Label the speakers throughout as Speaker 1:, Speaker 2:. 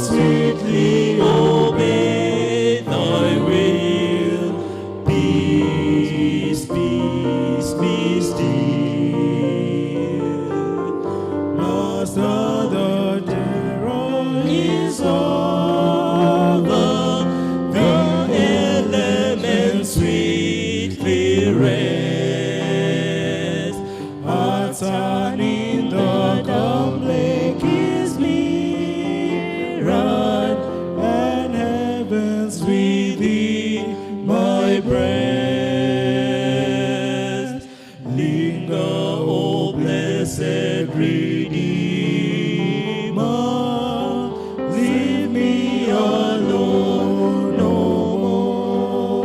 Speaker 1: sweetly obey thy will. Peace, peace, be still. Master, the terror is over, the elements sweetly rest. Hearts are in the calm lake is mirrored, and heavens within my breast. Linger, O blessed Redeemer, leave me alone no more,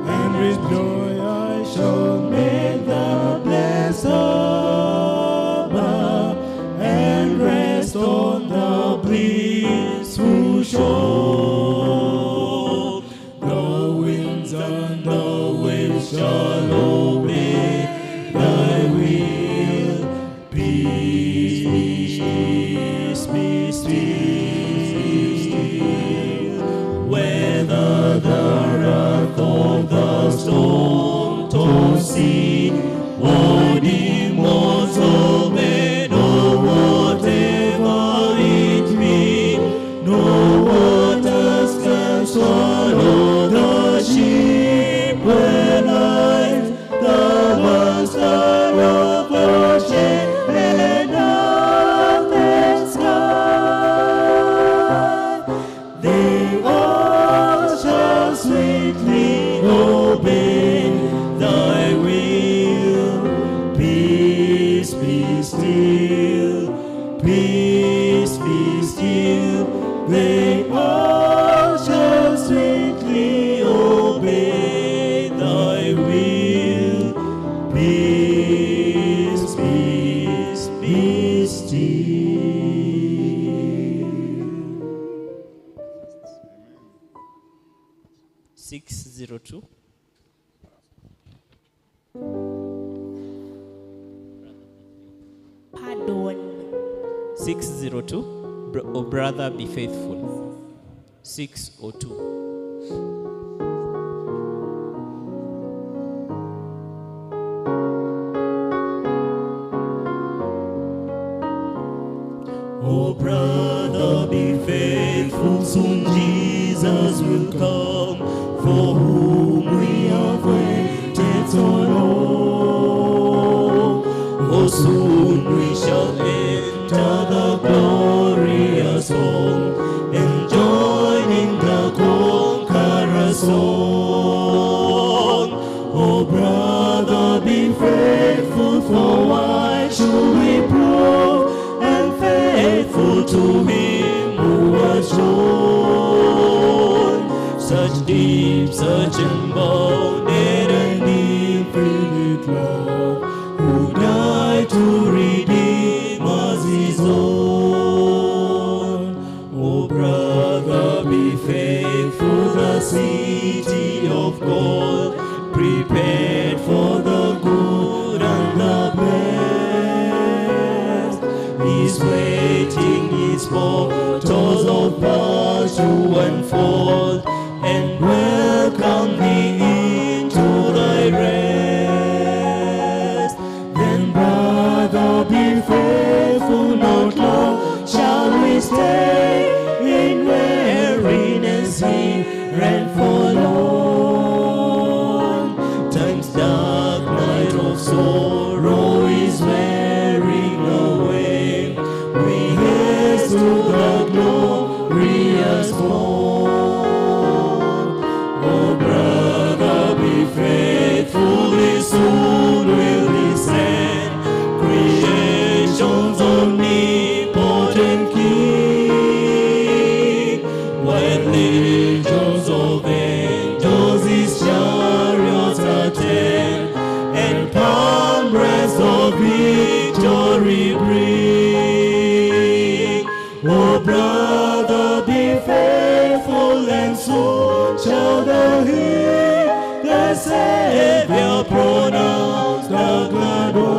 Speaker 1: and with joy I shall make the blessed harbor, and rest on the blissful shore. The winds and the waves shall obey thy will. Peace, be still. Whether the wrath of the storm-tossed sea, or demons of men, or whatever it be, no waters can swallow the ship when lies the master of ocean and earth and sky. They all shall sweetly obey thy will. Peace, be still. Peace, be still. They all shall sweetly obey thy will. Peace, peace, be still. 602.
Speaker 2: Pardon.
Speaker 1: 602. O brother, be faithful. 602. Oh brother, be faithful, soon Jesus will come, for whom we have waited so long. Oh, soon we shall enter the glorious home, and join in the conqueror's song. Oh brother, be faithful, for why should we prove, and faithful to him who was shown such deep, such unbounded and infinite love, who died to redeem us his own. Oh brother, be faithful, the city of God, prepared for the good and the blessed, is waiting his portals of virtue unfold, and welcome thee into thy rest. Then brother, be faithful, not long shall we stay in weariness here and forlorn. Time's dark night of sorrow is wearing away. We haste to the glorious morn. Oh brother, be faithful, he soon will descend. Creation's omnipotent King, while legions of angels his chariots attend, and palm breaths of victory bring. Oh brother, be faithful, and soon shall thou hear the Savior pronounce the glad word.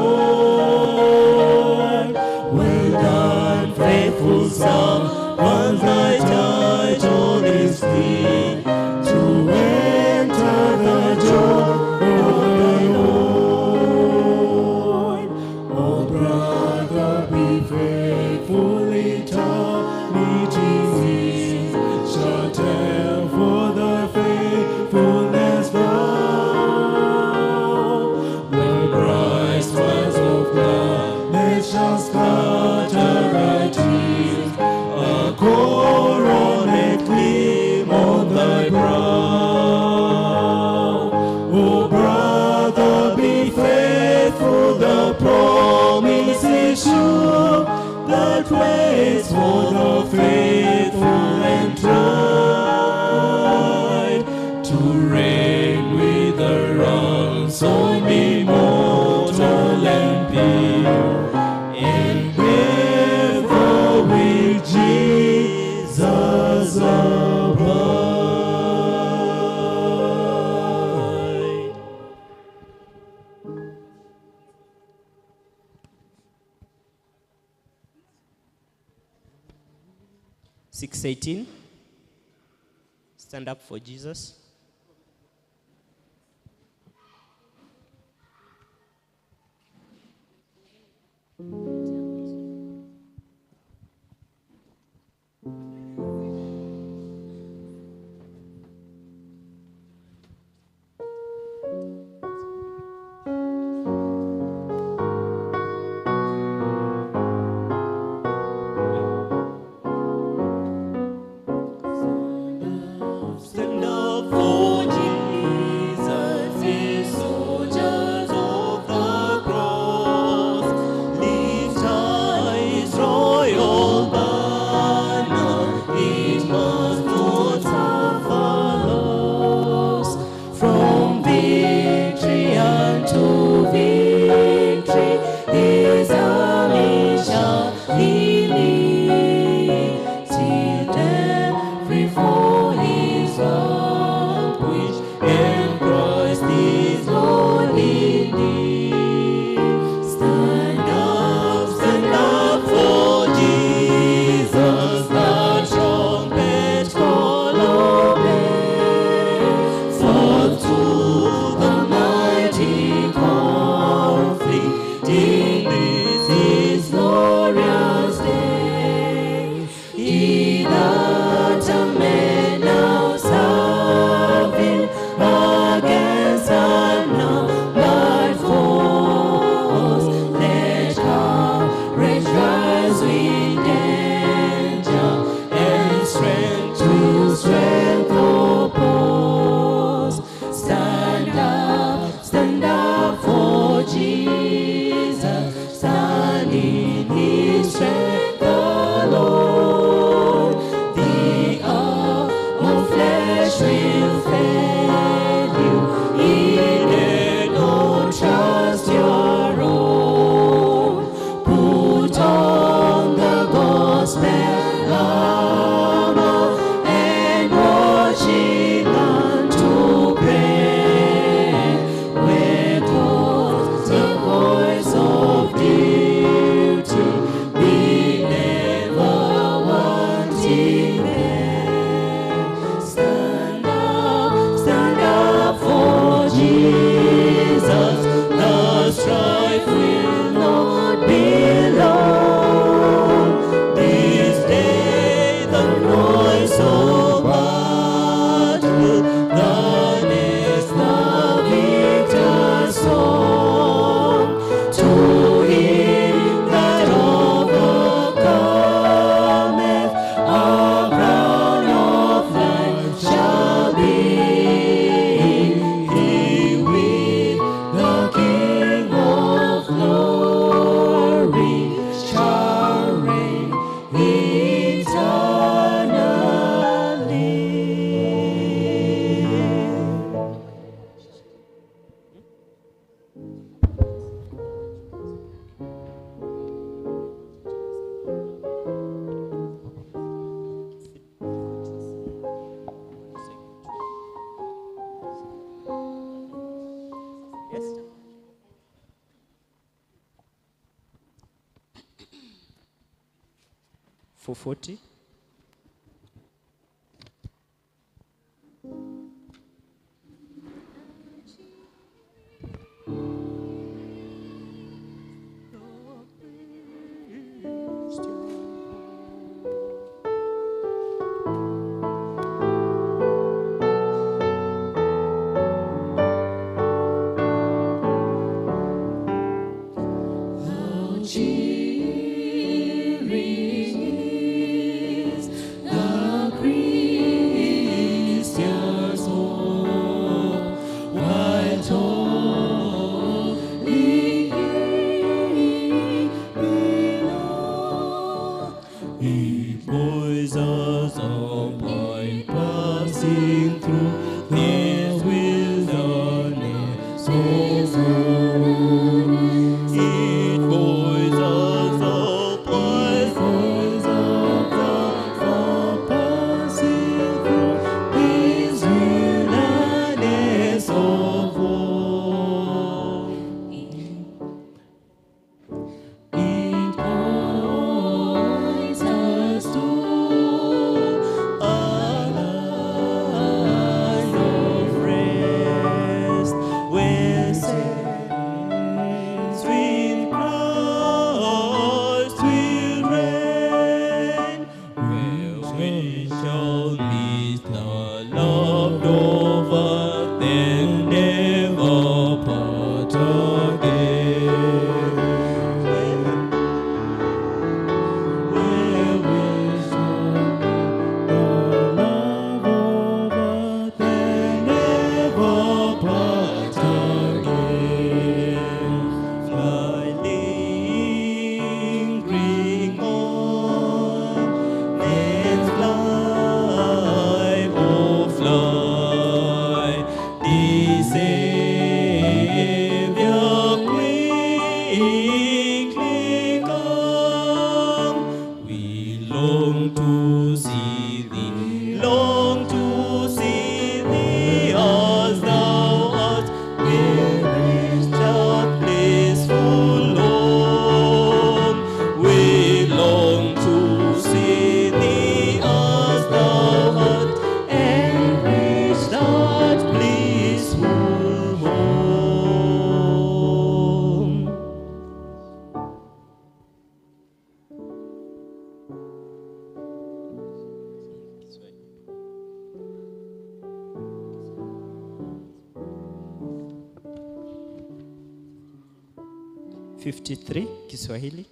Speaker 1: Well done, faithful faithful servant, thy title is clean, to enter the joy of thy Lord. Oh, brother, be faithful, eternity shall tell for thy faithfulness thou. The bright stars of gladness shall scatter thy tears, a coronet gleam on thy brow. Oh, brother, be faithful, the promise is sure, that waits for the faithful and tried, to reign with the ransom immortal and pure, and ever with Jesus abide. Six 18. Stand up for Jesus. Stand up for 440. Kiswahili.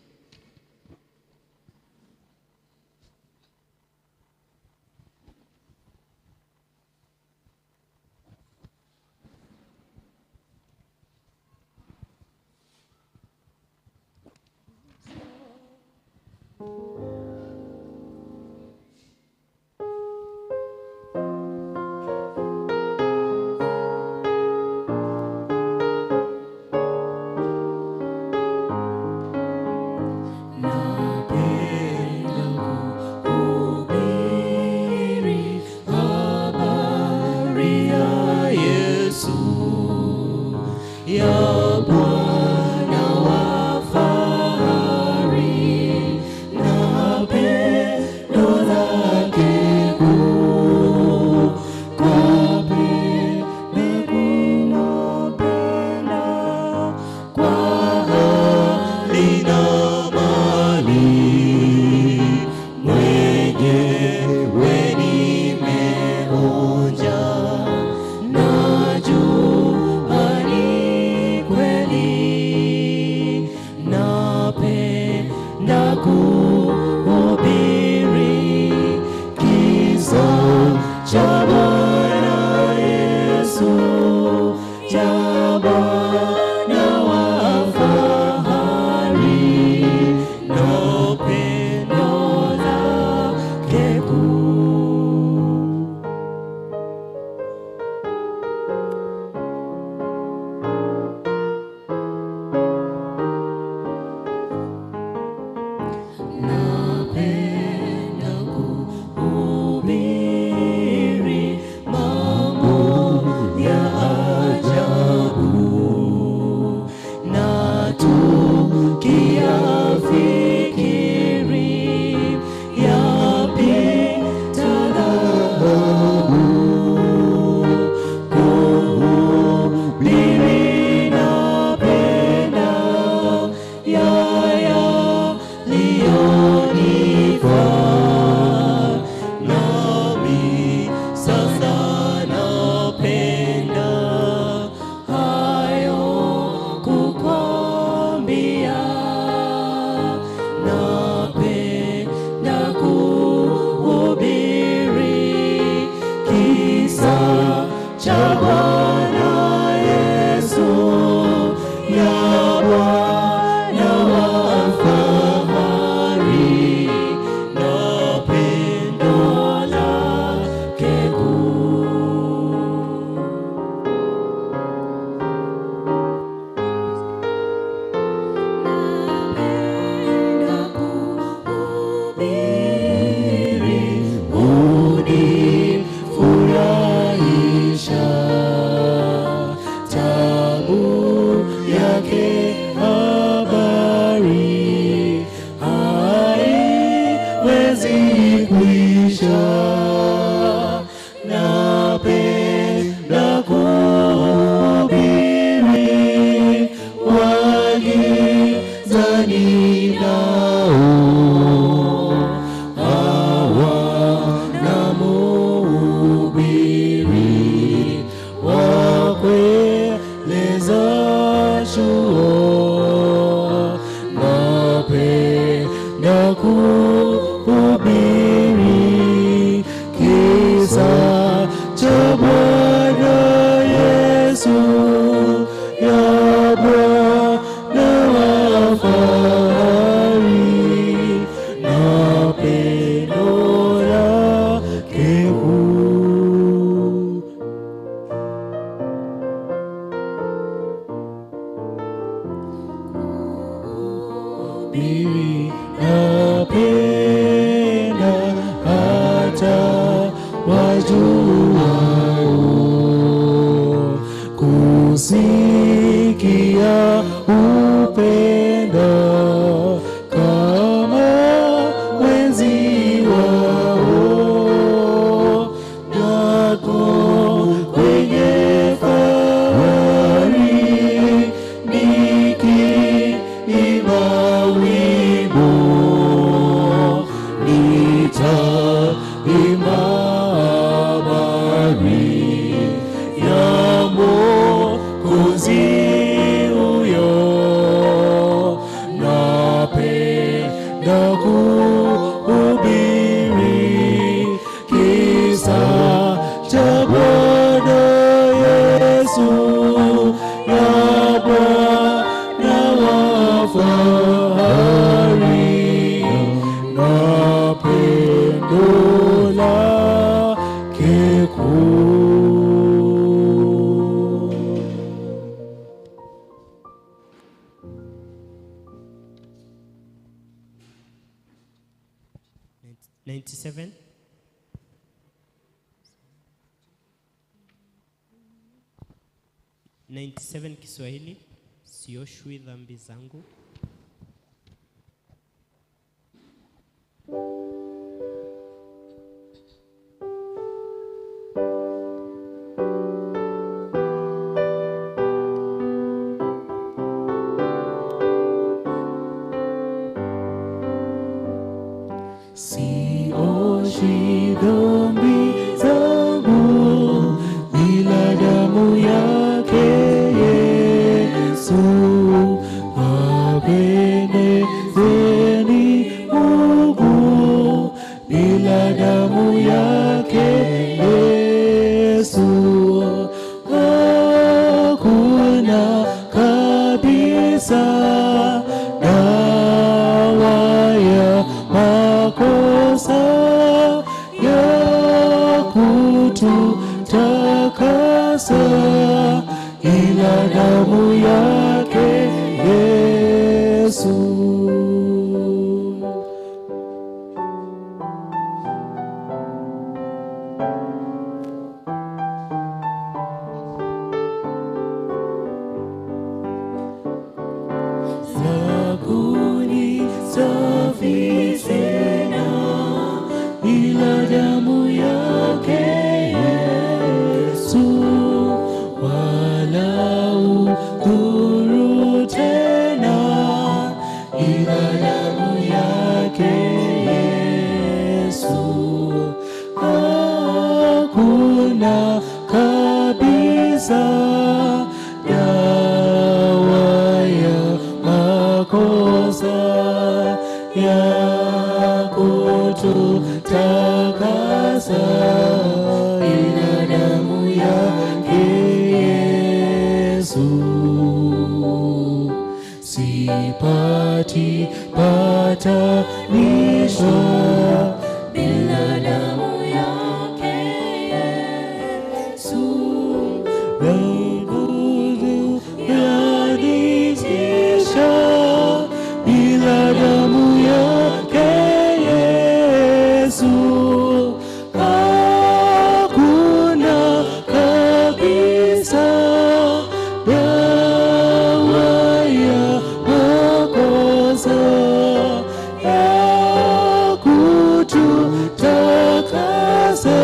Speaker 1: 97. Kiswahili, sioshwi dhambi zangu.
Speaker 2: Sioshwi dhambi zangu ila damu yake Yesu. Wapendezeni Mungu bila damu yake Yesu. Hakuna kabisa dawa ya makosa ya kututakasa ila damu yake Yesu. Sabuni safi sana ila damu yake Yesu. Wala udhuru tena ila damu yake Yesu. Hakuna kabisa dawa ya makosa ya kututakasa ila damu yake Yesu. Sipati patanisho bila damu yake Yesu. Nguvu yanitisha bila damu yake Yesu. Hakuna kabisa dawa ya makosa ya kututakasa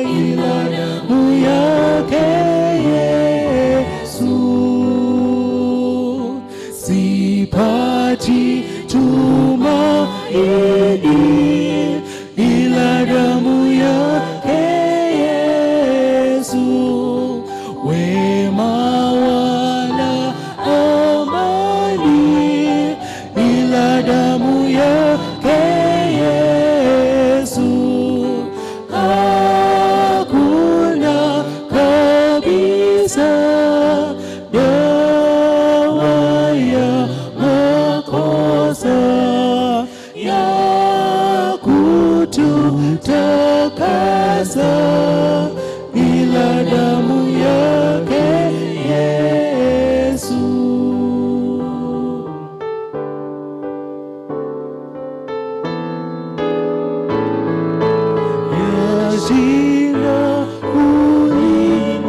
Speaker 2: ila damu yake Yesu. Sipati tumaini ila damu yake Yesu. Wema wala amani ila damu yake Yesu. Hakuna kabisa dawa ya makosa ya kututakasa ila damu yake Yesu. Yashinda ulimwengu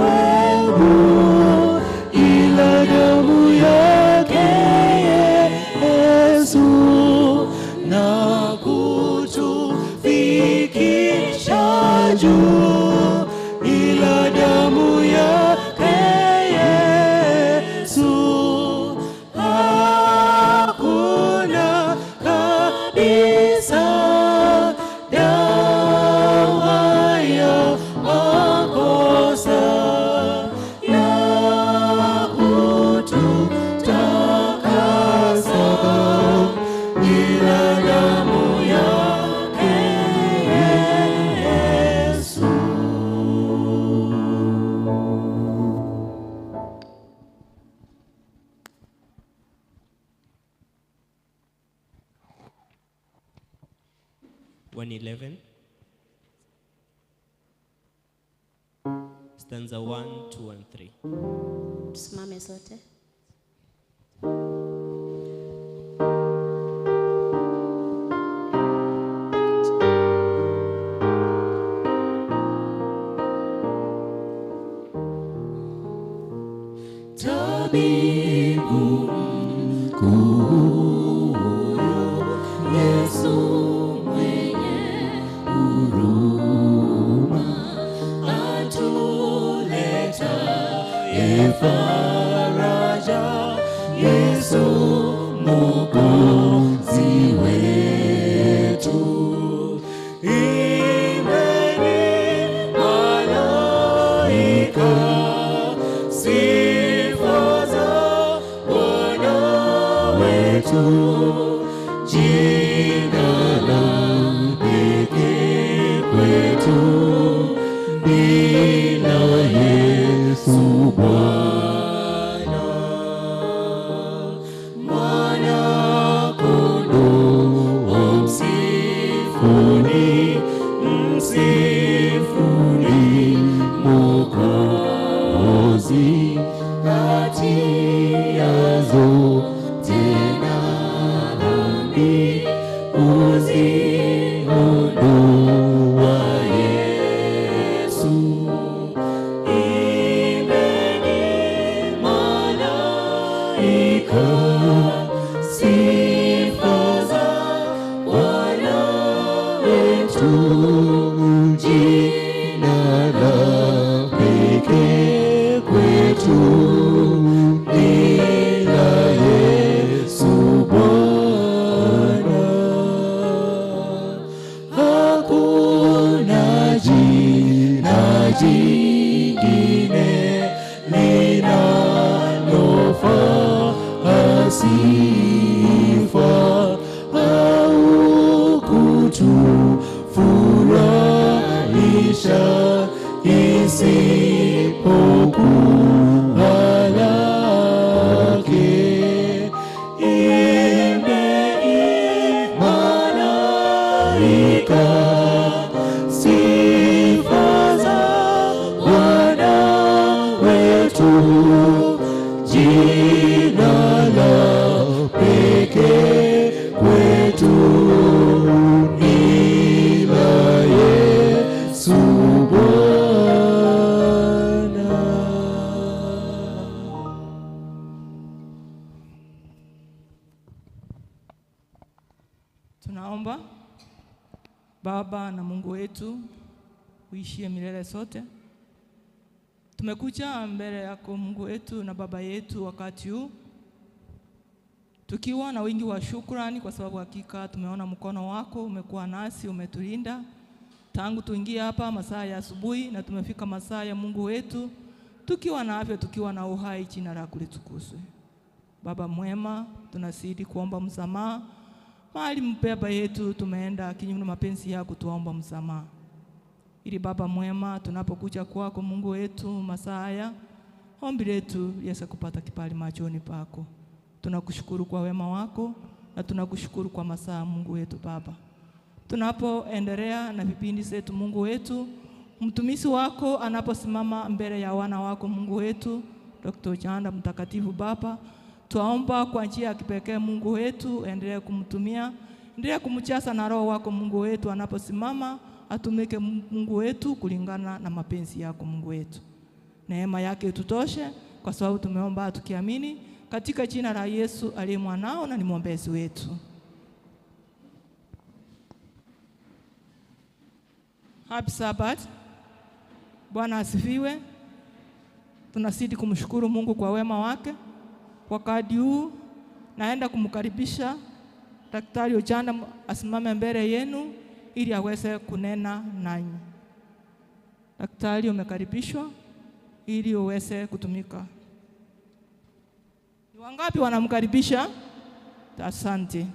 Speaker 2: ila damu yake Yesu, na kutufikisha juu ila damu yake Yesu. Hakuna kabisa
Speaker 1: 111. Stanza 1, 2 and 3.
Speaker 3: Tusimame sote.
Speaker 2: Tabibu mkuu Yesu mwenye huruma atuletaye faraja, Yesu Mwokozi wetu. Imbeni malaika sifa za Bwana wetu, jina la pekee kwetu bila Yesu Bwana. Mwana kondoo msifuni, msifuni Mwokozi, hatia zote na dhambi uziondoa Yesu. Imbeni malaika sifa za Bwana wetu, jina la pekee kwetu bila Yesu Bwana. Hakuna jina jingine linalofaa sifa au kutufurahisha isipokuwa lake. Imbeni malaika sifa za Bwana wetu, jina la pekee kwetu bila Yesu Bwana.
Speaker 4: Tunaomba. Baba na Mungu wetu uishie milele sote, tumekuja mbele yako Mungu wetu na Baba yetu wakati huu tukiwa na wingi wa shukrani, kwa sababu hakika tumeona mkono wako umekuwa nasi, umetulinda tangu tuingie hapa masaa ya asubuhi na tumefika masaa ya Mungu wetu tukiwa na afya, tukiwa na uhai. Jina lako litukuzwe. Baba mwema, tunazidi kuomba msamaha mahali Baba yetu tumeenda kinyume na mapenzi yako, tuomba msamaha. Ili Baba mwema, tunapokuja kwako Mungu wetu masaa haya, ombi letu Yesu kupata kibali machoni pako. Tunakushukuru kwa wema wako na tunakushukuru kwa masaa Mungu wetu. Baba, tunapoendelea na vipindi zetu Mungu wetu, mtumishi wako anaposimama mbele ya wana wako Mungu wetu Dr. Chanda mtakatifu, Baba tuomba kwa njia ya kipekee Mungu wetu, endelee kumtumia, endelee kumchasa na roho wako Mungu wetu, anaposimama atumike Mungu wetu kulingana na mapenzi yako Mungu wetu. Neema yake tutoshe, kwa sababu tumeomba tukiamini katika jina la Yesu aliye mwanao na ni mwombezi wetu. Happy Sabbath. Bwana asifiwe. Tunazidi kumshukuru Mungu kwa wema wake. Wakati huu naenda kumkaribisha Daktari Ochanda asimame mbele yenu ili aweze kunena nanyi. Daktari, umekaribishwa ili uweze kutumika. Ni wangapi wanamkaribisha? Asante.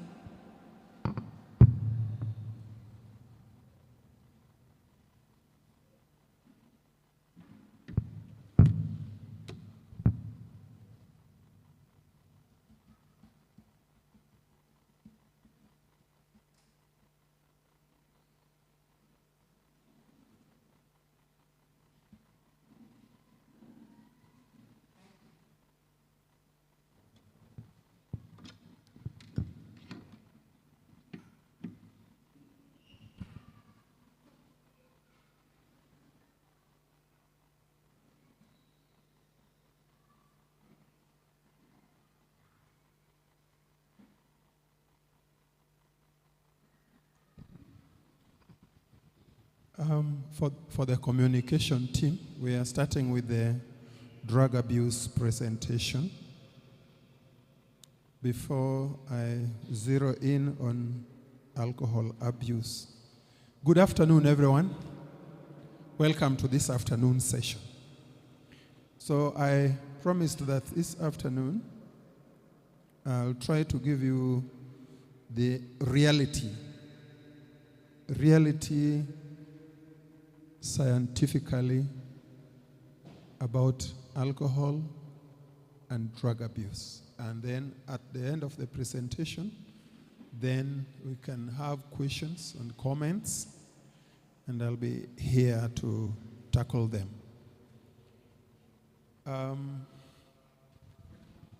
Speaker 5: For the communication team, we are starting with the drug abuse presentation. Before I zero in on alcohol abuse. Good afternoon, everyone. Welcome to this afternoon session. So I promised that this afternoon I'll try to give you the reality scientifically about alcohol and drug abuse. And then at the end of the presentation, then we can have questions and comments, and I'll be here to tackle them.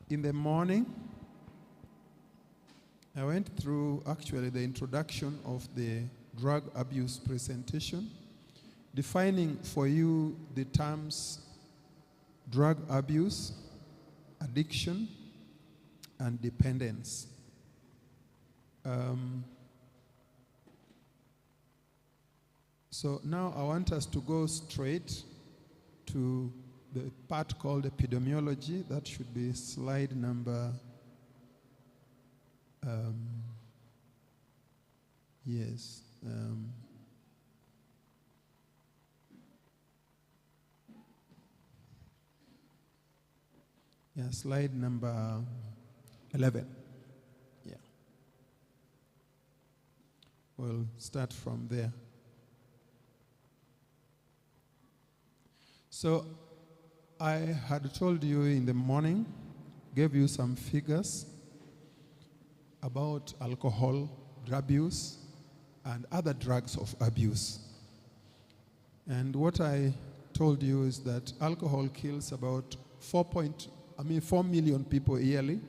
Speaker 5: In the morning, I went through actually the introduction of the drug abuse presentation, defining for you the terms drug abuse, addiction, and dependence. So now I want us to go straight to the part called epidemiology. That should be slide number, slide number 11. Yeah. We'll start from there. So I had told you in the morning, gave you some figures about alcohol abuse and other drugs of abuse. And what I told you is that alcohol kills about 4 million people yearly.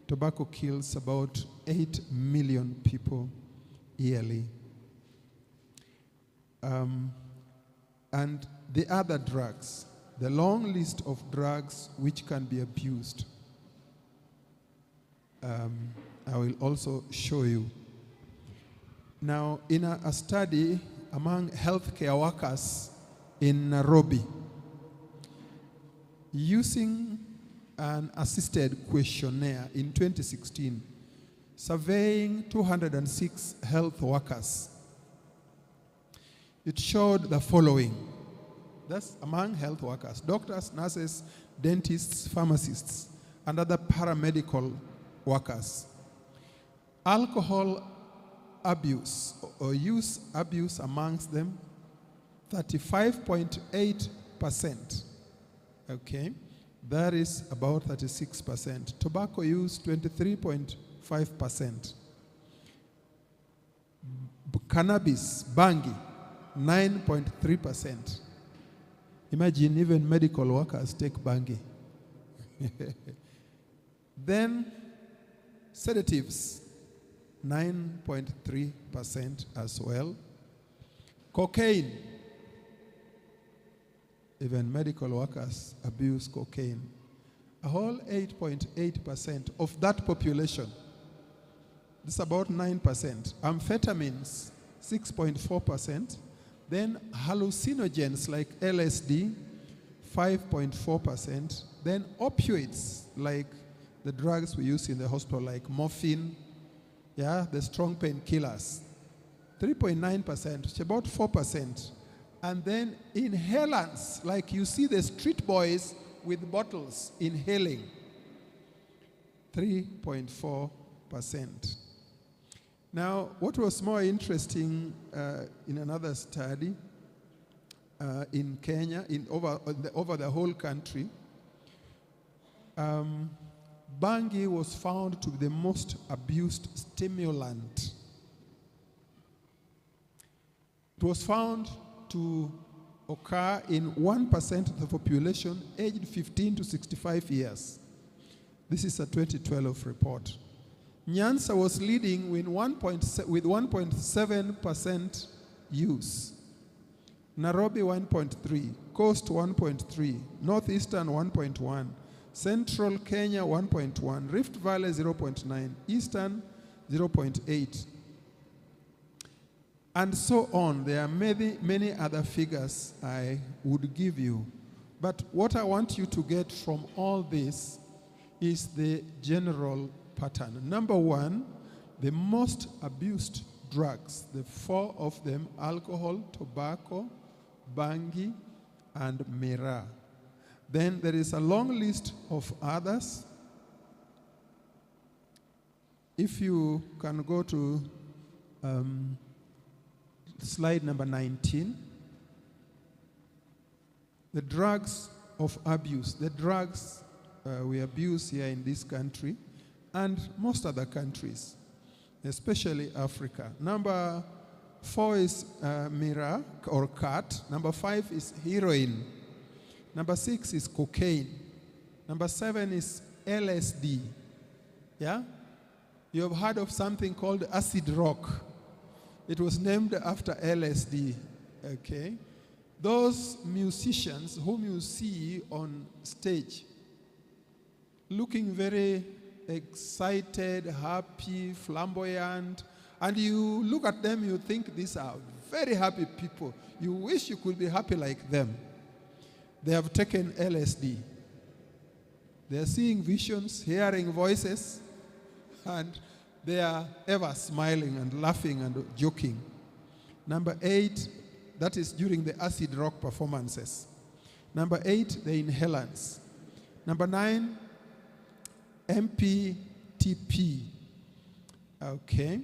Speaker 5: Tobacco kills about 8 million people yearly. And the other drugs, the long list of drugs which can be abused, I will also show you. Now, in a study among healthcare workers in Nairobi, using an assisted questionnaire in 2016, surveying 206 health workers, it showed the following. That's among health workers: doctors, nurses, dentists, pharmacists, and other paramedical workers. Alcohol abuse or use abuse amongst them, 35.8%. Okay, that is about 36%. Tobacco use, 23.5%. Cannabis, bangi, 9.3%. Imagine even medical workers take bangi. Then sedatives, 9.3% as well. Cocaine, even medical workers abuse cocaine. A whole 8.8% of that population. This is about 9%. Amphetamines, 6.4%. Then hallucinogens like LSD, 5.4%. Then opioids, like the drugs we use in the hospital, like morphine, the strong painkillers, 3.9%, which is about 4%. And then inhalants, like you see the street boys with bottles inhaling, 3.4%. Now, what was more interesting in another study in Kenya, over the whole country, bangi was found to be the most abused stimulant. It was found to occur in 1% of the population aged 15 to 65 years. This is a 2012 report. Nyanza was leading with 1.7% use. Nairobi 1.3, Coast 1.3, Northeastern 1.1, Central Kenya 1.1, Rift Valley 0.9, Eastern 0.8. and so on. There are many other figures I would give you. But what I want you to get from all this is the general pattern. Number one, the most abused drugs, the four of them: alcohol, tobacco, bangi, and miraa. Then there is a long list of others. If you can go to slide number 19. The drugs of abuse. The drugs we abuse here in this country and most other countries, especially Africa. Number 4 is miraa or cat. Number 5 is heroin. Number 6 is cocaine. Number 7 is LSD. Yeah? You have heard of something called acid rock. It was named after LSD. Okay? Those musicians whom you see on stage looking very excited, happy, flamboyant, and you look at them, you think these are very happy people. You wish you could be happy like them. They have taken LSD. They are seeing visions, hearing voices, and they are ever smiling and laughing and joking. Number 8, that is during the acid rock performances. Number 8, the inhalants. Number 9, MPTP. Okay.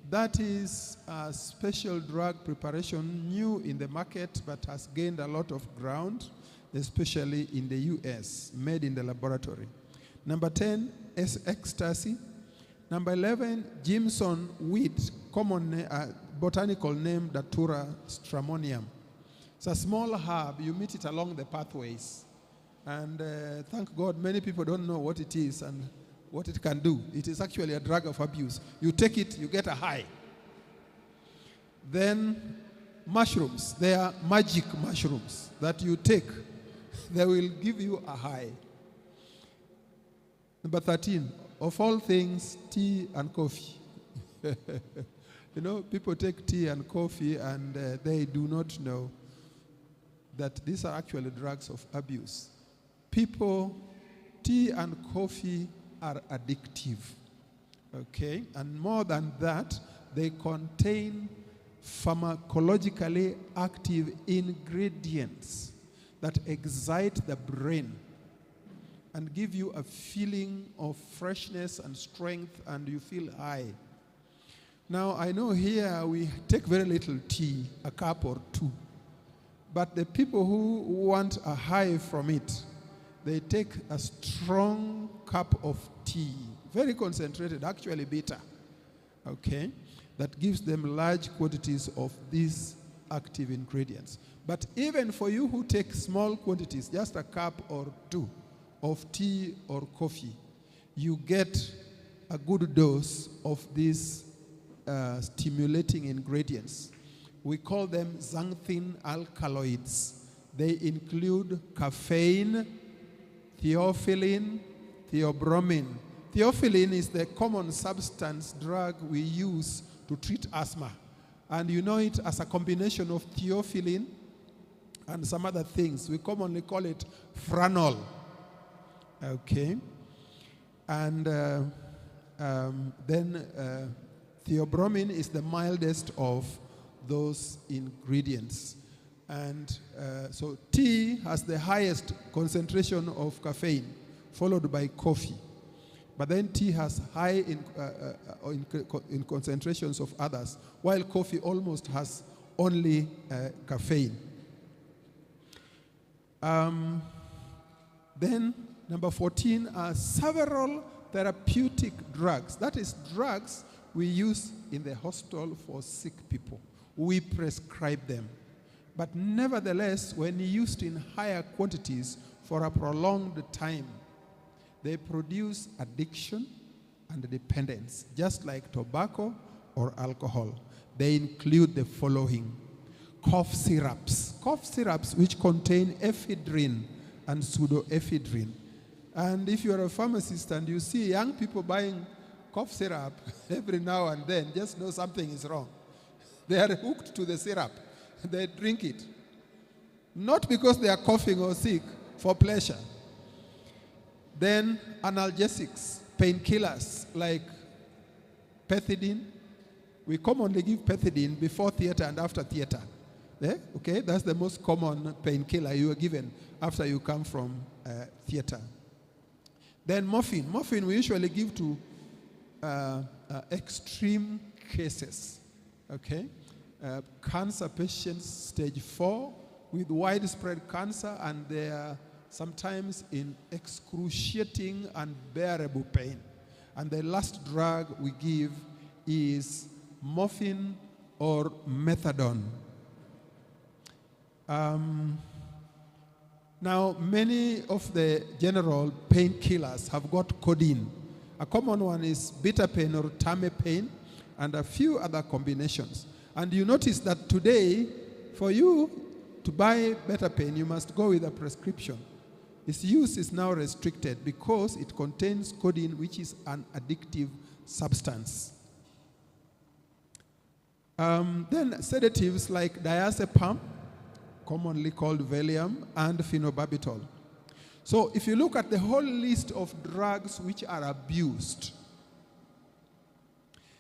Speaker 5: That is a special drug preparation, new in the market, but has gained a lot of ground, especially in the US, made in the laboratory. Number 10 is ecstasy. Number 11, Jimson weed, common botanical name Datura stramonium. It's a small herb. You meet it along the pathways. And thank God many people don't know what it is and what it can do. It is actually a drug of abuse. You take it, you get a high. Then mushrooms. They are magic mushrooms that you take. They will give you a high. Number 13, of all things, tea and coffee. You know, people take tea and coffee and they do not know that these are actually drugs of abuse. People, tea and coffee are addictive, okay? And more than that, they contain pharmacologically active ingredients that excite the brain and give you a feeling of freshness and strength, and you feel high. Now, I know here we take very little tea, a cup or two, but the people who want a high from it, they take a strong cup of tea, very concentrated, actually bitter, okay, that gives them large quantities of these active ingredients. But even for you who take small quantities, just a cup or two of tea or coffee, you get a good dose of these stimulating ingredients. We call them xanthine alkaloids. They include caffeine, theophylline, theobromine. Theophylline is the common substance drug we use to treat asthma. And you know it as a combination of theophylline and some other things. We commonly call it franol. Okay. And then theobromine is the mildest of those ingredients. And so tea has the highest concentration of caffeine, followed by coffee. But then tea has high in concentrations of others, while coffee almost has only caffeine. Then number 14 are several therapeutic drugs. That is drugs we use in the hospital for sick people. We prescribe them. But nevertheless, when used in higher quantities for a prolonged time, they produce addiction and dependence, just like tobacco or alcohol. They include the following: cough syrups. Cough syrups which contain ephedrine and pseudoephedrine. And if you are a pharmacist and you see young people buying cough syrup every now and then, just know something is wrong. They are hooked to the syrup. They drink it. Not because they are coughing or sick, for pleasure. Then analgesics, painkillers like pethidine. We commonly give pethidine before theater and after theater. Okay, that's the most common painkiller you are given after you come from theater. Then morphine. Morphine we usually give to extreme cases. Okay, cancer patients stage 4 with widespread cancer, and they are sometimes in excruciating and unbearable pain. And the last drug we give is morphine or methadone. Now, many of the general painkillers have got codeine. A common one is bitter pain or tamepane, and a few other combinations. And you notice that today, for you to buy better pain, you must go with a prescription. Its use is now restricted because it contains codeine, which is an addictive substance. Then sedatives like diazepam, commonly called Valium, and phenobarbital. So if you look at the whole list of drugs which are abused,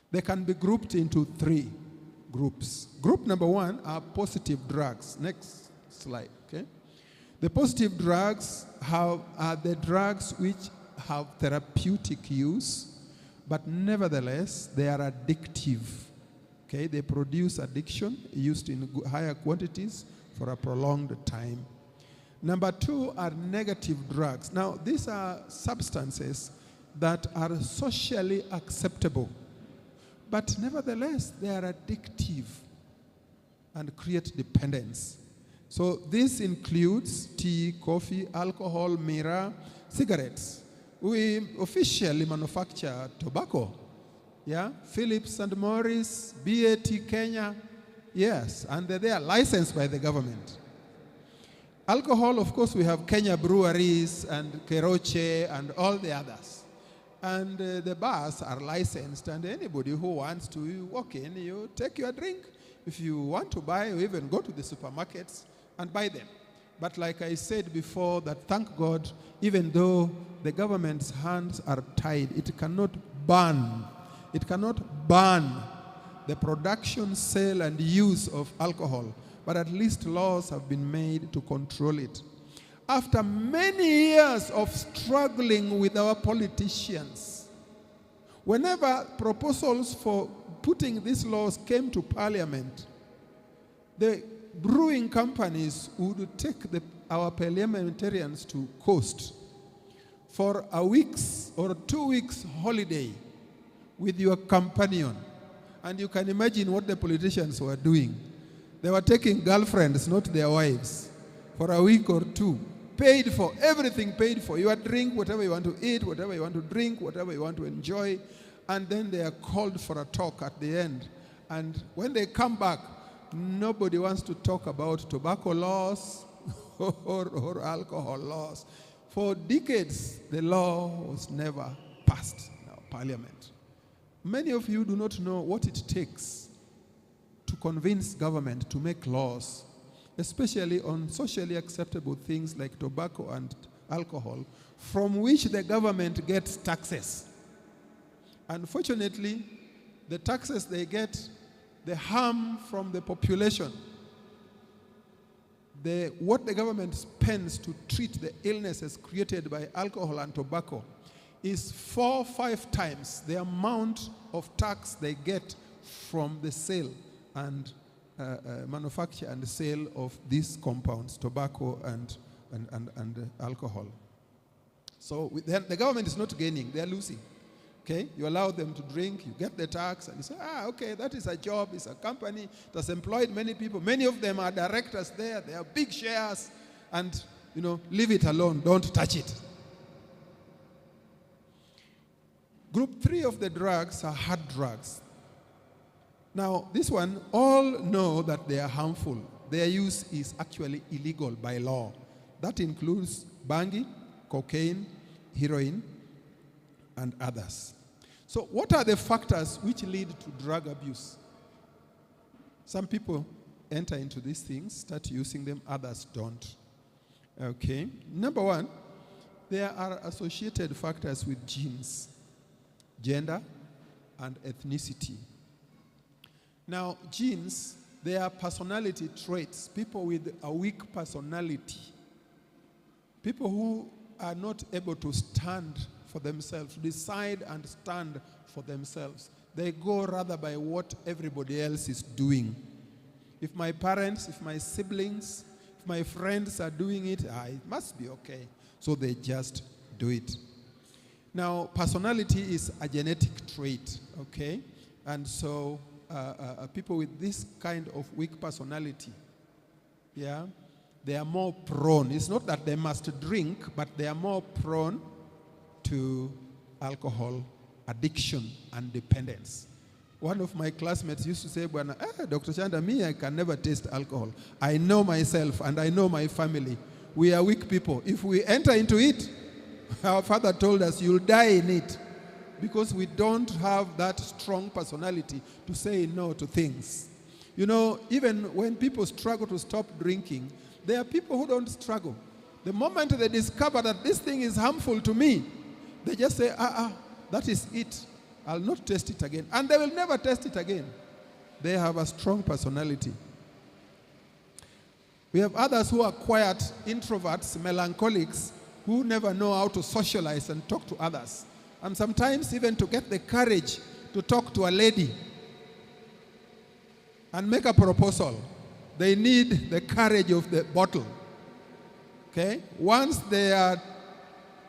Speaker 5: they can be grouped into 3 groups. Group number 1 are positive drugs. Next slide, okay? The positive drugs are the drugs which have therapeutic use, but nevertheless, they are addictive. Okay, they produce addiction used in higher quantities for a prolonged time. Number 2 are negative drugs. Now, these are substances that are socially acceptable, but nevertheless, they are addictive and create dependence. So this includes tea, coffee, alcohol, mirror, cigarettes. We officially manufacture tobacco. Yeah, Philips and Morris, BAT Kenya, yes, and they are licensed by the government. Alcohol, of course, we have Kenya breweries and Keroche and all the others. And the bars are licensed, and anybody who wants to walk in, you take your drink. If you want to buy, you even go to the supermarkets and buy them. But like I said before, that thank God, even though the government's hands are tied, it cannot ban the production, sale, and use of alcohol, but at least laws have been made to control it. After many years of struggling with our politicians, whenever proposals for putting these laws came to Parliament, the brewing companies would take our parliamentarians to coast for a week's or 2 weeks holiday with your companion. And you can imagine what the politicians were doing. They were taking girlfriends, not their wives, for a week or 2. Paid for, everything paid for. Your drink, whatever you want to eat, whatever you want to drink, whatever you want to enjoy. And then they are called for a talk at the end. And when they come back, nobody wants to talk about tobacco laws or alcohol laws. For decades, the law was never passed in our Parliament. Many of you do not know what it takes to convince government to make laws, especially on socially acceptable things like tobacco and alcohol, from which the government gets taxes. Unfortunately, the taxes they get, the harm from the population, what the government spends to treat the illnesses created by alcohol and tobacco is 4 or 5 times the amount of tax they get from the sale and manufacture and sale of these compounds, tobacco and alcohol. So the government is not gaining, they are losing. Okay, you allow them to drink, you get the tax, and you say, okay, that is a job, it's a company, it has employed many people. Many of them are directors there, they have big shares, and, leave it alone, don't touch it. Group 3 of the drugs are hard drugs. Now, this one, all know that they are harmful. Their use is actually illegal by law. That includes banging, cocaine, heroin, and others. So what are the factors which lead to drug abuse? Some people enter into these things, start using them, others don't. Okay. Number one, there are associated factors with genes, gender, and ethnicity. Now, genes, they are personality traits. People with a weak personality, people who are not able to stand for themselves, decide and stand for themselves. They go rather by what everybody else is doing. If my parents, if my siblings, if my friends are doing it, it must be okay. So they just do it. Now, personality is a genetic trait, okay? And so people with this kind of weak personality, yeah, they are more prone. It's not that they must drink, but they are more prone to alcohol addiction and dependence. One of my classmates used to say, Dr. Chanda, me, I can never taste alcohol. I know myself and I know my family. We are weak people. If we enter into it, our father told us, you'll die in it. Because we don't have that strong personality to say no to things. You know, even when people struggle to stop drinking, there are people who don't struggle. The moment they discover that this thing is harmful to me, they just say, that is it. I'll not taste it again. And they will never taste it again. They have a strong personality. We have others who are quiet, introverts, melancholics, who never know how to socialize and talk to others. And sometimes even to get the courage to talk to a lady and make a proposal, they need the courage of the bottle. Okay? Once they are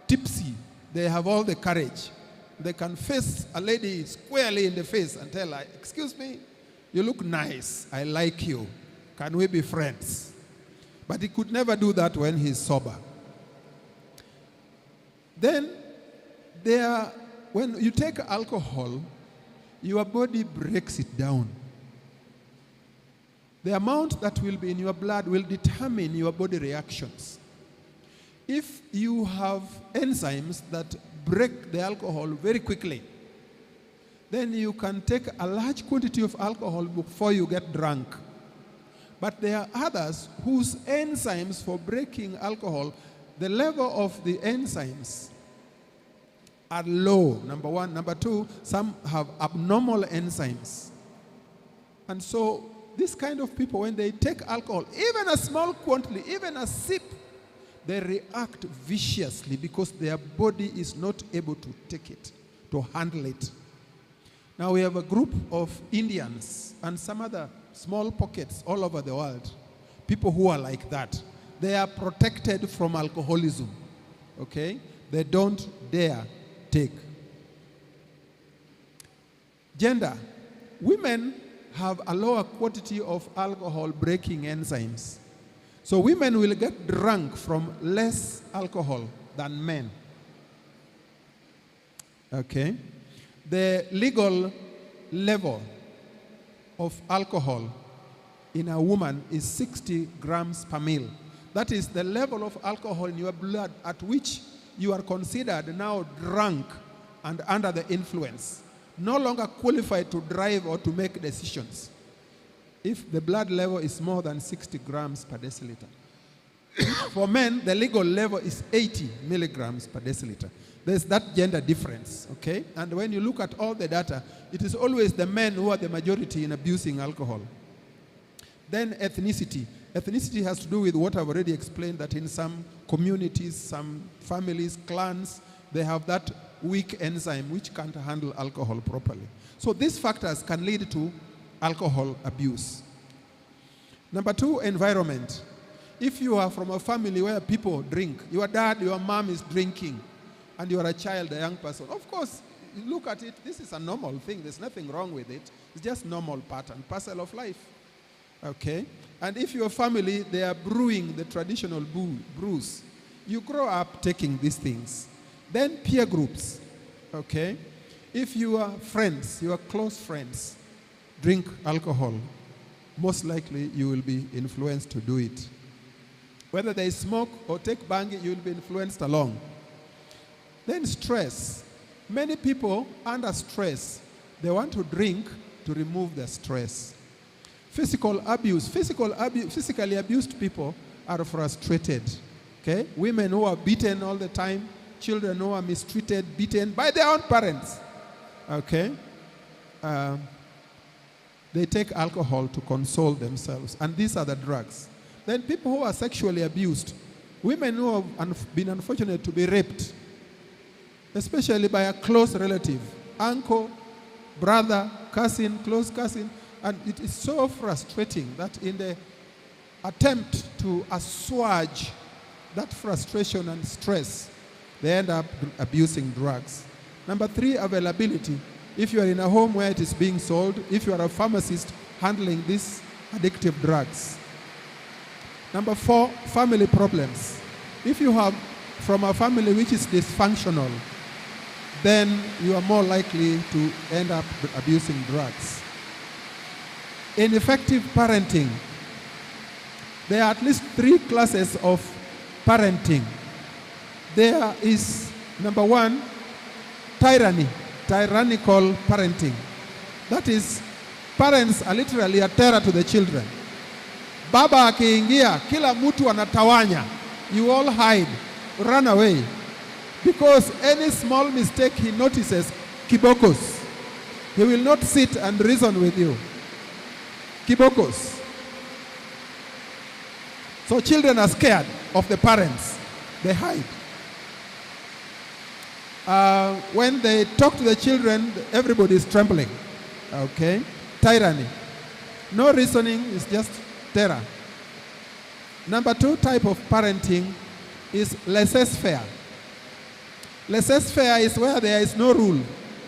Speaker 5: tipsy, they have all the courage. They can face a lady squarely in the face and tell her, excuse me, you look nice. I like you. Can we be friends? But he could never do that when he's sober. Then, when you take alcohol, your body breaks it down. The amount that will be in your blood will determine your body reactions. If you have enzymes that break the alcohol very quickly, then you can take a large quantity of alcohol before you get drunk. But there are others whose enzymes for breaking alcohol, the level of the enzymes are low, number one. Number two, some have abnormal enzymes. And so this kind of people, when they take alcohol, even a small quantity, even a sip, they react viciously because their body is not able to take it, to handle it. Now we have a group of Indians and some other small pockets all over the world, people who are like that. They are protected from alcoholism, okay? They don't dare take. Gender. Women have a lower quantity of alcohol breaking enzymes. So women will get drunk from less alcohol than men. Okay? The legal level of alcohol in a woman is 60 grams per mil. That is the level of alcohol in your blood at which you are considered now drunk and under the influence, no longer qualified to drive or to make decisions, if the blood level is more than 60 grams per deciliter. For men, the legal level is 80 milligrams per deciliter. There's that gender difference, okay? And when you look at all the data, it is always the men who are the majority in abusing alcohol. Then ethnicity. Ethnicity has to do with what I've already explained, that in some communities, some families, clans, they have that weak enzyme which can't handle alcohol properly. So these factors can lead to alcohol abuse. Number two, environment. If you are from a family where people drink, your dad, your mom is drinking, and you are a child, a young person, of course, you look at it, this is a normal thing. There's nothing wrong with it. It's just normal pattern, parcel of life. Okay? And if your family, they are brewing the traditional brews, you grow up taking these things. Then peer groups. Okay? If your friends, your close friends, drink alcohol, most likely you will be influenced to do it. Whether they smoke or take bang, you will be influenced along. Then stress. Many people under stress, they want to drink to remove the stress. Physical abuse. Physically abused people are frustrated. Okay? Women who are beaten all the time, children who are mistreated, beaten by their own parents. Okay? They take alcohol to console themselves, and these are the drugs. Then people who are sexually abused, women who have been unfortunate to be raped, especially by a close relative, uncle, brother, cousin, close cousin, and it is so frustrating that in the attempt to assuage that frustration and stress, they end up abusing drugs. Number 3, availability. If you are in a home where it is being sold, if you are a pharmacist handling these addictive drugs. Number 4, family problems. If you have from a family which is dysfunctional, then you are more likely to end up abusing drugs. Ineffective parenting. There are at least 3 classes of parenting. There is, number 1, tyranny, tyrannical parenting. That is, parents are literally a terror to the children. Baba akiingia, kila mtu anatawanya. You all hide, run away. Because any small mistake he notices, kibokos. He will not sit and reason with you. Kibokos. So children are scared of the parents. They hide. When they talk to the children, everybody is trembling. Okay? Tyranny. No reasoning, it's just terror. Number 2 type of parenting is laissez-faire. Laissez-faire is where there is no rule.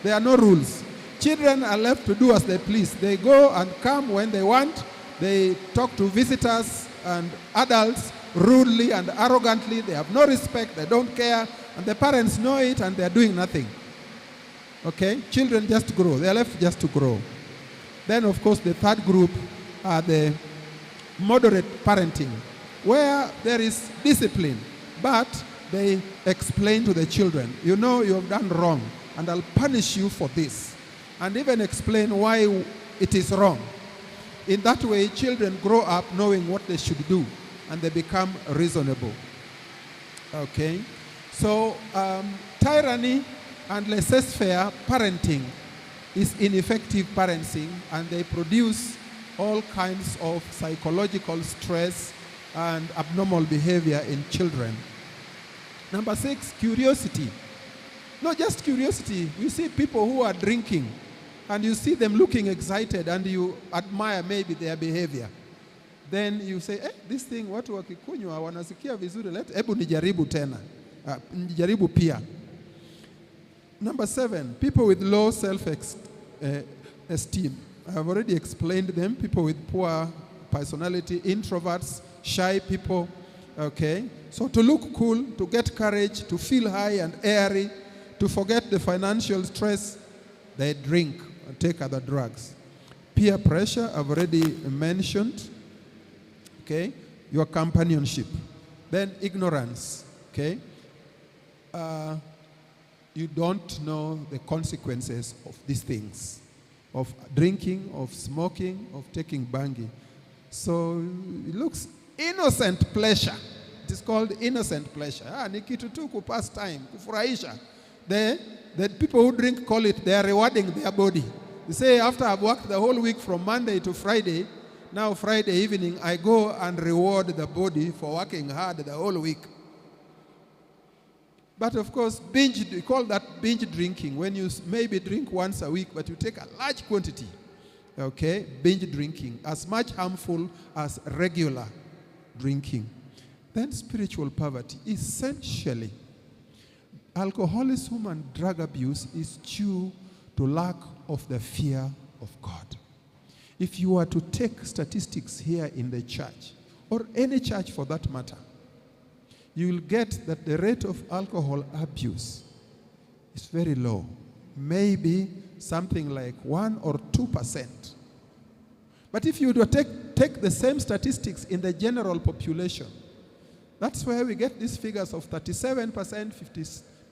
Speaker 5: There are no rules. Children are left to do as they please. They go and come when they want. They talk to visitors and adults rudely and arrogantly. They have no respect. They don't care. And the parents know it and they are doing nothing. Okay? Children just grow. They are left just to grow. Then, of course, the third group are the moderate parenting, where there is discipline, but they explain to the children, you know you have done wrong, and I'll punish you for this, and even explain why it is wrong. In that way, children grow up knowing what they should do, and they become reasonable. Okay? So, tyranny and laissez-faire parenting is ineffective parenting, and they produce all kinds of psychological stress and abnormal behavior in children. Number 6, curiosity. Not just curiosity. You see people who are drinking, and you see them looking excited, and you admire maybe their behavior. Then you say, this thing, watu wakikunywa wanasikia vizuri, hebu nijaribu tena. Nijaribu pia. Number 7, people with low self-esteem. I've already explained them. People with poor personality, introverts, shy people. Okay? So to look cool, to get courage, to feel high and airy, to forget the financial stress, they drink and take other drugs. Peer pressure, I've already mentioned. Okay? Your companionship. Then ignorance. Okay? You don't know the consequences of these things, of drinking, of smoking, of taking bangi. So it looks innocent pleasure. It is called innocent pleasure. Ni kitu tu ku pass time, kufurahisha. The people who drink call it, they are rewarding their body. They say, after I've worked the whole week from Monday to Friday, now Friday evening, I go and reward the body for working hard the whole week. But of course, we call that binge drinking, when you maybe drink once a week, but you take a large quantity. Okay? Binge drinking, as much harmful as regular drinking. Then spiritual poverty. Essentially, alcoholism and drug abuse is due to lack of the fear of God. If you were to take statistics here in the church, or any church for that matter, you will get that the rate of alcohol abuse is very low. Maybe something like 1 or 2%. But if you were to take the same statistics in the general population, that's where we get these figures of 37%,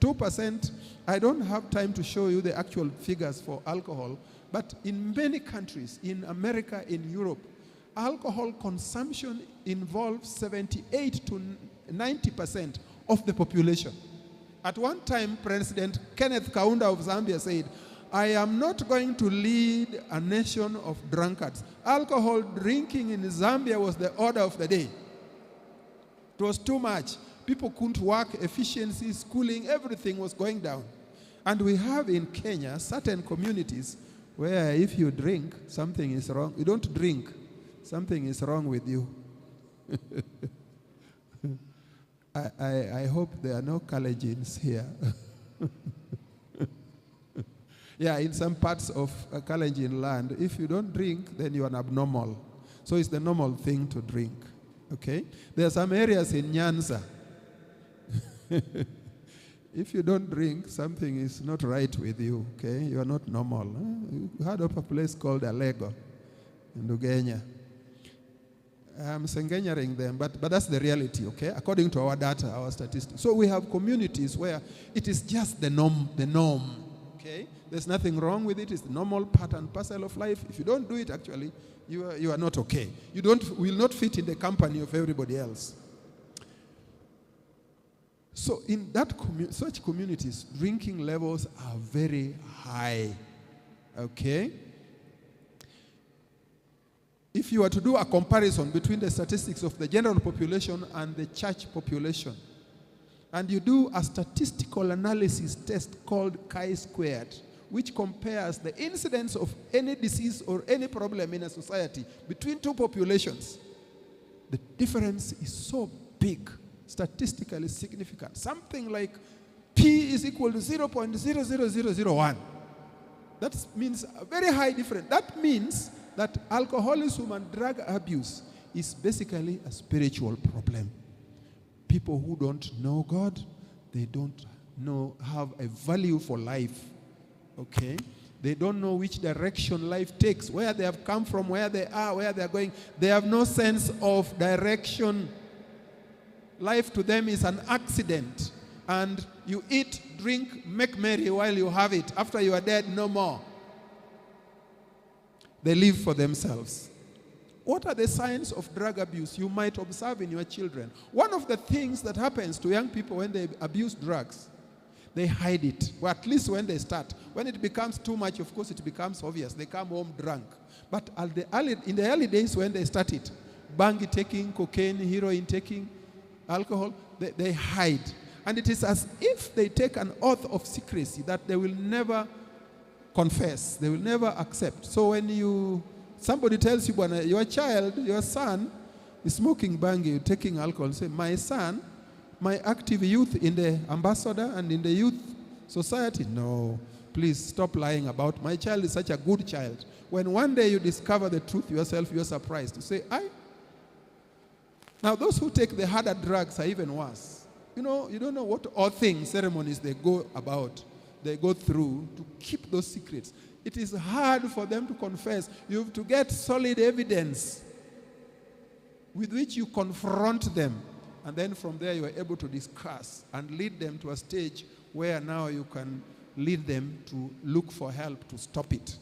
Speaker 5: 52%. I don't have time to show you the actual figures for alcohol, but in many countries, in America, in Europe, alcohol consumption involves 78 to 90% of the population. At one time, President Kenneth Kaunda of Zambia said, I am not going to lead a nation of drunkards. Alcohol drinking in Zambia was the order of the day. It was too much. People couldn't work, efficiency, schooling, everything was going down. And we have in Kenya certain communities where if you drink, something is wrong. You don't drink, something is wrong with you. I hope there are no Kalejins here. Yeah, in some parts of Kalenjin land, if you don't drink, then you are abnormal. So it's the normal thing to drink. Okay? There are some areas in Nyanza. If you don't drink, something is not right with you. Okay? You are not normal. You heard of a place called Alego in Ugenya. I'm sengengering them, but that's the reality, okay? According to our data, our statistics. So we have communities where it is just the norm, okay? There's nothing wrong with it. It's the normal part and parcel of life. If you don't do it, actually, you are not okay. You will not fit in the company of everybody else. So in that such communities, drinking levels are very high, okay? If you were to do a comparison between the statistics of the general population and the church population, and you do a statistical analysis test called chi-squared, which compares the incidence of any disease or any problem in a society between two populations, the difference is so big, statistically significant. Something like P is equal to 0.00001. That means a very high difference. That means that alcoholism and drug abuse is basically a spiritual problem. People who don't know God, they don't have a value for life, okay? They don't know which direction life takes, where they have come from, where they are, where they are going. They have no sense of direction. Life to them is an accident. And you eat, drink, make merry while you have it. After you are dead, no more. They live for themselves. What are the signs of drug abuse you might observe in your children? One of the things that happens to young people when they abuse drugs, they hide it, or at least when they start. When it becomes too much, of course, it becomes obvious. They come home drunk. But in the early days when they started, bang taking, cocaine, heroin taking, alcohol, they hide. And it is as if they take an oath of secrecy that they will never confess. They will never accept. So when somebody tells you, your child, your son is smoking bangi, taking alcohol, say, my son, my active youth in the ambassador and in the youth society. No, please stop lying about my child is such a good child. When one day you discover the truth yourself, you're surprised. You say, Now those who take the harder drugs are even worse. You don't know what all things, ceremonies they go through to keep those secrets. It is hard for them to confess. You have to get solid evidence with which you confront them. And then from there you are able to discuss and lead them to a stage where now you can lead them to look for help to stop it.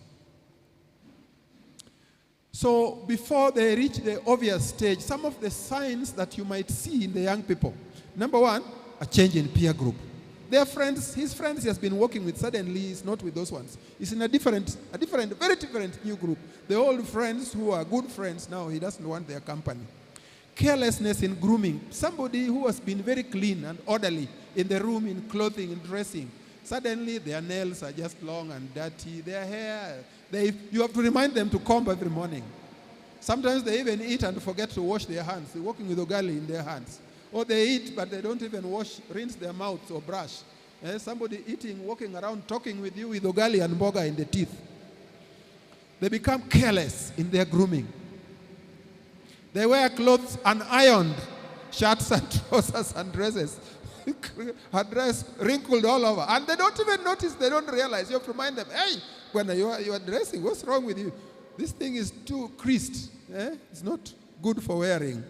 Speaker 5: So before they reach the obvious stage, some of the signs that you might see in the young people. Number one, a change in peer group. Their friends, his friends he has been working with, suddenly he's not with those ones. He's in a very different new group. The old friends who are good friends, now he doesn't want their company. Carelessness in grooming. Somebody who has been very clean and orderly in the room, in clothing, in dressing. Suddenly their nails are just long and dirty. Their hair, you have to remind them to comb every morning. Sometimes they even eat and forget to wash their hands. They're walking with ugali in their hands. Or they eat, but they don't even rinse their mouths or brush. Somebody eating, walking around, talking with you with ugali and mboga in the teeth. They become careless in their grooming. They wear clothes unironed, shirts and trousers and dresses. Her dress wrinkled all over. And they don't even notice, they don't realize. You have to remind them, hey, when you are dressing, what's wrong with you? This thing is too creased. It's not good for wearing.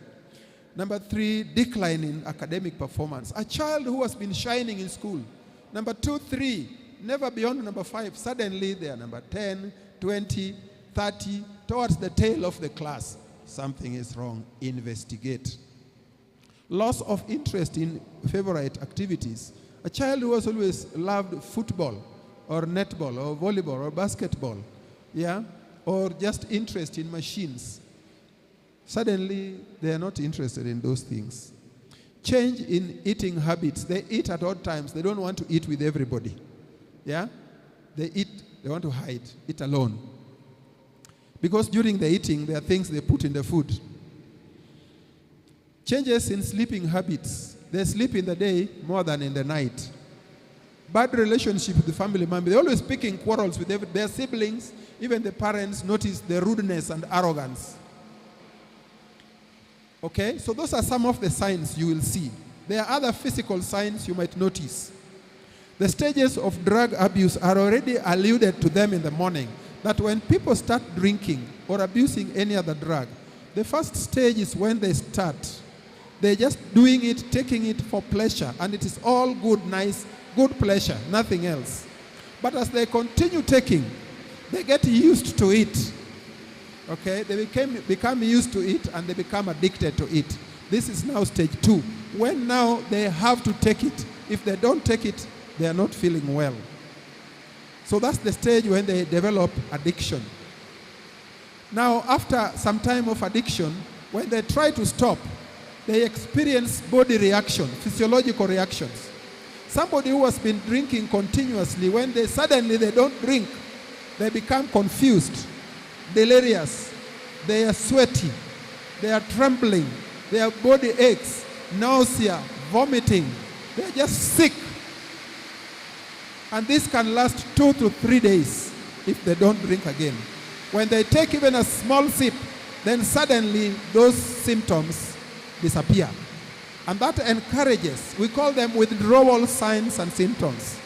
Speaker 5: Number 3, decline in academic performance. A child who has been shining in school. Number 2, 3, never beyond number 5. Suddenly they are number 10, 20, 30, towards the tail of the class. something is wrong. Investigate. Loss of interest in favorite activities. A child who has always loved football or netball or volleyball or basketball, yeah, or just interest in machines, suddenly they are not interested in those things. Change in eating habits. They eat at odd times. They don't want to eat with everybody. Yeah? They want to hide, eat alone. Because during the eating, there are things they put in the food. Changes in sleeping habits. They sleep in the day more than in the night. Bad relationship with the family member. They're always picking quarrels with their siblings. Even the parents notice the rudeness and arrogance. Okay, so those are some of the signs you will see. There are other physical signs you might notice. The stages of drug abuse are already alluded to them in the morning. That when people start drinking or abusing any other drug, the first stage is when they start. They're just doing it, taking it for pleasure, and it is all good, nice, good pleasure, nothing else. But as they continue taking, they get used to it. Okay, they become used to it and they become addicted to it. This is now stage 2. When now they have to take it. If they don't take it, they are not feeling well. So that's the stage when they develop addiction. Now, after some time of addiction, when they try to stop, they experience body reaction, physiological reactions. Somebody who has been drinking continuously, when they suddenly don't drink, they become confused, delirious, they are sweaty, they are trembling, their body aches, nausea, vomiting, they are just sick. And this can last 2 to 3 days if they don't drink again. When they take even a small sip, then suddenly those symptoms disappear. And that encourages, we call them withdrawal signs and symptoms.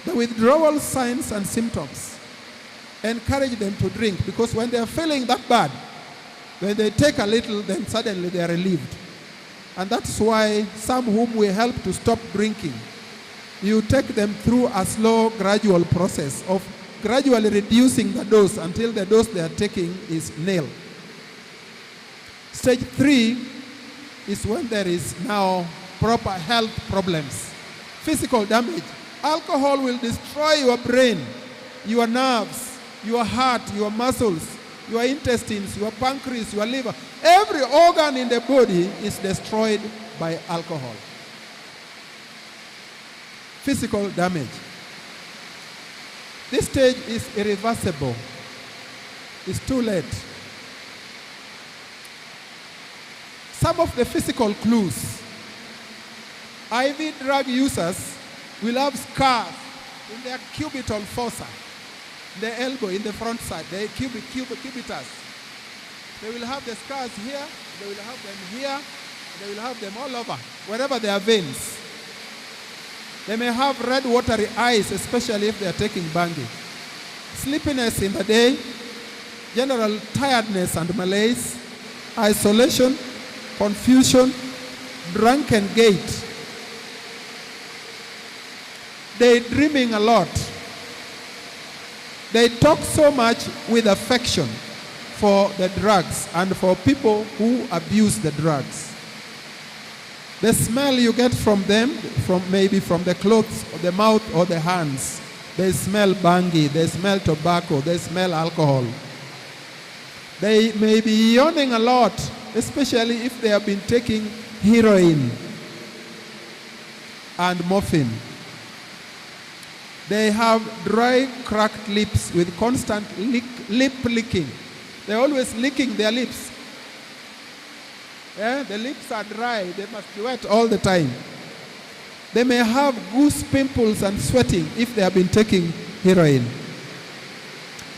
Speaker 5: The withdrawal signs and symptoms encourage them to drink, because when they are feeling that bad, when they take a little, then suddenly they are relieved. And that's why some whom we help to stop drinking, you take them through a slow, gradual process of gradually reducing the dose until the dose they are taking is nil. Stage 3 is when there is now proper health problems, physical damage. Alcohol will destroy your brain, your nerves, your heart, your muscles, your intestines, your pancreas, your liver. Every organ in the body is destroyed by alcohol. Physical damage. This stage is irreversible. It's too late. Some of the physical clues. IV drug users will have scars in their cubital fossa, the elbow, in the front side, the cubitus. They will have the scars here, they will have them here, they will have them all over, wherever there are veins. They may have red watery eyes, especially if they are taking bangi. Sleepiness in the day, general tiredness and malaise, isolation, confusion, drunken gait, daydreaming a lot. They talk so much with affection for the drugs and for people who abuse the drugs. The smell you get from them, maybe from the clothes or the mouth or the hands, they smell bangi, they smell tobacco, they smell alcohol. They may be yawning a lot, especially if they have been taking heroin and morphine. They have dry, cracked lips with constant lip licking. They're always licking their lips. Yeah, the lips are dry. They must be wet all the time. They may have goose pimples and sweating if they have been taking heroin.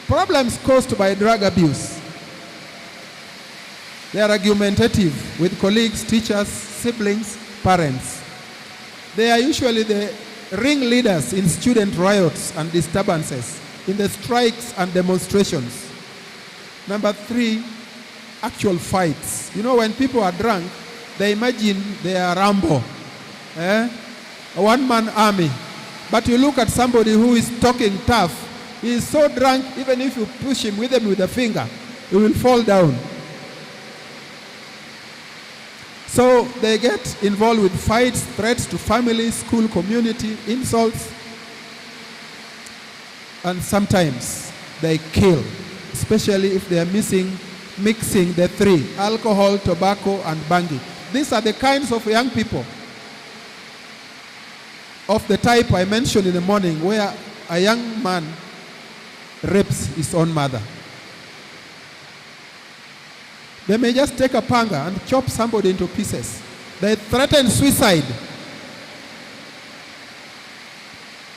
Speaker 5: Problems caused by drug abuse. They are argumentative with colleagues, teachers, siblings, parents. They are usually the ringleaders in student riots and disturbances, in the strikes and demonstrations. Number 3, actual fights. You know, when people are drunk, they imagine they are Rambo, a one-man army. But you look at somebody who is talking tough, he is so drunk, even if you push him with a finger, he will fall down. So they get involved with fights, threats to family, school, community, insults, and sometimes they kill, especially if they are mixing the three: alcohol, tobacco, and banging. These are the kinds of young people of the type I mentioned in the morning, where a young man rapes his own mother. They may just take a panga and chop somebody into pieces. They threaten suicide.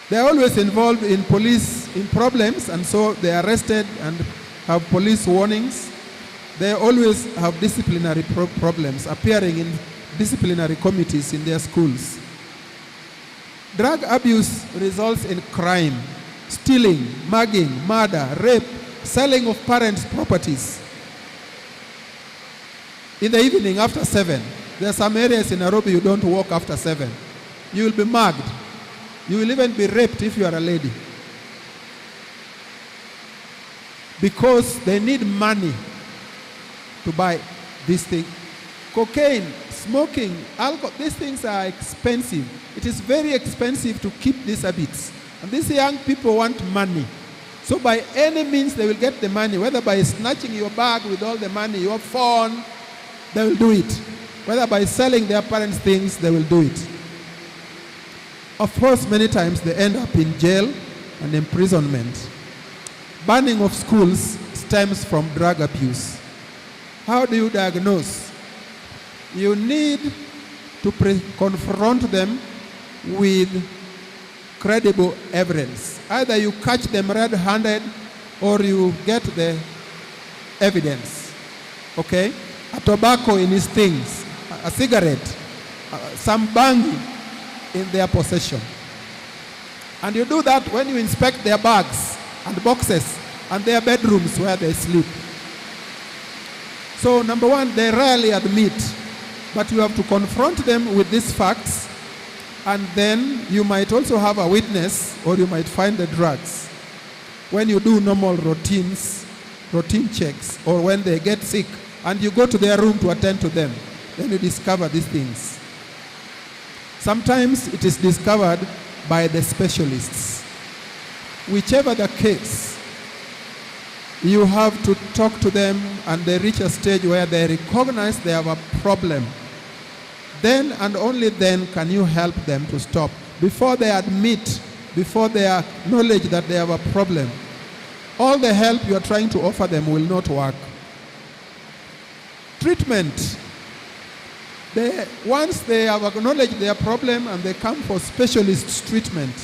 Speaker 5: They are always involved in problems, and so they are arrested and have police warnings. They always have disciplinary problems, appearing in disciplinary committees in their schools. Drug abuse results in crime, stealing, mugging, murder, rape, selling of parents' properties. In the evening after 7, there are some areas in Nairobi you don't walk after 7. You will be mugged. You will even be raped if you are a lady. Because they need money to buy this thing. Cocaine, smoking, alcohol, these things are expensive. It is very expensive to keep these habits. And these young people want money. So by any means they will get the money, whether by snatching your bag with all the money, your phone, they will do it. Whether by selling their parents' things, they will do it. Of course, many times they end up in jail and imprisonment. Banning of schools stems from drug abuse. How do you diagnose? You need to confront them with credible evidence. Either you catch them red-handed or you get the evidence. Okay? A tobacco in his things, a cigarette, some banging in their possession. And you do that when you inspect their bags and boxes and their bedrooms where they sleep. So number one, they rarely admit, but you have to confront them with these facts, and then you might also have a witness, or you might find the drugs. When you do normal routine checks, or when they get sick, and you go to their room to attend to them, then you discover these things. Sometimes it is discovered by the specialists. Whichever the case, you have to talk to them, and they reach a stage where they recognize they have a problem. Then and only then can you help them to stop. Before they admit, before they acknowledge that they have a problem, all the help you are trying to offer them will not work. Treatment. Once they have acknowledged their problem and they come for specialist treatment,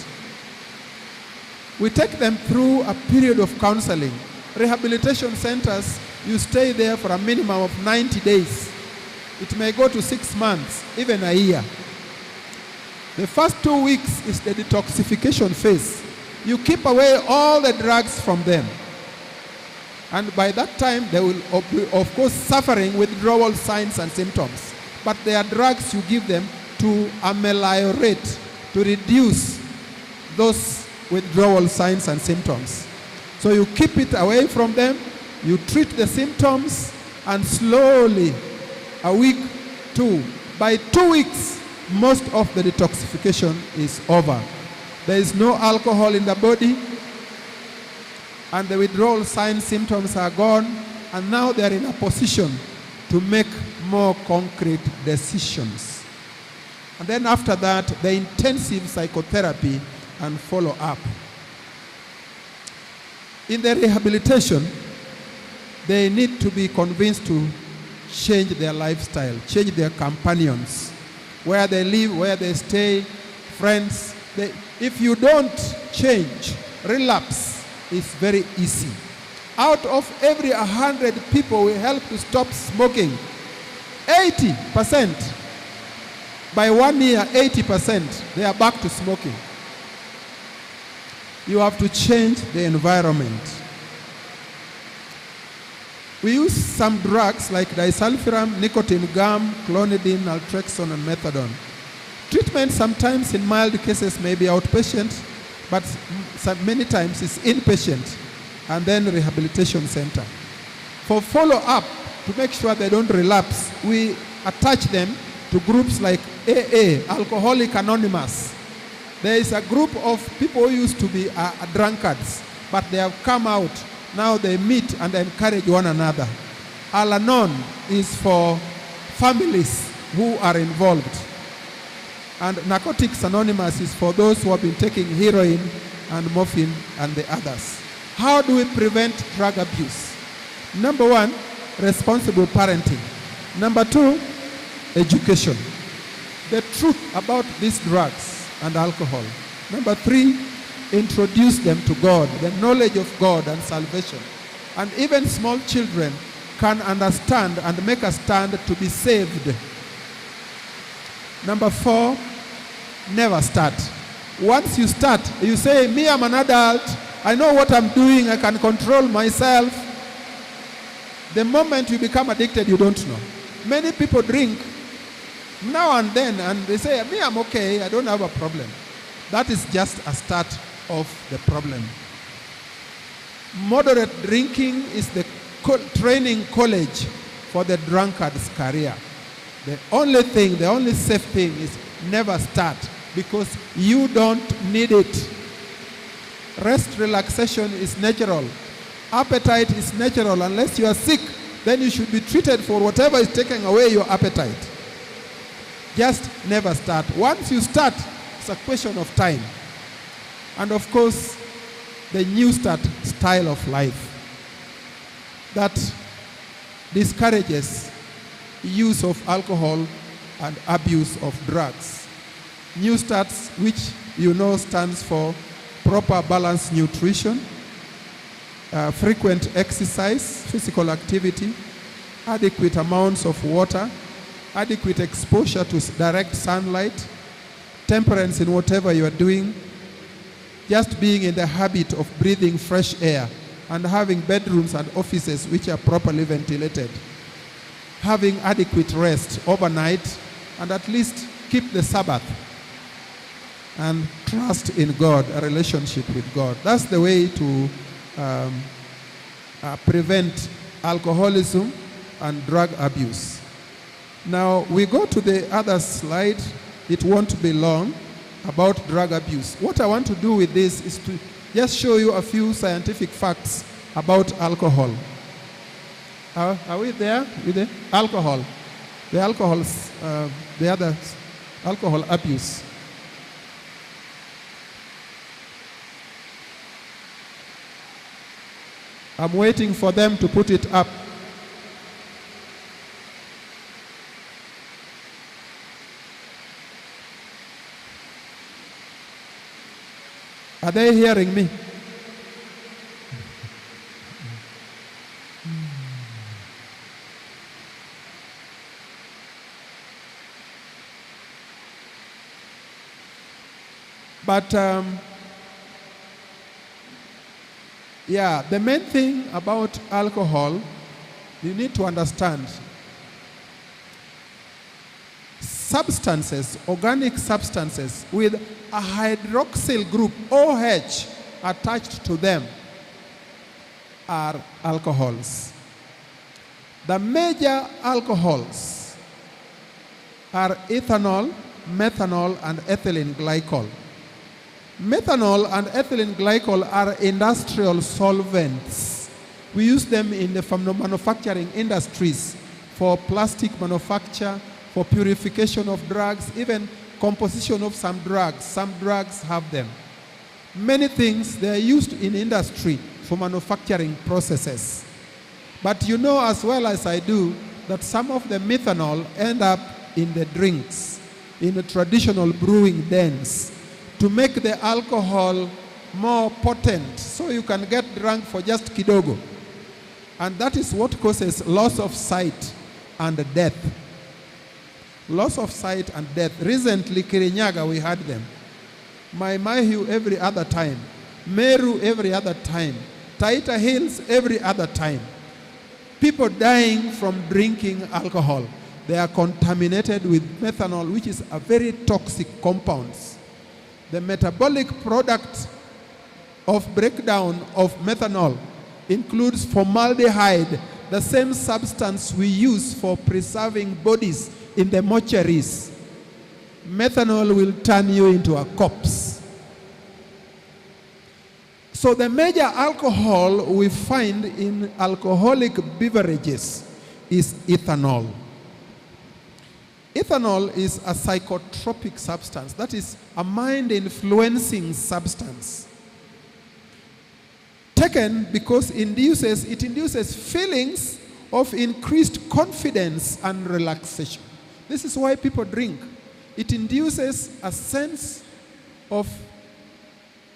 Speaker 5: we take them through a period of counseling. Rehabilitation centers, you stay there for a minimum of 90 days. It may go to 6 months, even a year. The first 2 weeks is the detoxification phase. You keep away all the drugs from them. And by that time, they will, of course, suffering withdrawal signs and symptoms. But there are drugs you give them to ameliorate, to reduce those withdrawal signs and symptoms. So you keep it away from them, you treat the symptoms, and slowly, a week, 2. By 2 weeks, most of the detoxification is over. There is no alcohol in the body, and the withdrawal signs, symptoms are gone, and now they are in a position to make more concrete decisions. And then after that, the intensive psychotherapy and follow-up. In the rehabilitation, they need to be convinced to change their lifestyle, change their companions, where they live, where they stay, friends. If you don't change, relapse is very easy. Out of every 100 people we help to stop smoking, 80%, by 1 year, 80%, they are back to smoking. You have to change the environment. We use some drugs like disulfiram, nicotine gum, clonidine, naltrexone, and methadone. Treatment sometimes in mild cases may be outpatient, but many times it's inpatient, and then rehabilitation center. For follow-up, to make sure they don't relapse, we attach them to groups like AA, Alcoholic Anonymous. There is a group of people who used to be drunkards, but they have come out. Now they meet and encourage one another. Al-Anon is for families who are involved. And Narcotics Anonymous is for those who have been taking heroin and morphine and the others. How do we prevent drug abuse? Number one, responsible parenting. Number two, education. The truth about these drugs and alcohol. Number three, introduce them to God, the knowledge of God and salvation. And even small children can understand and make a stand to be saved. Number four, never start. Once you start, you say, me, I'm an adult. I know what I'm doing. I can control myself. The moment you become addicted, you don't know. Many people drink now and then, and they say, me, I'm okay. I don't have a problem. That is just a start of the problem. Moderate drinking is the training college for the drunkard's career. The only safe thing is never start, because you don't need it. Rest, relaxation is natural. Appetite is natural. Unless you are sick, then you should be treated for whatever is taking away your appetite. Just never start. Once you start, it's a question of time. And of course, the New Start style of life that discourages use of alcohol and abuse of drugs. New Starts, which you know stands for proper balanced nutrition, frequent exercise, physical activity, adequate amounts of water, adequate exposure to direct sunlight, temperance in whatever you are doing, just being in the habit of breathing fresh air and having bedrooms and offices which are properly ventilated, having adequate rest overnight, and at least keep the Sabbath and trust in God, a relationship with God. That's the way to prevent alcoholism and drug abuse. Now we go to the other slide. It won't be long, about drug abuse. What I want to do with this is to just show you a few scientific facts about alcohol. Are we there? With the alcohol? The other alcohol abuse. I'm waiting for them to put it up. Are they hearing me? But the main thing about alcohol, you need to understand, substances, organic substances with a hydroxyl group, OH, attached to them are alcohols. The major alcohols are ethanol, methanol, and ethylene glycol. Methanol and ethylene glycol are industrial solvents. We use them in the manufacturing industries for plastic manufacture, for purification of drugs, even composition of some drugs. Some drugs have them. Many things, they are used in industry for manufacturing processes. But you know as well as I do that some of the methanol end up in the drinks, in the traditional brewing dens, to make the alcohol more potent, so you can get drunk for just kidogo. And that is what causes loss of sight and death. Loss of sight and death. Recently, Kirinyaga, we had them. Maimahiu every other time. Meru every other time. Taita Hills every other time. People dying from drinking alcohol. They are contaminated with methanol, which is a very toxic compound. The metabolic product of breakdown of methanol includes formaldehyde, the same substance we use for preserving bodies in the mortuaries. Methanol will turn you into a corpse. So the major alcohol we find in alcoholic beverages is ethanol. Ethanol is a psychotropic substance, that is a mind-influencing substance. Taken because it induces feelings of increased confidence and relaxation. This is why people drink. It induces a sense of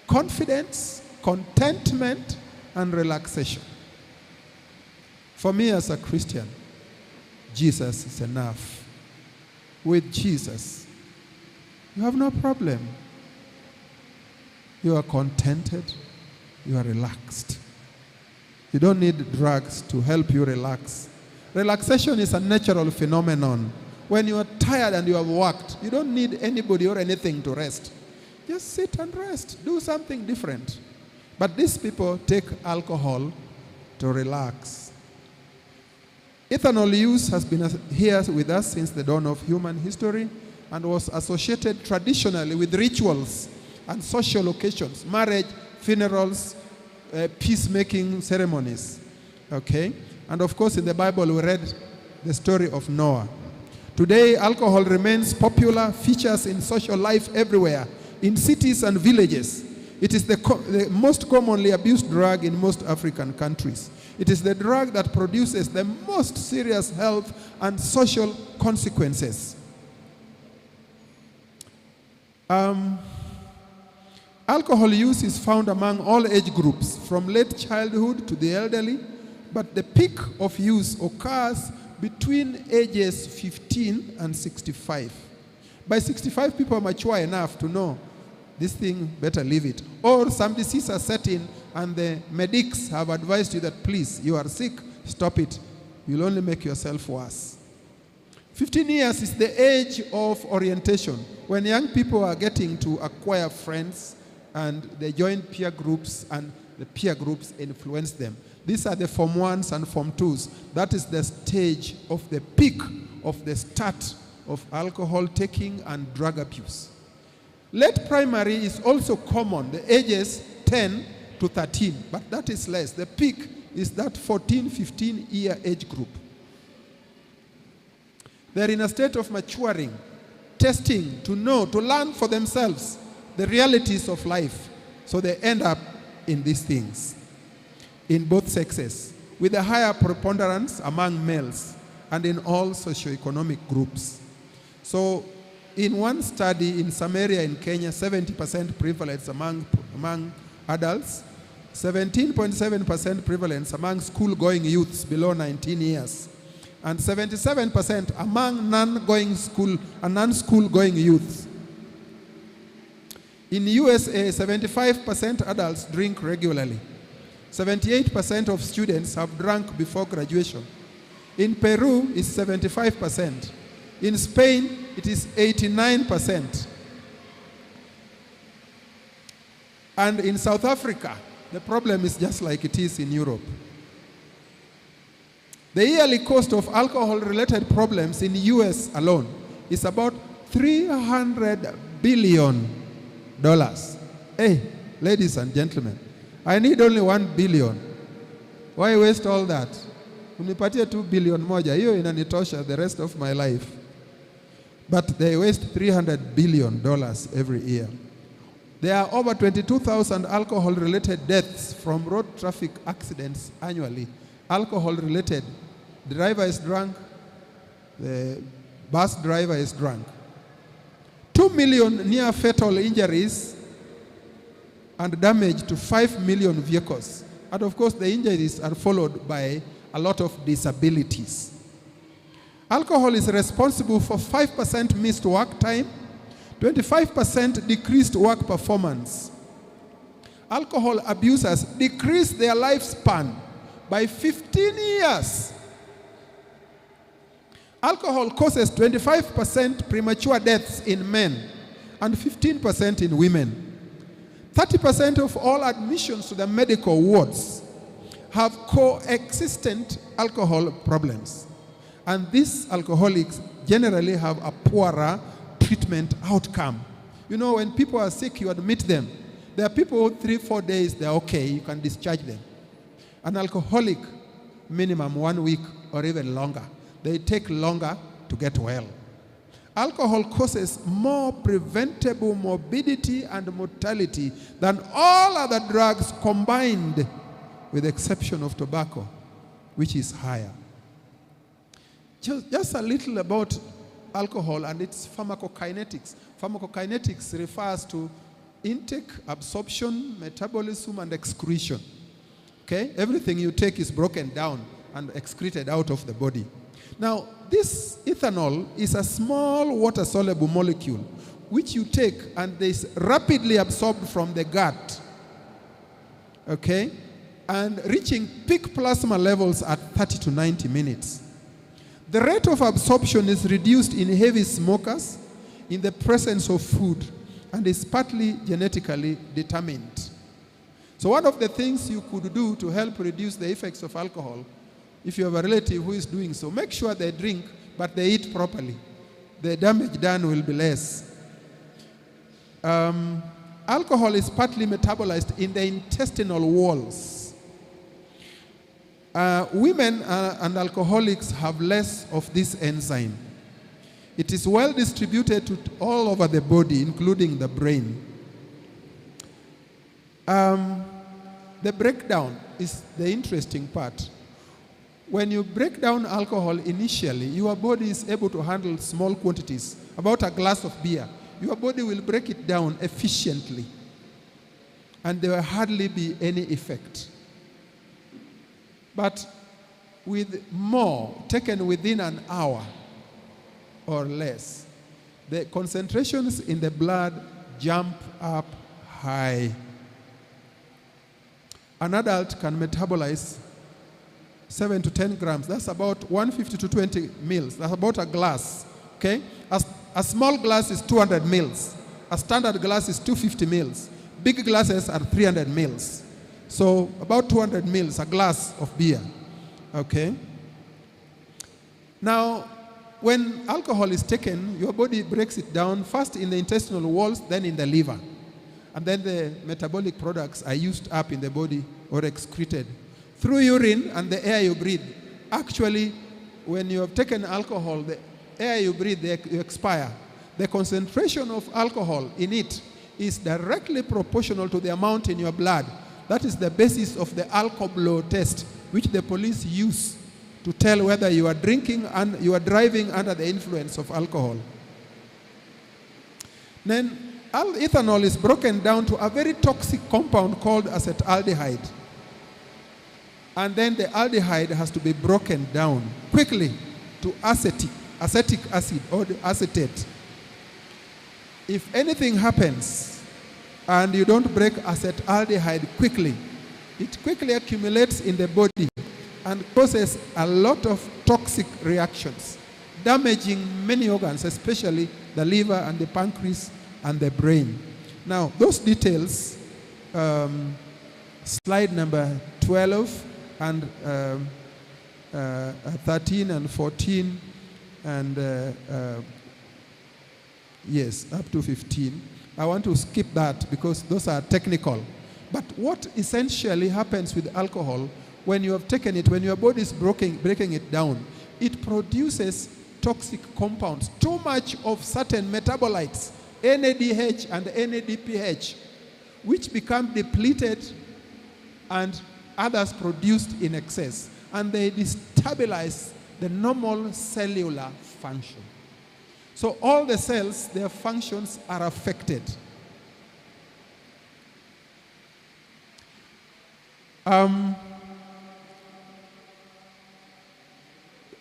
Speaker 5: confidence, contentment, and relaxation. For me as a Christian, Jesus is enough. With Jesus, you have no problem. You are contented. You are relaxed. You don't need drugs to help you relax. Relaxation is a natural phenomenon. When you are tired and you have worked, you don't need anybody or anything to rest. Just sit and rest. Do something different. But these people take alcohol to relax. Ethanol use has been here with us since the dawn of human history and was associated traditionally with rituals and social occasions, marriage, funerals, peacemaking ceremonies. Okay? And of course, in the Bible, we read the story of Noah. Today, alcohol remains popular, features in social life everywhere, in cities and villages. It is the most commonly abused drug in most African countries. It is the drug that produces the most serious health and social consequences. Alcohol use is found among all age groups, from late childhood to the elderly, but the peak of use occurs between ages 15 and 65. By 65, people are mature enough to know this thing, better leave it. Or some disease has set in and the medics have advised you that, please, you are sick, stop it. You'll only make yourself worse. 15 years is the age of orientation, when young people are getting to acquire friends and they join peer groups and the peer groups influence them. These are the Form 1s and Form 2s. That is the stage of the peak of the start of alcohol taking and drug abuse. Late primary is also common, the ages 10 to 13, but that is less. The peak is that 14, 15-year age group. They're in a state of maturing, testing, to know, to learn for themselves the realities of life. So they end up in these things, in both sexes, with a higher preponderance among males and in all socioeconomic groups. So in one study in some area in Kenya, 70% prevalence among adults, 17.7% prevalence among school-going youths below 19 years, and 77% among non-school-going youths. In USA, 75% adults drink regularly. 78% of students have drunk before graduation. In Peru, it's 75%. In Spain, it is 89%. And in South Africa, the problem is just like it is in Europe. The yearly cost of alcohol-related problems in the US alone is about $300 billion. Hey, ladies and gentlemen, I need only 1 billion. Why waste all that? Unipatia 2 billion moja, hiyo inanitosha the rest of my life. But they waste $300 billion every year. There are over 22,000 alcohol-related deaths from road traffic accidents annually. Alcohol-related. The driver is drunk. The bus driver is drunk. 2 million near-fatal injuries and damage to 5 million vehicles. And of course, the injuries are followed by a lot of disabilities. Alcohol is responsible for 5% missed work time, 25% decreased work performance. Alcohol abusers decrease their lifespan by 15 years. Alcohol causes 25% premature deaths in men and 15% in women. 30% of all admissions to the medical wards have coexistent alcohol problems. And these alcoholics generally have a poorer treatment outcome. You know, when people are sick, you admit them. There are people 3-4 days, they're okay, you can discharge them. An alcoholic, minimum 1 week or even longer. They take longer to get well. Alcohol causes more preventable morbidity and mortality than all other drugs combined, with the exception of tobacco, which is higher. Just a little about alcohol and its pharmacokinetics. Pharmacokinetics refers to intake, absorption, metabolism, and excretion. Okay? Everything you take is broken down and excreted out of the body. Now, this ethanol is a small water-soluble molecule which you take and is rapidly absorbed from the gut. Okay? And reaching peak plasma levels at 30 to 90 minutes. The rate of absorption is reduced in heavy smokers in the presence of food and is partly genetically determined. So one of the things you could do to help reduce the effects of alcohol, if you have a relative who is doing so, make sure they drink, but they eat properly. The damage done will be less. Alcohol is partly metabolized in the intestinal walls. Women and alcoholics have less of this enzyme. It is well distributed to all over the body, including the brain. The breakdown is the interesting part. When you break down alcohol initially, your body is able to handle small quantities, about a glass of beer. Your body will break it down efficiently, and there will hardly be any effect. But with more, taken within an hour or less, the concentrations in the blood jump up high. An adult can metabolize 7 to 10 grams. That's about 150 to 20 mils. That's about a glass. Okay? A small glass is 200 mils. A standard glass is 250 mils. Big glasses are 300 mils. So about 200 mils, a glass of beer. Okay? Now, when alcohol is taken, your body breaks it down first in the intestinal walls, then in the liver. And then the metabolic products are used up in the body or excreted through urine and the air you breathe. Actually, when you have taken alcohol, the air you breathe, you expire. The concentration of alcohol in it is directly proportional to the amount in your blood. That is the basis of the alcohol test, which the police use to tell whether you are drinking and you are driving under the influence of alcohol. Then ethanol is broken down to a very toxic compound called acetaldehyde. And then the aldehyde has to be broken down quickly to acetic acid or the acetate. If anything happens and you don't break acetaldehyde quickly, it quickly accumulates in the body and causes a lot of toxic reactions, damaging many organs, especially the liver and the pancreas and the brain. Now, those details, slide number 12 and 13 and 14 and yes, up to 15. I want to skip that because those are technical. But what essentially happens with alcohol, when you have taken it, when your body is breaking it down, it produces toxic compounds, too much of certain metabolites, NADH and NADPH, which become depleted and others produced in excess. And they destabilize the normal cellular function. So all the cells, their functions are affected.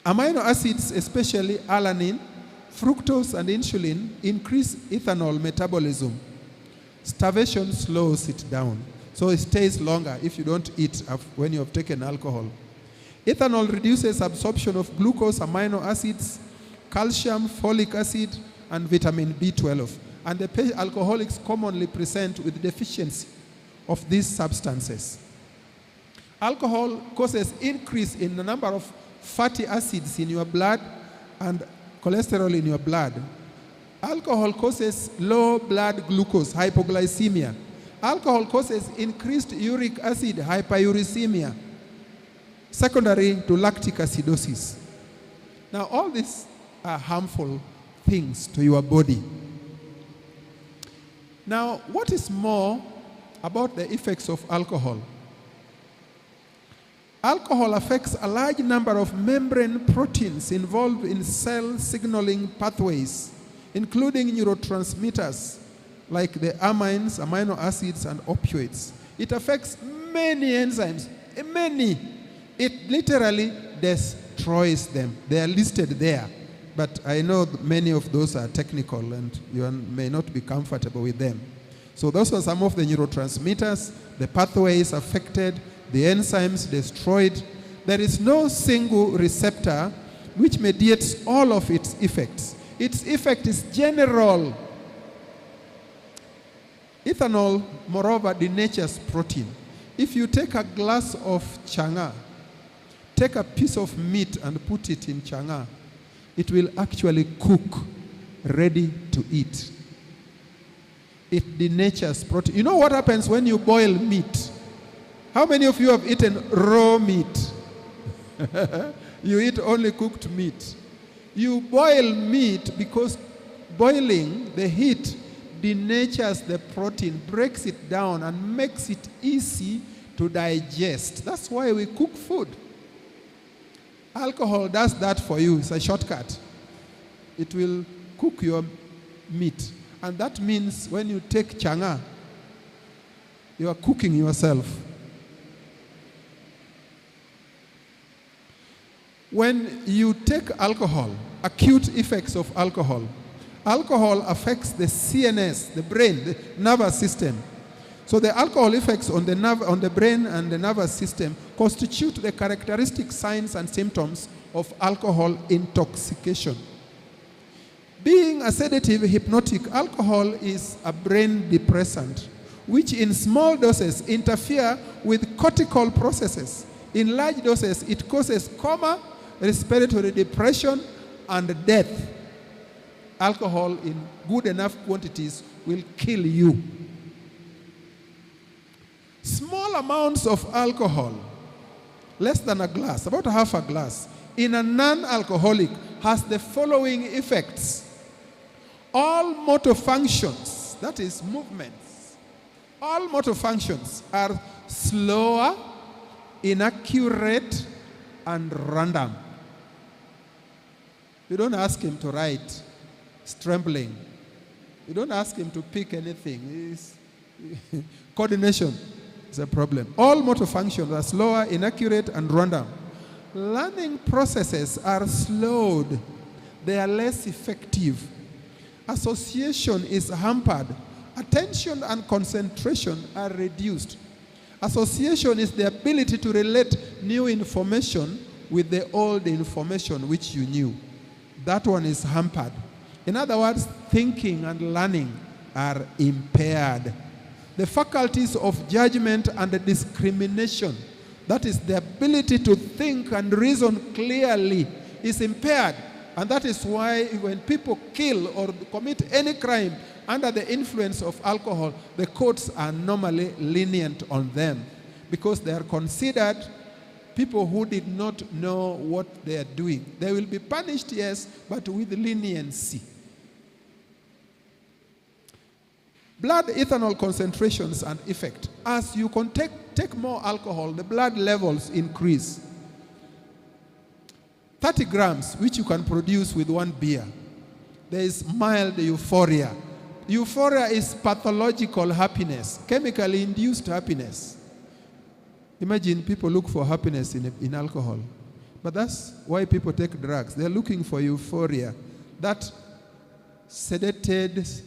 Speaker 5: Amino acids, especially alanine, fructose, and insulin, increase ethanol metabolism. Starvation slows it down, so it stays longer if you don't eat when you have taken alcohol. Ethanol reduces absorption of glucose, amino acids, calcium, folic acid, and vitamin B12. And the alcoholics commonly present with deficiency of these substances. Alcohol causes increase in the number of fatty acids in your blood and cholesterol in your blood. Alcohol causes low blood glucose, hypoglycemia. Alcohol causes increased uric acid, hyperuricemia, secondary to lactic acidosis. Now, all these are harmful things to your body. Now, what is more about the effects of alcohol? Alcohol affects a large number of membrane proteins involved in cell signaling pathways, including neurotransmitters like the amines, amino acids, and opioids. It affects many enzymes, many. It literally destroys them. They are listed there, but I know many of those are technical and you may not be comfortable with them. So those are some of the neurotransmitters, the pathways affected, the enzymes destroyed. There is no single receptor which mediates all of its effects. Its effect is general. Ethanol, moreover, denatures protein. If you take a glass of changa, take a piece of meat and put it in changa, it will actually cook, ready to eat. It denatures protein. You know what happens when you boil meat? How many of you have eaten raw meat? You eat only cooked meat. You boil meat because boiling, the heat denatures the protein, breaks it down, and makes it easy to digest. That's why we cook food. Alcohol does that for you. It's a shortcut. It will cook your meat. And that means when you take changa, you are cooking yourself. When you take alcohol, acute effects of alcohol, alcohol affects the CNS, the brain, the nervous system. So the alcohol effects on the brain and the nervous system constitute the characteristic signs and symptoms of alcohol intoxication. Being a sedative hypnotic, alcohol is a brain depressant, which in small doses interfere with cortical processes. In large doses, it causes coma, respiratory depression, and death. Alcohol in good enough quantities will kill you. Small amounts of alcohol, less than a glass, about half a glass, in a non-alcoholic has the following effects. All motor functions, that is movements, all motor functions are slower, inaccurate, and random. You don't ask him to write. It's trembling. You don't ask him to pick anything. Coordination is a problem. All motor functions are slower, inaccurate, and random. Learning processes are slowed. They are less effective. Association is hampered. Attention and concentration are reduced. Association is the ability to relate new information with the old information which you knew. That one is hampered. In other words, thinking and learning are impaired. The faculties of judgment and discrimination, that is the ability to think and reason clearly, is impaired. And that is why when people kill or commit any crime under the influence of alcohol, the courts are normally lenient on them because they are considered people who did not know what they are doing. They will be punished, yes, but with leniency. Blood ethanol concentrations and effect. As you take more alcohol, the blood levels increase. 30 grams, which you can produce with one beer. There is mild euphoria. Euphoria is pathological happiness, chemically induced happiness. Imagine people look for happiness in alcohol. But that's why people take drugs. They're looking for euphoria. That sedated,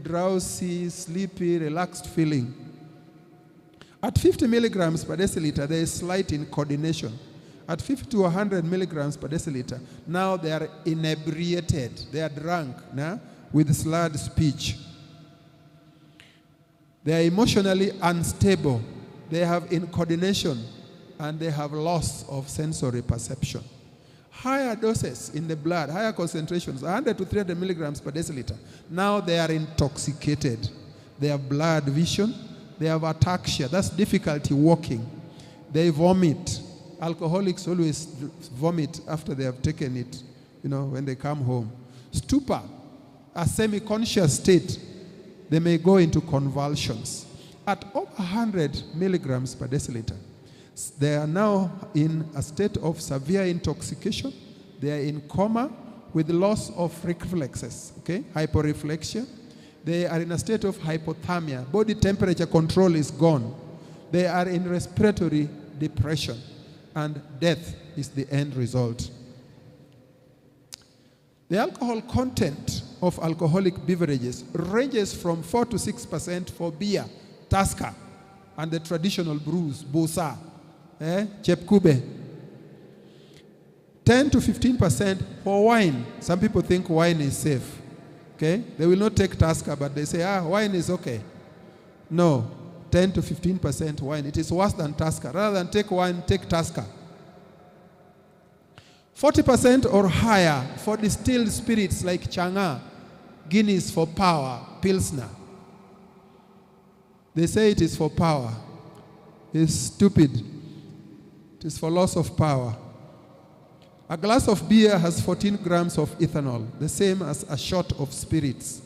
Speaker 5: drowsy, sleepy, relaxed feeling. At 50 milligrams per deciliter, there is slight incoordination. At 50 to 100 milligrams per deciliter, now they are inebriated. They are drunk with slurred speech. They are emotionally unstable. They have incoordination. and they have loss of sensory perception. Higher doses in the blood, higher concentrations, 100 to 300 milligrams per deciliter. Now they are intoxicated. They have blurred vision. They have ataxia. That's difficulty walking. They vomit. Alcoholics always vomit after they have taken it, when they come home. Stupor, a semi-conscious state. They may go into convulsions. At over 100 milligrams per deciliter, they are now in a state of severe intoxication. They are in coma with loss of reflexes, hyporeflexia. They are in a state of hypothermia. Body temperature control is gone. They are in respiratory depression, and death is the end result. The alcohol content of alcoholic beverages ranges from 4 to 6% for beer, Tusker, and the traditional brews, Bosa, Chepkube. 10 to 15% for wine. Some people think wine is safe. They will not take Tusker, but they say, wine is okay. No, 10 to 15% wine. It is worse than Tusker. Rather than take wine, take Tusker. 40% or higher for distilled spirits like Changa, Guinness for power, Pilsner. They say it is for power. It's stupid. It is for loss of power. A glass of beer has 14 grams of ethanol, the same as a shot of spirits.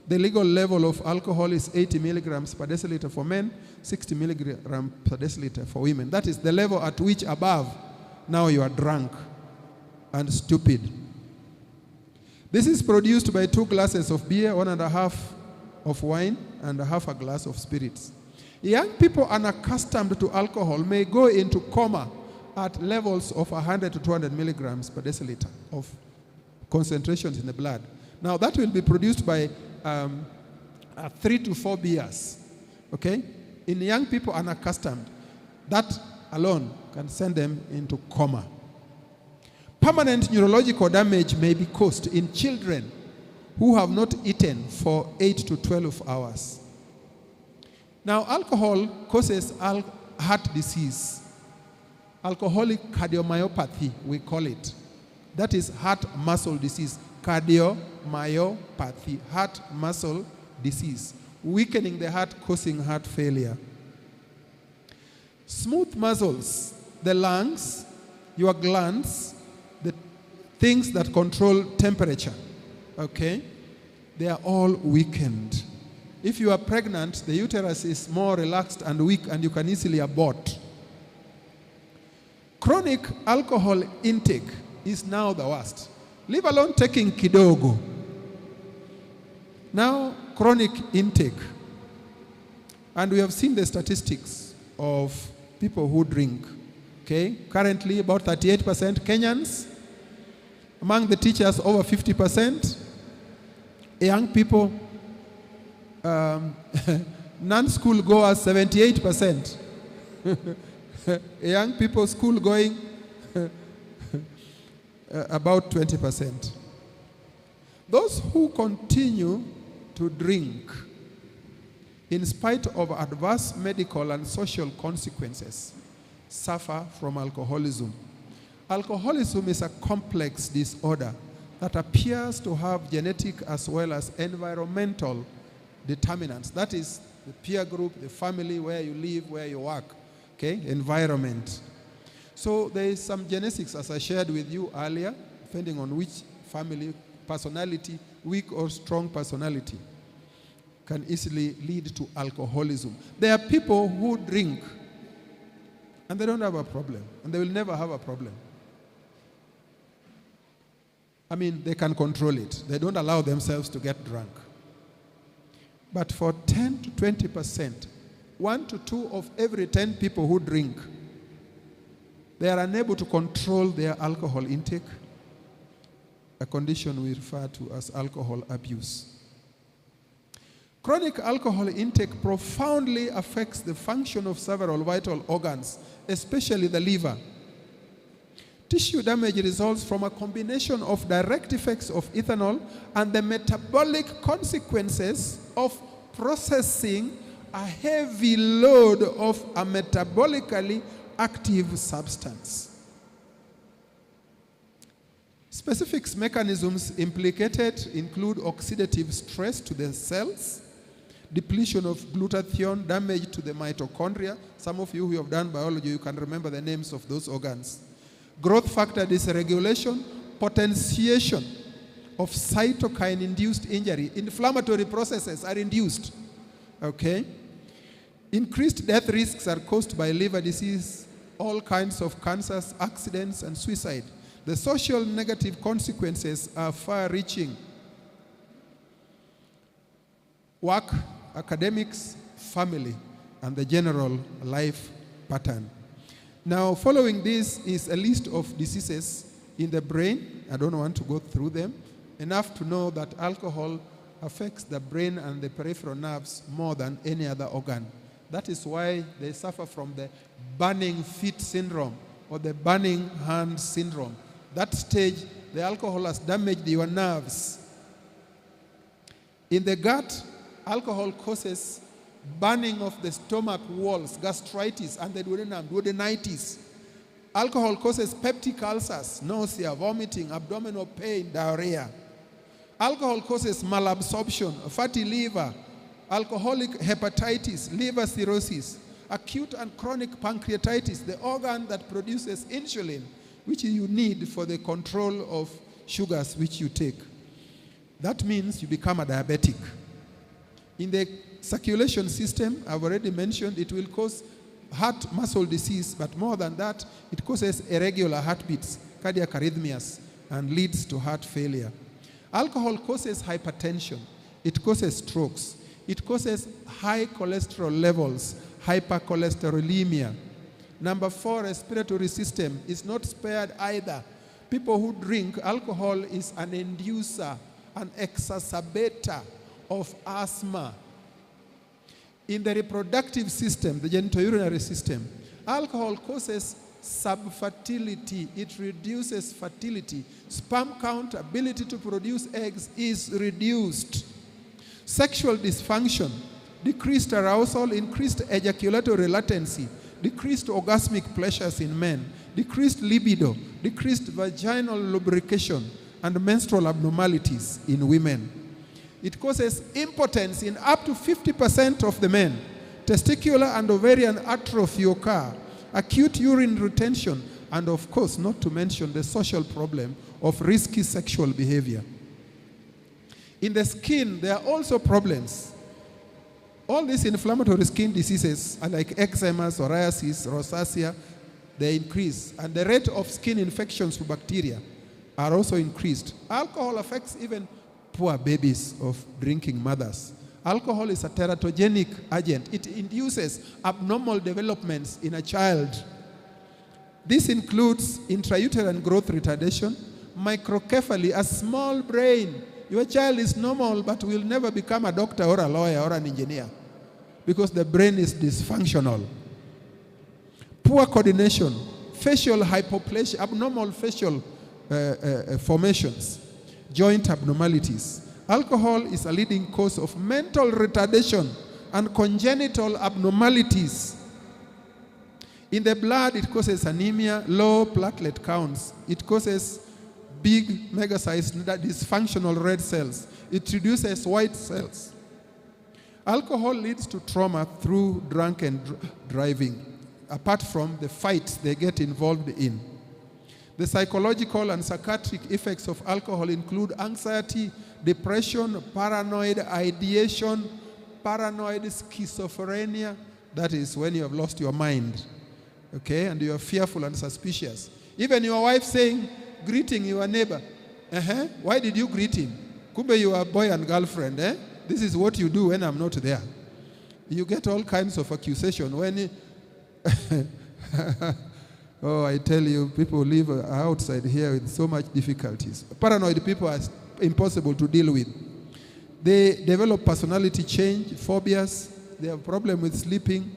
Speaker 5: The legal level of alcohol is 80 milligrams per deciliter for men, 60 milligrams per deciliter for women. That is the level at which above, now you are drunk and stupid. This is produced by 2 glasses of beer, 1.5 of wine, and half a glass of spirits. Young people unaccustomed to alcohol may go into coma at levels of 100 to 200 milligrams per deciliter of concentrations in the blood. Now that will be produced by 3 to 4 beers. In young people unaccustomed, that alone can send them into coma. Permanent neurological damage may be caused in children who have not eaten for 8 to 12 hours. Now, alcohol causes heart disease. Alcoholic cardiomyopathy, we call it. That is heart muscle disease. Cardiomyopathy, heart muscle disease. Weakening the heart, causing heart failure. Smooth muscles, the lungs, your glands, the things that control temperature, they are all weakened. If you are pregnant, the uterus is more relaxed and weak, and you can easily abort. Chronic alcohol intake is now the worst. Leave alone taking kidogo. Now, chronic intake. And we have seen the statistics of people who drink. Currently, about 38% Kenyans. Among the teachers, over 50%. Young people, non-school goers, 78%. Young people school going, about 20%. Those who continue to drink in spite of adverse medical and social consequences suffer from alcoholism. Alcoholism is a complex disorder that appears to have genetic as well as environmental determinants. That is the peer group, the family, where you live, where you work, environment. So there is some genetics, as I shared with you earlier, depending on which family, personality, weak or strong personality, can easily lead to alcoholism. There are people who drink and they don't have a problem, and they will never have a problem. They can control it. They don't allow themselves to get drunk. But for 10 to 20%, 1 to 2 of every 10 people who drink, they are unable to control their alcohol intake, a condition we refer to as alcohol abuse. Chronic alcohol intake profoundly affects the function of several vital organs, especially the liver. Tissue damage results from a combination of direct effects of ethanol and the metabolic consequences of processing a heavy load of a metabolically active substance. Specific mechanisms implicated include oxidative stress to the cells, depletion of glutathione, damage to the mitochondria. Some of you who have done biology, you can remember the names of those organs. Growth factor dysregulation, potentiation of cytokine-induced injury. Inflammatory processes are induced. Okay? Increased death risks are caused by liver disease, all kinds of cancers, accidents, and suicide. The social negative consequences are far-reaching. Work, academics, family, and the general life pattern. Now, following this is a list of diseases in the brain. I don't want to go through them. Enough to know that alcohol affects the brain and the peripheral nerves more than any other organ. That is why they suffer from the burning feet syndrome or the burning hand syndrome. That stage, the alcohol has damaged your nerves. In the gut, alcohol causes burning of the stomach walls, gastritis, and the duodenitis. Alcohol causes peptic ulcers, nausea, vomiting, abdominal pain, diarrhea. Alcohol causes malabsorption, fatty liver, alcoholic hepatitis, liver cirrhosis, acute and chronic pancreatitis, the organ that produces insulin, which you need for the control of sugars which you take. That means you become a diabetic. In the circulation system, I've already mentioned, it will cause heart muscle disease, but more than that, it causes irregular heartbeats, cardiac arrhythmias, and leads to heart failure. Alcohol causes hypertension. It causes strokes. It causes high cholesterol levels, hypercholesterolemia. Number 4, respiratory system is not spared either. People who drink alcohol is an inducer, an exacerbator of asthma. In the reproductive system, the genitourinary system, alcohol causes subfertility. It reduces fertility. Sperm count, ability to produce eggs is reduced. Sexual dysfunction, decreased arousal, increased ejaculatory latency, decreased orgasmic pleasures in men, decreased libido, decreased vaginal lubrication, and menstrual abnormalities in women. It causes impotence in up to 50% of the men. Testicular and ovarian atrophy occur, acute urine retention, and of course, not to mention the social problem of risky sexual behavior. In the skin, there are also problems. All these inflammatory skin diseases are like eczema, psoriasis, rosacea, they increase. And the rate of skin infections with bacteria are also increased. Alcohol affects even poor babies of drinking mothers. Alcohol is a teratogenic agent. It induces abnormal developments in a child. This includes intrauterine growth retardation, microcephaly, a small brain. Your child is normal but will never become a doctor or a lawyer or an engineer because the brain is dysfunctional. Poor coordination, facial hypoplasia, abnormal facial formations, joint abnormalities. Alcohol is a leading cause of mental retardation and congenital abnormalities. In the blood, it causes anemia, low platelet counts. It causes big, mega-sized, dysfunctional red cells. It reduces white cells. Alcohol leads to trauma through drunken driving, apart from the fights they get involved in. The psychological and psychiatric effects of alcohol include anxiety, depression, paranoid ideation, paranoid schizophrenia. That is when you have lost your mind, okay, and you are fearful and suspicious. Even your wife saying, greeting your neighbor, why did you greet him? Kumbe you are boy and girlfriend, eh? This is what you do when I'm not there. You get all kinds of accusation when oh, I tell you, people live outside here with so much difficulties. Paranoid people are impossible to deal with. They develop personality change, phobias, they have problem with sleeping,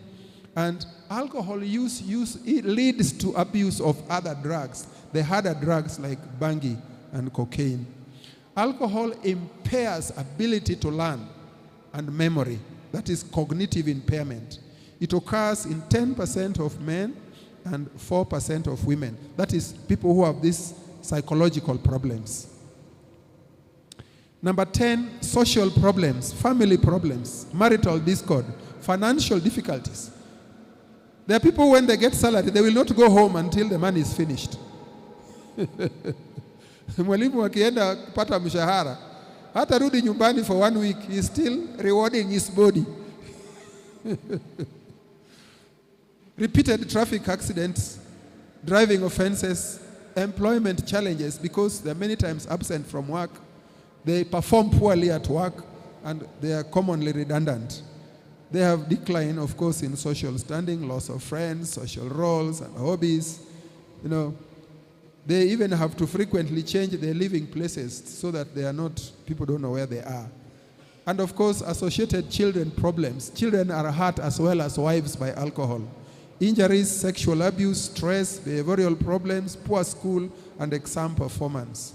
Speaker 5: and alcohol use it leads to abuse of other drugs, the harder drugs like bangi and cocaine. Alcohol impairs ability to learn and memory. That is cognitive impairment. It occurs in 10% of men and 4% of women. That is people who have these psychological problems. Number 10, social problems, family problems, marital discord, financial difficulties. There are people when they get salary, they will not go home until the money is finished. Mwalimu akienda kupata mshahara, hata rudi nyumbani for 1 week, he is still rewarding his body. Repeated traffic accidents, driving offenses, employment challenges, because they are many times absent from work. They perform poorly at work, and they are commonly redundant. They have decline, of course, in social standing, loss of friends, social roles and hobbies. You know, they even have to frequently change their living places so that they are not, people don't know where they are. And of course, associated children problems. Children are hurt as well as wives by alcohol. Injuries, sexual abuse, stress, behavioral problems, poor school and exam performance.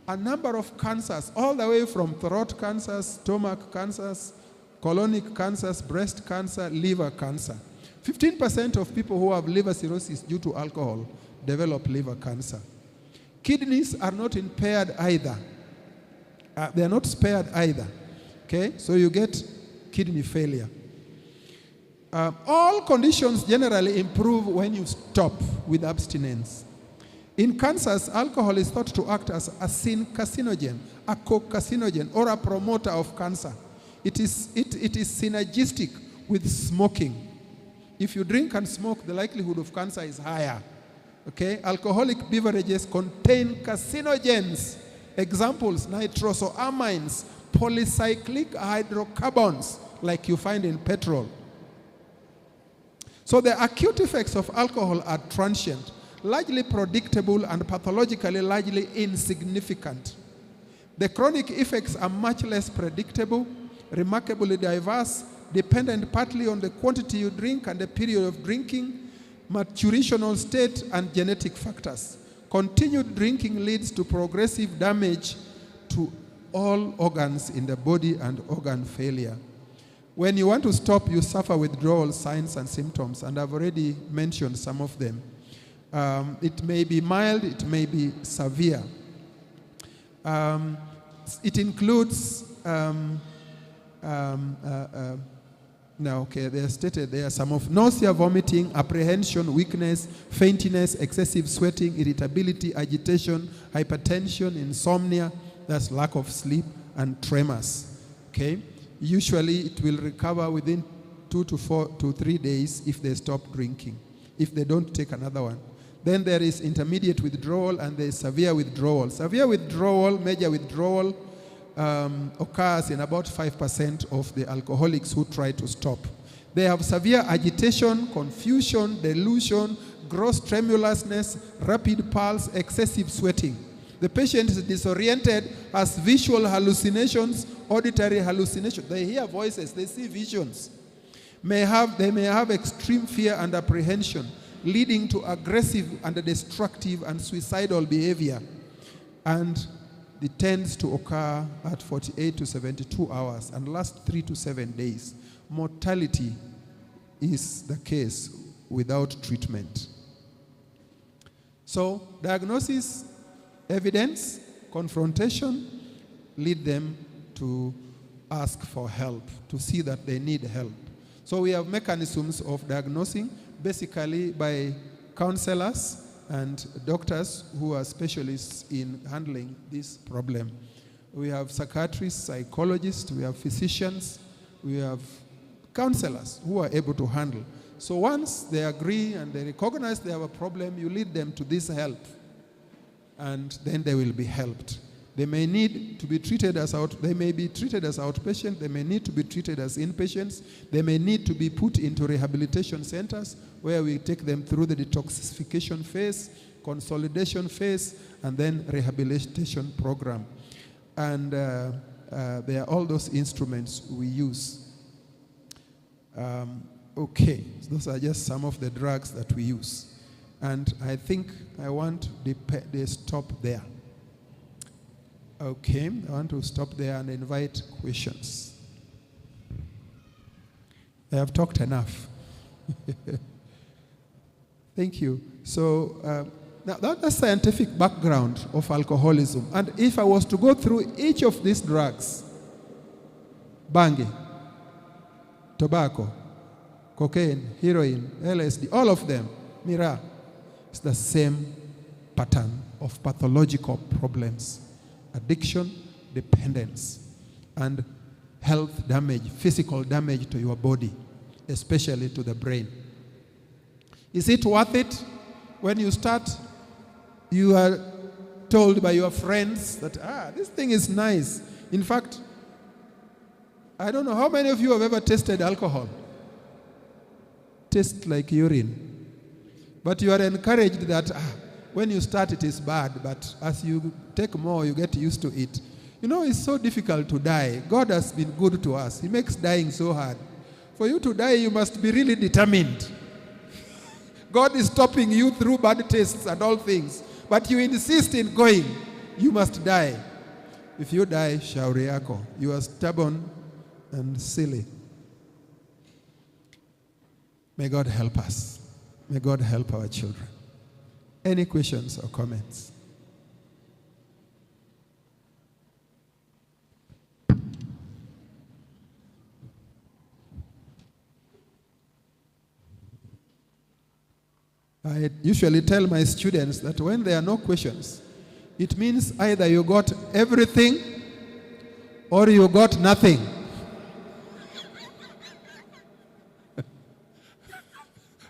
Speaker 5: A number of cancers, all the way from throat cancers, stomach cancers, colonic cancers, breast cancer, liver cancer. 15% of people who have liver cirrhosis due to alcohol develop liver cancer. Kidneys are not impaired either. They are not spared either. Okay, so you get kidney failure. All conditions generally improve when you stop with abstinence. In cancers, alcohol is thought to act as a carcinogen, a co-carcinogen, or a promoter of cancer. It is synergistic with smoking. If you drink and smoke, the likelihood of cancer is higher. Okay, alcoholic beverages contain carcinogens. Examples: nitrosamines, polycyclic hydrocarbons, like you find in petrol. So the acute effects of alcohol are transient, largely predictable, and pathologically largely insignificant. The chronic effects are much less predictable, remarkably diverse, dependent partly on the quantity you drink and the period of drinking, maturational state, and genetic factors. Continued drinking leads to progressive damage to all organs in the body and organ failure. When you want to stop, you suffer withdrawal signs and symptoms, and I've already mentioned some of them. It may be mild, it may be severe. It includes, they are stated there, some of nausea, vomiting, apprehension, weakness, faintiness, excessive sweating, irritability, agitation, hypertension, insomnia, that's lack of sleep, and tremors. Okay? Usually it will recover within 2 to 3 days if they stop drinking, if they don't take another one. Then there is intermediate withdrawal and there is severe withdrawal. Severe withdrawal, major withdrawal, occurs in about 5% of the alcoholics who try to stop. They have severe agitation, confusion, delusion, gross tremulousness, rapid pulse, excessive sweating. The patient is disoriented, has visual hallucinations, auditory hallucinations. They hear voices, they see visions. They may have extreme fear and apprehension, leading to aggressive and destructive and suicidal behavior. And it tends to occur at 48 to 72 hours and lasts 3 to 7 days. Mortality is the case without treatment. So, diagnosis, evidence, confrontation lead them to ask for help, to see that they need help. So we have mechanisms of diagnosing, basically by counselors and doctors who are specialists in handling this problem. We have psychiatrists, psychologists, we have physicians, we have counselors who are able to handle. So once they agree and they recognize they have a problem, you lead them to this help, and then they will be helped. They may need to be treated as they may be treated as outpatient, they may need to be treated as inpatients, they may need to be put into rehabilitation centers where we take them through the detoxification phase, consolidation phase, and then rehabilitation program. And there are all those instruments we use. Okay, so those are just some of the drugs that we use. And I think I want to stop there. Okay, I want to stop there and invite questions. I have talked enough. Thank you. So now that's the scientific background of alcoholism. And if I was to go through each of these drugs, bangi, tobacco, cocaine, heroin, LSD, all of them, Mira, it's the same pattern of pathological problems: addiction, dependence, and health damage, physical damage to your body, especially to the brain. Is it worth it? When you start, you are told by your friends that, this thing is nice. In fact, I don't know how many of you have ever tasted alcohol. Tastes like urine. But you are encouraged that when you start it is bad, but as you take more, you get used to it. You know, it's so difficult to die. God has been good to us. He makes dying so hard. For you to die, you must be really determined. God is stopping you through bad tastes and all things. But you insist in going. You must die. If you die, shauri yako. You are stubborn and silly. May God help us. May God help our children. Any questions or comments? I usually tell my students that when there are no questions, it means either you got everything or you got nothing.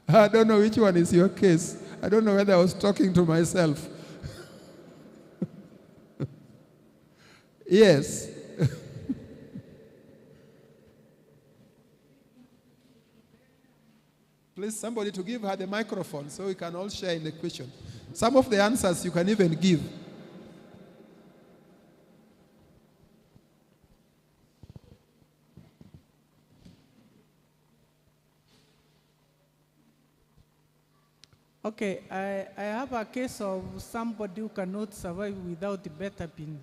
Speaker 5: I don't know which one is your case. I don't know whether I was talking to myself. Yes. Please, somebody to give her the microphone so we can all share in the question. Some of the answers you can even give.
Speaker 6: Okay, I have a case of somebody who cannot survive without the beta pain.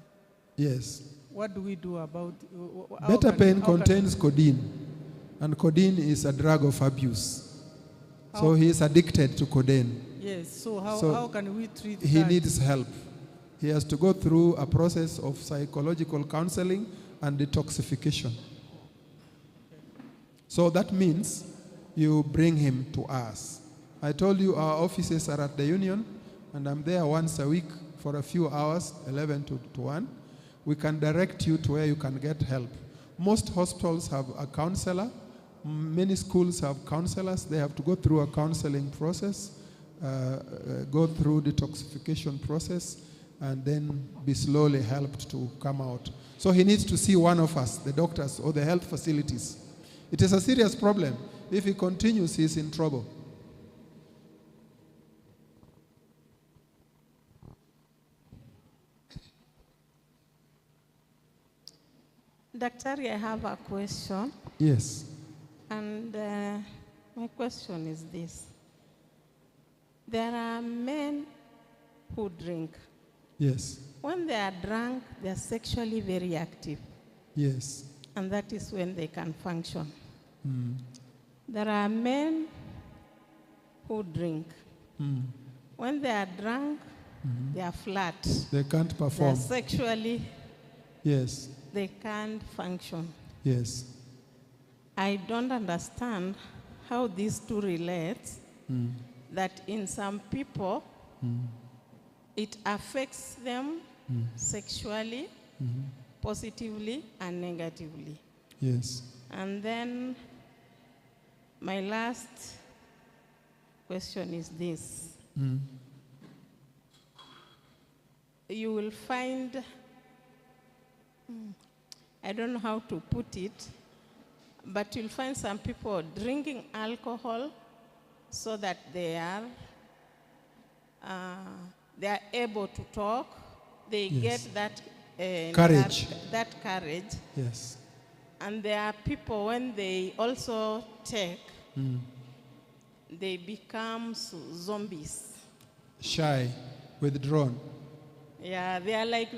Speaker 5: Yes.
Speaker 6: What do we do about it?
Speaker 5: Beta pain contains codeine, and codeine is a drug of abuse. So he is addicted to codeine.
Speaker 6: Yes, so how can we treat
Speaker 5: He
Speaker 6: that?
Speaker 5: needs help. He has to go through a process of psychological counseling and detoxification. So that means you bring him to us. I told you our offices are at the Union, and I'm there once a week for a few hours, 11 to 1. We can direct you to where you can get help. Most hospitals have a counselor. Many schools have counselors. They have to go through a counseling process, go through detoxification process, and then be slowly helped to come out. So he needs to see one of us, the doctors or the health facilities. It is a serious problem. If he continues, he's in trouble.
Speaker 7: Doctor, I have a question.
Speaker 5: Yes.
Speaker 7: And my question is this. There are men who drink.
Speaker 5: Yes.
Speaker 7: When they are drunk, they are sexually very active.
Speaker 5: Yes.
Speaker 7: And that is when they can function.
Speaker 5: Mm.
Speaker 7: There are men who drink.
Speaker 5: Mm.
Speaker 7: When they are drunk, they are flat.
Speaker 5: They can't
Speaker 7: They are
Speaker 5: perform.
Speaker 7: sexually,
Speaker 5: Yes.
Speaker 7: they can't function.
Speaker 5: Yes.
Speaker 7: I don't understand how these two relate, that in some people, it affects them sexually, positively, and negatively.
Speaker 5: Yes.
Speaker 7: And then my last question is this. You will find, I don't know how to put it, but you'll find some people drinking alcohol so that they are able to talk. They
Speaker 5: Yes.
Speaker 7: get that
Speaker 5: Courage.
Speaker 7: That courage.
Speaker 5: Yes.
Speaker 7: And there are people, when they also take, they become zombies.
Speaker 5: Shy, withdrawn.
Speaker 7: Yeah, they are like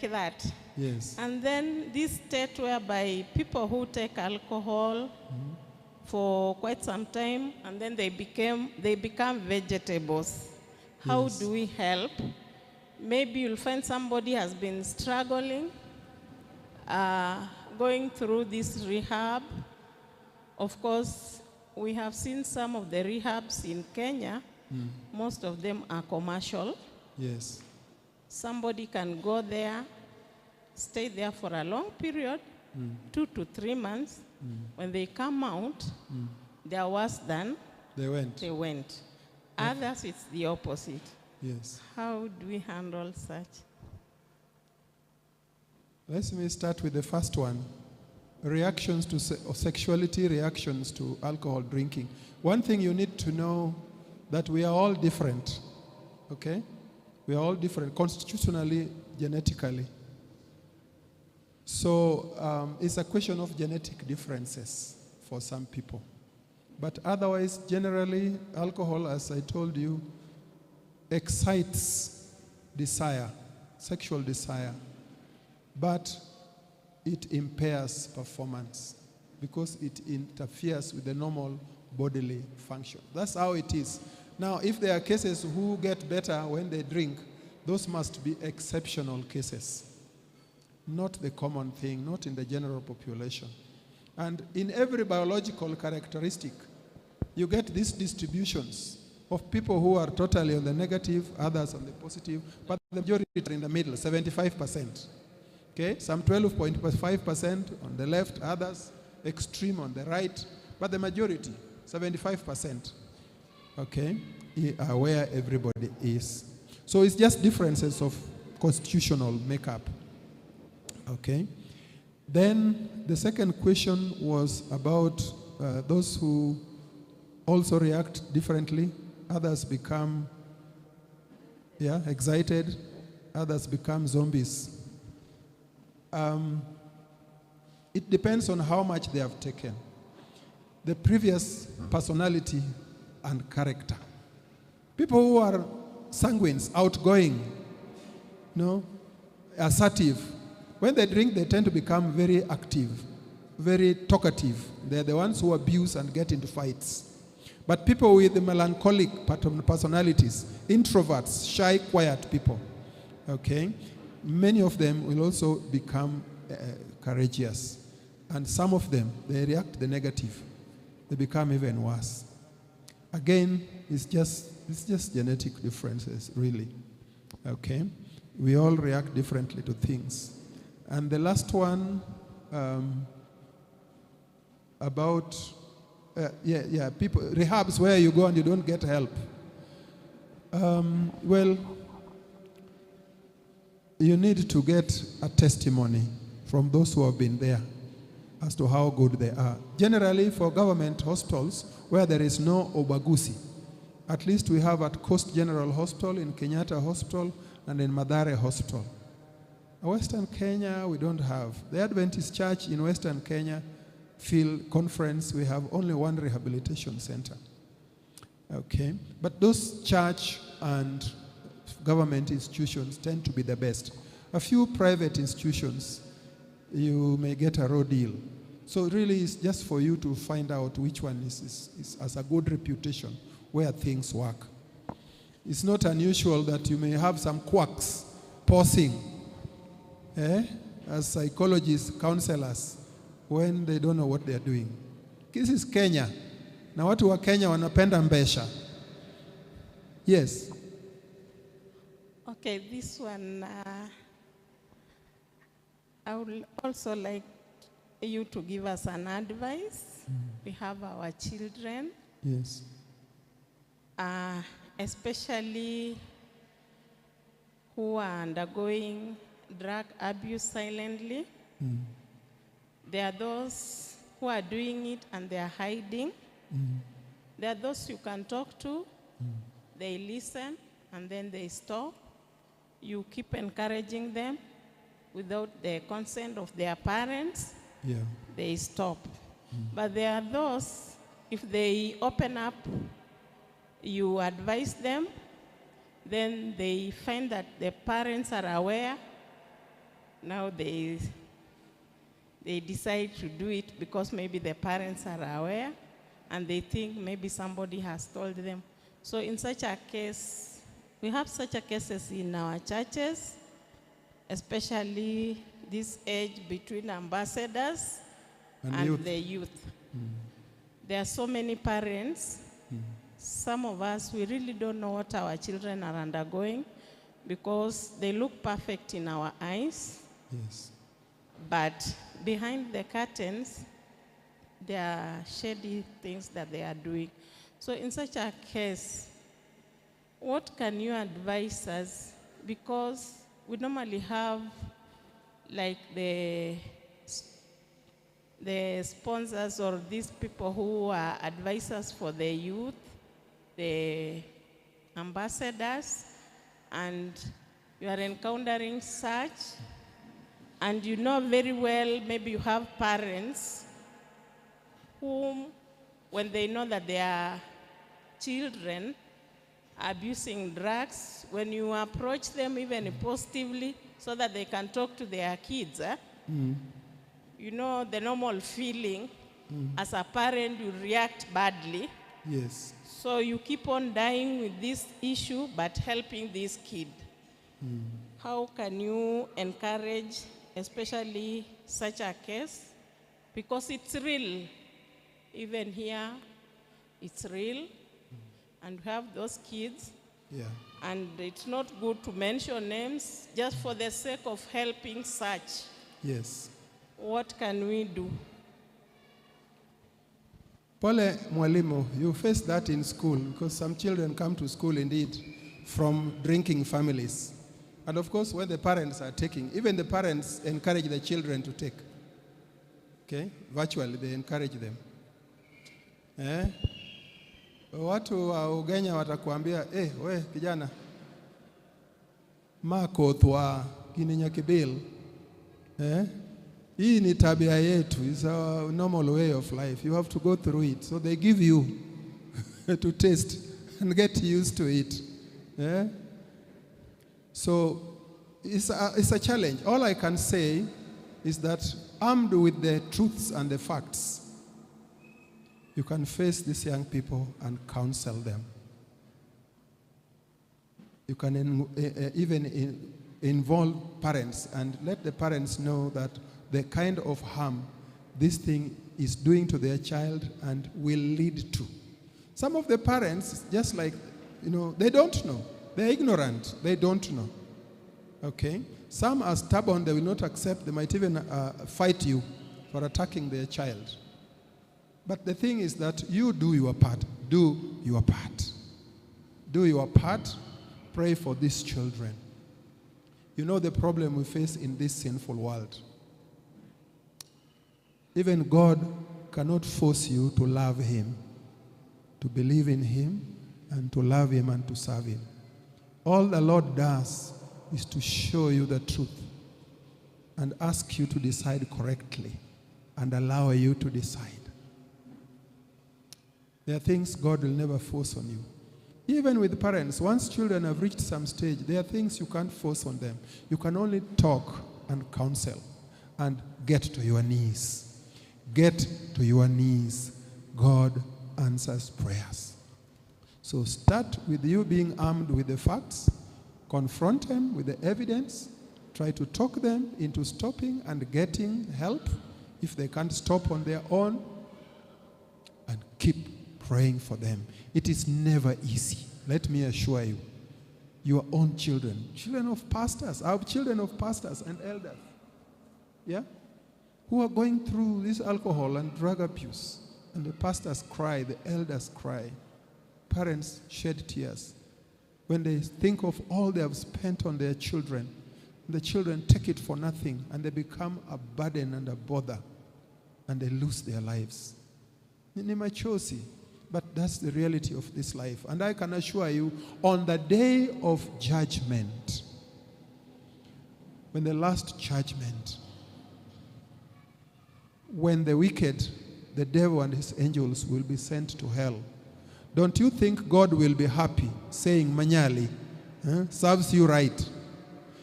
Speaker 7: that.
Speaker 5: Yes.
Speaker 7: And then this state whereby people who take alcohol for quite some time, and then they become vegetables. How
Speaker 5: Yes.
Speaker 7: do we help? Maybe you'll find somebody has been struggling, going through this rehab. Of course, we have seen some of the rehabs in Kenya. Most of them are commercial.
Speaker 5: Yes.
Speaker 7: Somebody can go there, stay there for a long period, 2 to 3 months. When they come out, they are worse than
Speaker 5: They went.
Speaker 7: they went. Others, it's the opposite.
Speaker 5: Yes.
Speaker 7: How do we handle such?
Speaker 5: Let me start with the first one. Reactions to sexuality, reactions to alcohol drinking. One thing you need to know that we are all different, okay? We are all different constitutionally, genetically. So it's a question of genetic differences for some people. But otherwise, generally, alcohol, as I told you, excites desire, sexual desire. But it impairs performance because it interferes with the normal bodily function. That's how it is. Now, if there are cases who get better when they drink, those must be exceptional cases, not the common thing, not in the general population. And in every biological characteristic, you get these distributions of people who are totally on the negative, others on the positive, but the majority are in the middle, 75%. Okay, some 12.5% on the left, others extreme on the right, but the majority, 75%, okay, are where everybody is. So it's just differences of constitutional makeup, okay. Then the second question was about those who also react differently. Others become, excited, others become zombies. It depends on how much they have taken. The previous personality and character. People who are sanguines, outgoing, assertive, when they drink, they tend to become very active, very talkative. They're the ones who abuse and get into fights. But people with the melancholic personalities, introverts, shy, quiet people, okay, many of them will also become courageous. And some of them, they react to the negative. They become even worse. Again, it's just genetic differences, really. Okay? We all react differently to things. And the last one, about, people, rehabs where you go and you don't get help. Well, you need to get a testimony from those who have been there as to how good they are. Generally, for government hospitals where there is no Obagusi, at least we have at Coast General Hospital, in Kenyatta Hospital, and in Mathare Hospital. In Western Kenya, we don't have. The Adventist Church in Western Kenya Field Conference, we have only one rehabilitation center. Okay, but those church and government institutions tend to be the best. A few private institutions, you may get a raw deal. So really it's just for you to find out which one has a good reputation, where things work. It's not unusual that you may have some quacks pausing, as psychologists, counselors, when they don't know what they're doing. This is Kenya. Na watu wa Kenya wanapenda mbesha. Yes.
Speaker 7: Okay, this one, I would also like you to give us an advice. We have our children.
Speaker 5: Yes.
Speaker 7: Especially who are undergoing drug abuse silently. There are those who are doing it and they are hiding. There are those you can talk to, they listen, and then they stop. You keep encouraging them without the consent of their parents, they stop. But there are those, if they open up, you advise them, then they find that the parents are aware. Now they decide to do it because maybe the parents are aware. and they think maybe somebody has told them. So in such a case, we have such a cases in our churches, especially this age between ambassadors and the youth. There are so many parents. Some of us, we really don't know what our children are undergoing because they look perfect in our eyes.
Speaker 5: Yes.
Speaker 7: But behind the curtains, there are shady things that they are doing. So in such a case, what can you advise us? Because we normally have like the sponsors or these people who are advisors for the youth, the ambassadors, and you are encountering such, and you know very well, maybe you have parents whom, when they know that their children are abusing drugs, when you approach them even positively so that they can talk to their kids, you know the normal feeling as a parent, you react badly.
Speaker 5: Yes.
Speaker 7: So you keep on dying with this issue but helping this kid. How can you encourage, especially such a case? Because it's real. Even here, it's real. And we have those kids.
Speaker 5: Yeah.
Speaker 7: And it's not good to mention names just for the sake of helping such.
Speaker 5: Yes.
Speaker 7: What can we do?
Speaker 5: Pole Mwalimu, you face that in school because some children come to school indeed from drinking families. And of course, when the parents are taking, even the parents encourage the children to take. Okay? Virtually, they encourage them. Watu wa Ugenya watakuambia, we kijana, makothwa kininya kibil. Hii ni tabia yetu. It's a normal way of life. You have to go through it. So they give you to taste and get used to it. So it's a challenge. All I can say is that armed with the truths and the facts, you can face these young people and counsel them. You can even involve parents and let the parents know that the kind of harm this thing is doing to their child and will lead to. Some of the parents, just like, they don't know. They're ignorant. They don't know. Okay? Some are stubborn. They will not accept. They might even fight you for attacking their child. But the thing is that you do your part. Do your part. Do your part. Pray for these children. You know the problem we face in this sinful world. Even God cannot force you to love Him, to believe in Him, and to love Him and to serve Him. All the Lord does is to show you the truth and ask you to decide correctly and allow you to decide. There are things God will never force on you. Even with parents, once children have reached some stage, there are things you can't force on them. You can only talk and counsel and get to your knees. Get to your knees. God answers prayers. So start with you being armed with the facts. Confront them with the evidence. Try to talk them into stopping and getting help if they can't stop on their own. And keep praying for them. It is never easy. Let me assure you. Your own children. Children of pastors. Our children of pastors and elders. Yeah? Who are going through this alcohol and drug abuse. And the pastors cry, the elders cry. Parents shed tears. When they think of all they have spent on their children, the children take it for nothing and they become a burden and a bother and they lose their lives. Ni machozi, but that's the reality of this life. And I can assure you, on the day of judgment, when the last judgment, when the wicked, the devil and his angels will be sent to hell, don't you think God will be happy saying, Manyali, serves you right?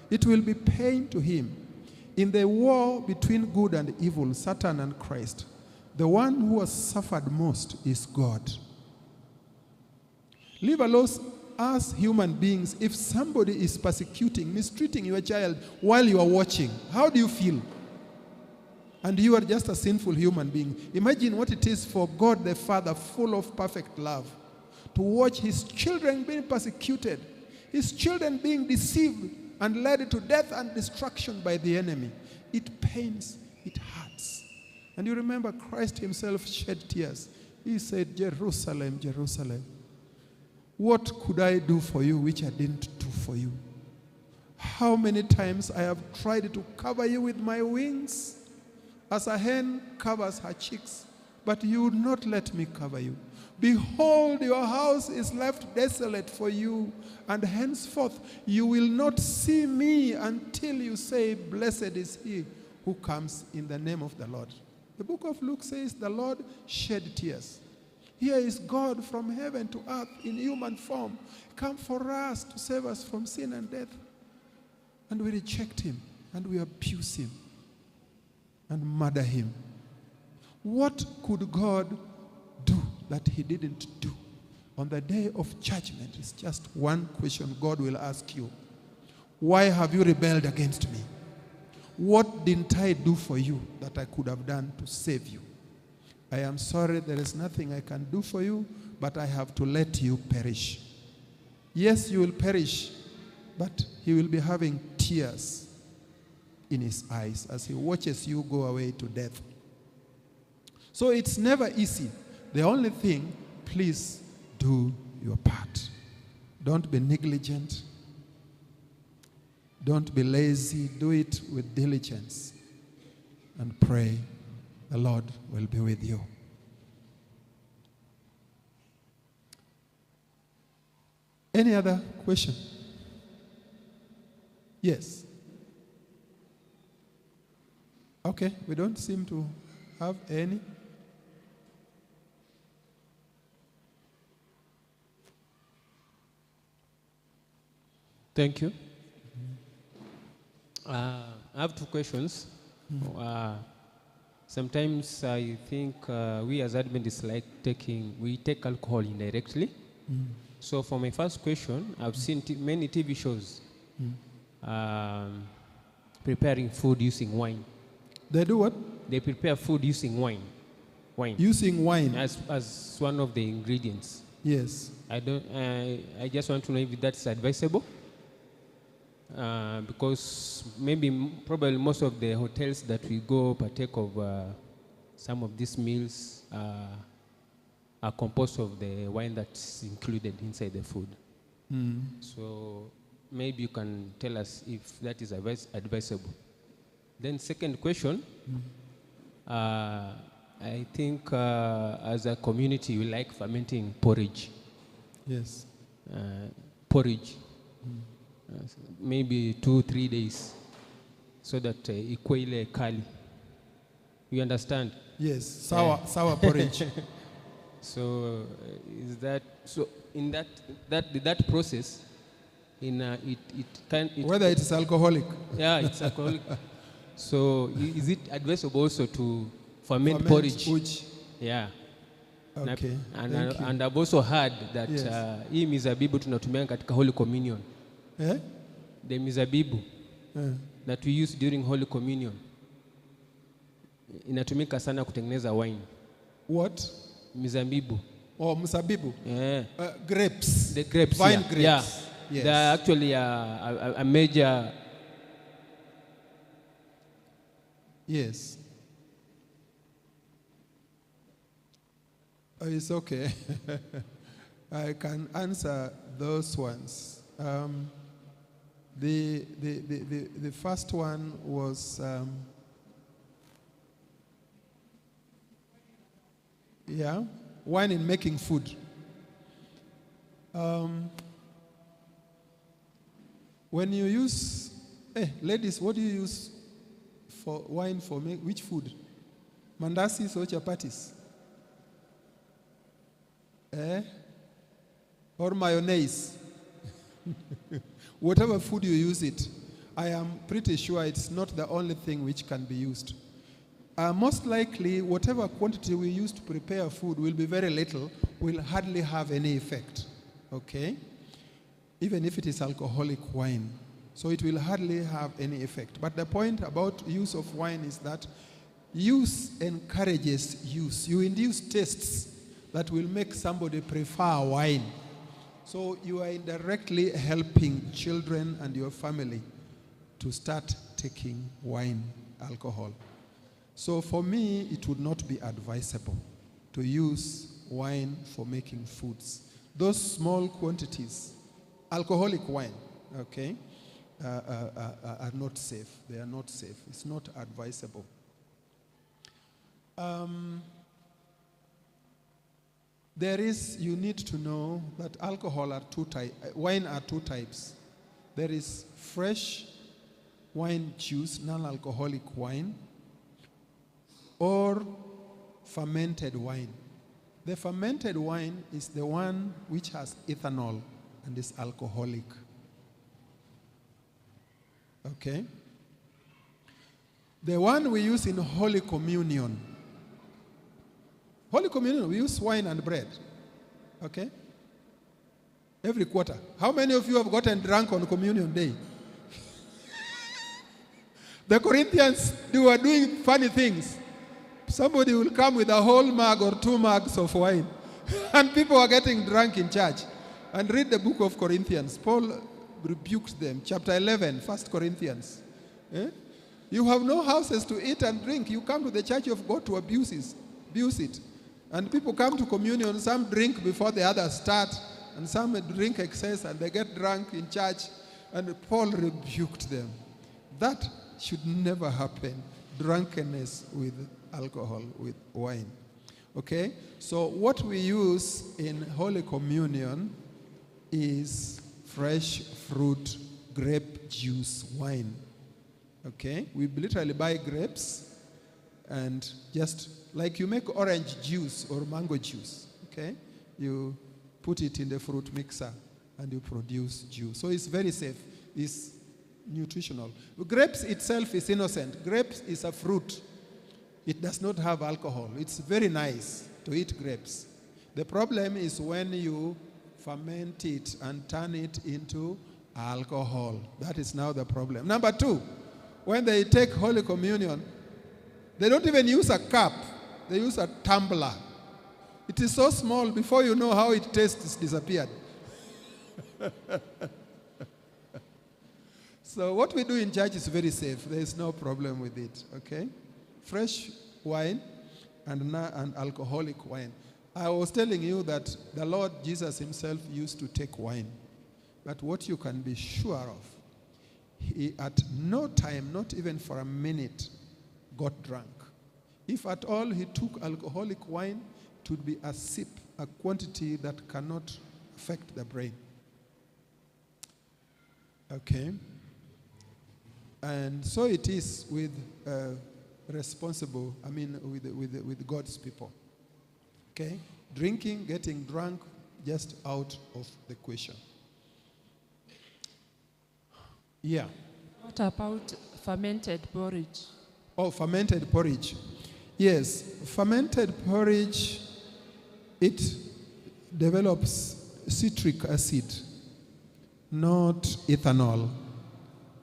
Speaker 5: It will be pain to him. In the war between good and evil, Satan and Christ, the one who has suffered most is God. Leave alone us human beings. If somebody is persecuting, mistreating your child while you are watching, how do you feel? And you are just a sinful human being. Imagine what it is for God the Father, full of perfect love, to watch his children being persecuted, his children being deceived and led to death and destruction by the enemy. It pains, it hurts. And you remember Christ himself shed tears. He said, Jerusalem, Jerusalem, what could I do for you which I didn't do for you? How many times I have tried to cover you with my wings, as a hen covers her chicks, but you would not let me cover you. Behold, your house is left desolate for you, and henceforth you will not see me until you say, blessed is he who comes in the name of the Lord. The book of Luke says the Lord shed tears. Here is God from heaven to earth in human form, come for us to save us from sin and death. And we reject him, and we abuse him, and murder him. What could God do that he didn't do? On the day of judgment, it's just one question God will ask you. Why have you rebelled against me? What didn't I do for you that I could have done to save you? I am sorry, there is nothing I can do for you, but I have to let you perish. Yes, you will perish, but he will be having tears in his eyes as he watches you go away to death. So it's never easy. The only thing, please do your part. Don't be negligent. Don't be lazy. Do it with diligence. And pray the Lord will be with you. Any other question? Yes. Okay, we don't seem to have any.
Speaker 8: Thank you. I have two questions. Sometimes I think we as Adventists we take alcohol indirectly. So for my first question, I've seen many TV shows preparing food using wine.
Speaker 5: They do what?
Speaker 8: They prepare food using wine.
Speaker 5: Using wine
Speaker 8: as one of the ingredients.
Speaker 5: Yes.
Speaker 8: I just want to know if that's advisable. Because probably most of the hotels that we go partake of some of these meals are composed of the wine that's included inside the food. So maybe you can tell us if that is advisable. Then second question, I think as a community we like fermenting porridge.
Speaker 5: Yes.
Speaker 8: Porridge. Maybe 2-3 days so that ikue ile kali. You understand?
Speaker 5: Yes, sour porridge.
Speaker 8: So is that so? In that process,
Speaker 5: whether it is alcoholic.
Speaker 8: Yeah, it's alcoholic. So is it advisable also to ferment porridge? Yeah.
Speaker 5: Okay.
Speaker 8: And I've also heard that hii mizabibu tunatumia katika Holy Communion. The mizabibu that we use during Holy Communion inatumika sana kutengeneza wine.
Speaker 5: What?
Speaker 8: Mizabibu.
Speaker 5: Oh, mzabibu.
Speaker 8: Yeah.
Speaker 5: Grapes.
Speaker 8: The grapes.
Speaker 5: Vine grapes.
Speaker 8: Yeah.
Speaker 5: Yes.
Speaker 8: They're actually a major.
Speaker 5: Yes. It's okay. I can answer those ones. The first one was wine in making food. When you use, ladies, what do you use for wine for which food? Mandasis or chapatis? Or mayonnaise? Whatever food you use it, I am pretty sure it's not the only thing which can be used. most likely whatever quantity we use to prepare food will be very little, will hardly have any effect, okay? Even if it is alcoholic wine. So it will hardly have any effect. But the point about use of wine is that use encourages use. You induce tastes that will make somebody prefer wine. So you are indirectly helping children and your family to start taking wine, alcohol. So for me, it would not be advisable to use wine for making foods. Those small quantities, alcoholic wine, okay, are not safe. They are not safe. It's not advisable. You need to know that alcohol are wine are two types. There is fresh wine juice, non-alcoholic wine, or fermented wine. The fermented wine is the one which has ethanol and is alcoholic. Okay? The one we use in Holy Communion. Holy Communion, we use wine and bread. Okay? Every quarter. How many of you have gotten drunk on Communion Day? The Corinthians, they were doing funny things. Somebody will come with a whole mug or 2 mugs of wine. And people are getting drunk in church. And read the book of Corinthians. Paul rebuked them. Chapter 11, 1 Corinthians. You have no houses to eat and drink. You come to the church of God to abuse it. And people come to communion. Some drink before the others start. And some drink excess and they get drunk in church. And Paul rebuked them. That should never happen. Drunkenness with alcohol, with wine. Okay? So what we use in Holy Communion is fresh fruit, grape juice, wine. Okay? We literally buy grapes and just like you make orange juice or mango juice. Okay? You put it in the fruit mixer and you produce juice. So it's very safe. It's nutritional. Grapes itself is innocent. Grapes is a fruit. It does not have alcohol. It's very nice to eat grapes. The problem is when you ferment it and turn it into alcohol. That is now the problem. Number 2, when they take Holy Communion, they don't even use a cup. They use a tumbler. It is so small, before you know how it tastes, it's disappeared. So what we do in church is very safe. There is no problem with it, okay? Fresh wine and alcoholic wine. I was telling you that the Lord Jesus himself used to take wine. But what you can be sure of, he at no time, not even for a minute, got drunk. If at all he took alcoholic wine, it would be a sip, a quantity that cannot affect the brain. Okay? And so it is with with God's people. Okay? Drinking, getting drunk, just out of the question. Yeah.
Speaker 9: What about fermented porridge?
Speaker 5: Oh, fermented porridge. Yes, fermented porridge, it develops citric acid, not ethanol.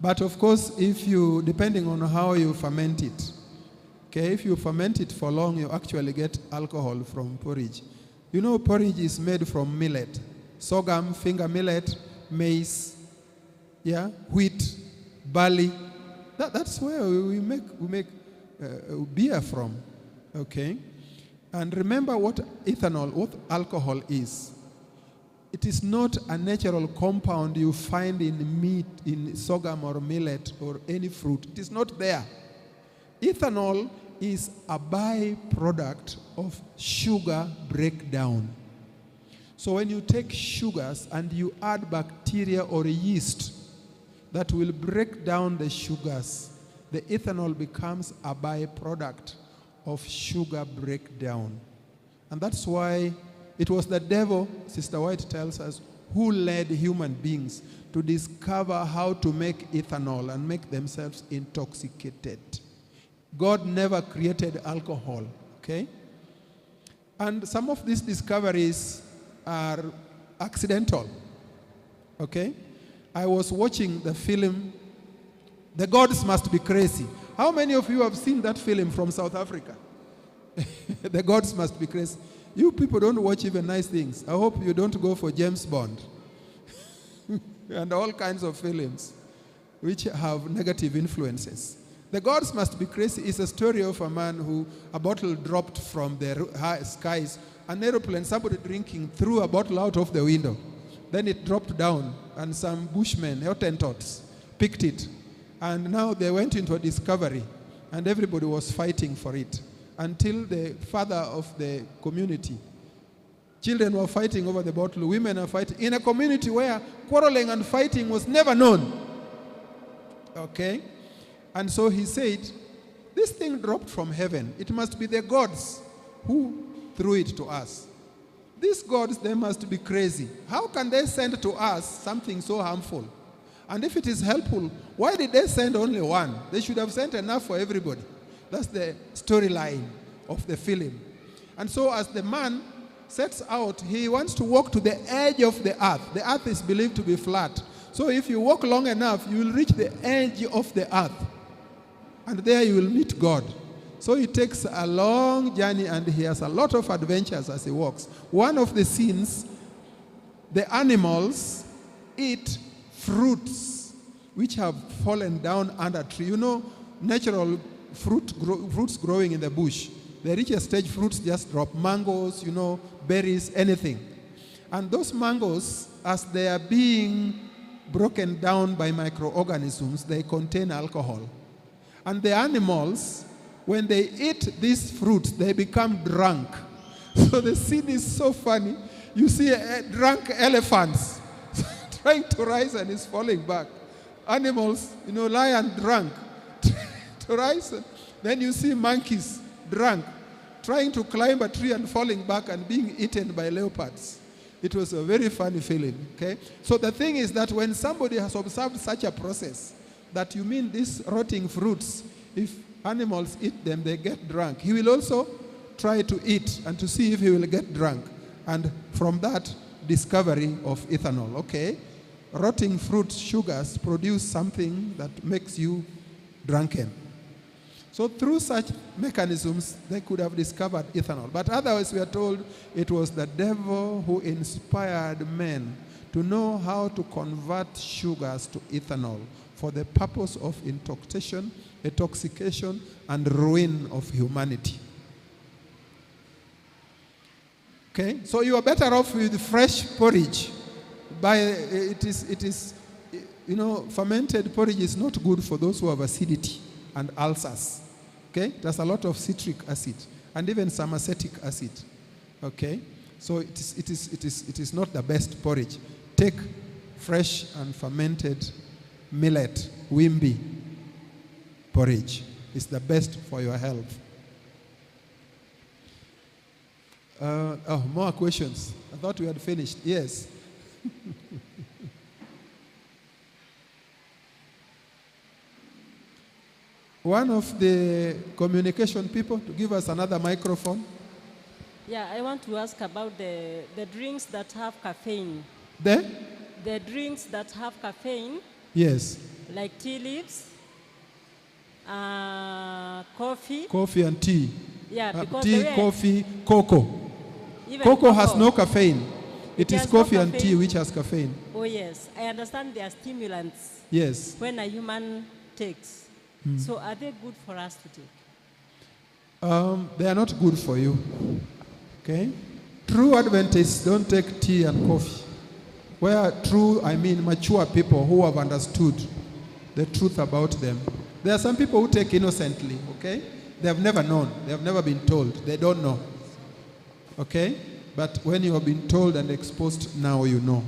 Speaker 5: But of course, depending on how you ferment it, okay, if you ferment it for long, you actually get alcohol from porridge. You know, porridge is made from millet, sorghum, finger millet, maize, yeah, wheat, barley. That's where we make beer from, okay? And remember what alcohol is. It is not a natural compound you find in meat, in sorghum or millet or any fruit. It is not there. Ethanol is a byproduct of sugar breakdown. So when you take sugars and you add bacteria or yeast that will break down the sugars, the ethanol becomes a byproduct of sugar breakdown. And that's why it was the devil, Sister White tells us, who led human beings to discover how to make ethanol and make themselves intoxicated. God never created alcohol, okay? And some of these discoveries are accidental, okay? I was watching the film, The Gods Must Be Crazy. How many of you have seen that film from South Africa? The Gods Must Be Crazy. You people don't watch even nice things. I hope you don't go for James Bond and all kinds of films which have negative influences. The Gods Must Be Crazy is a story of a man who a bottle dropped from the high skies. An aeroplane, somebody drinking, threw a bottle out of the window. Then it dropped down, and some bushmen, Hottentots, picked it. And now they went into a discovery, and everybody was fighting for it. Until the father of the community, children were fighting over the bottle, women are fighting, in a community where quarreling and fighting was never known. Okay? And so he said, this thing dropped from heaven. It must be the gods who threw it to us. These gods, they must be crazy. How can they send to us something so harmful? And if it is helpful, why did they send only one? They should have sent enough for everybody. That's the storyline of the film. And so as the man sets out, he wants to walk to the edge of the earth. The earth is believed to be flat. So if you walk long enough, you will reach the edge of the earth. And there you will meet God. So he takes a long journey, and he has a lot of adventures as he walks. One of the scenes, the animals eat fruits which have fallen down under a tree. You know, natural fruits growing in the bush. The richest stage fruits just drop. Mangoes, you know, berries, anything. And those mangoes, as they are being broken down by microorganisms, they contain alcohol. And the animals, when they eat these fruits, they become drunk. So the scene is so funny. You see drunk elephants trying to rise and is falling back. Animals, you know, lion drunk to rise. Then you see monkeys drunk trying to climb a tree and falling back and being eaten by leopards. It was a very funny feeling, okay? So the thing is that when somebody has observed such a process, that you mean these rotting fruits, if animals eat them, they get drunk. He will also try to eat and to see if he will get drunk. And from that, discovery of ethanol, okay? Rotting fruit sugars produce something that makes you drunken. So through such mechanisms, they could have discovered ethanol. But otherwise, we are told it was the devil who inspired men to know how to convert sugars to ethanol for the purpose of intoxication, and ruin of humanity. Okay, so you are better off with fresh porridge. You know, fermented porridge is not good for those who have acidity and ulcers. Okay, there's a lot of citric acid and even some acetic acid. Okay, so it is not the best porridge. Take fresh and fermented millet, wimbi porridge. It's the best for your health. More questions. I thought we had finished. Yes. One of the communication people to give us another microphone.
Speaker 10: Yeah, I want to ask about the drinks that have caffeine.
Speaker 5: The
Speaker 10: drinks that have caffeine.
Speaker 5: Yes.
Speaker 10: Like tea leaves, coffee.
Speaker 5: Coffee and tea.
Speaker 10: Yeah, because
Speaker 5: tea, coffee, cocoa. Cocoa has no caffeine. It is coffee and tea which has caffeine.
Speaker 10: Oh yes, I understand they are stimulants.
Speaker 5: Yes.
Speaker 10: When a human takes. So are they good for us to take?
Speaker 5: They are not good for you. Okay? True Adventists don't take tea and coffee. Where true, I mean mature people who have understood the truth about them. There are some people who take innocently, okay? They have never known. They have never been told. They don't know. Okay? But when you have been told and exposed, now you know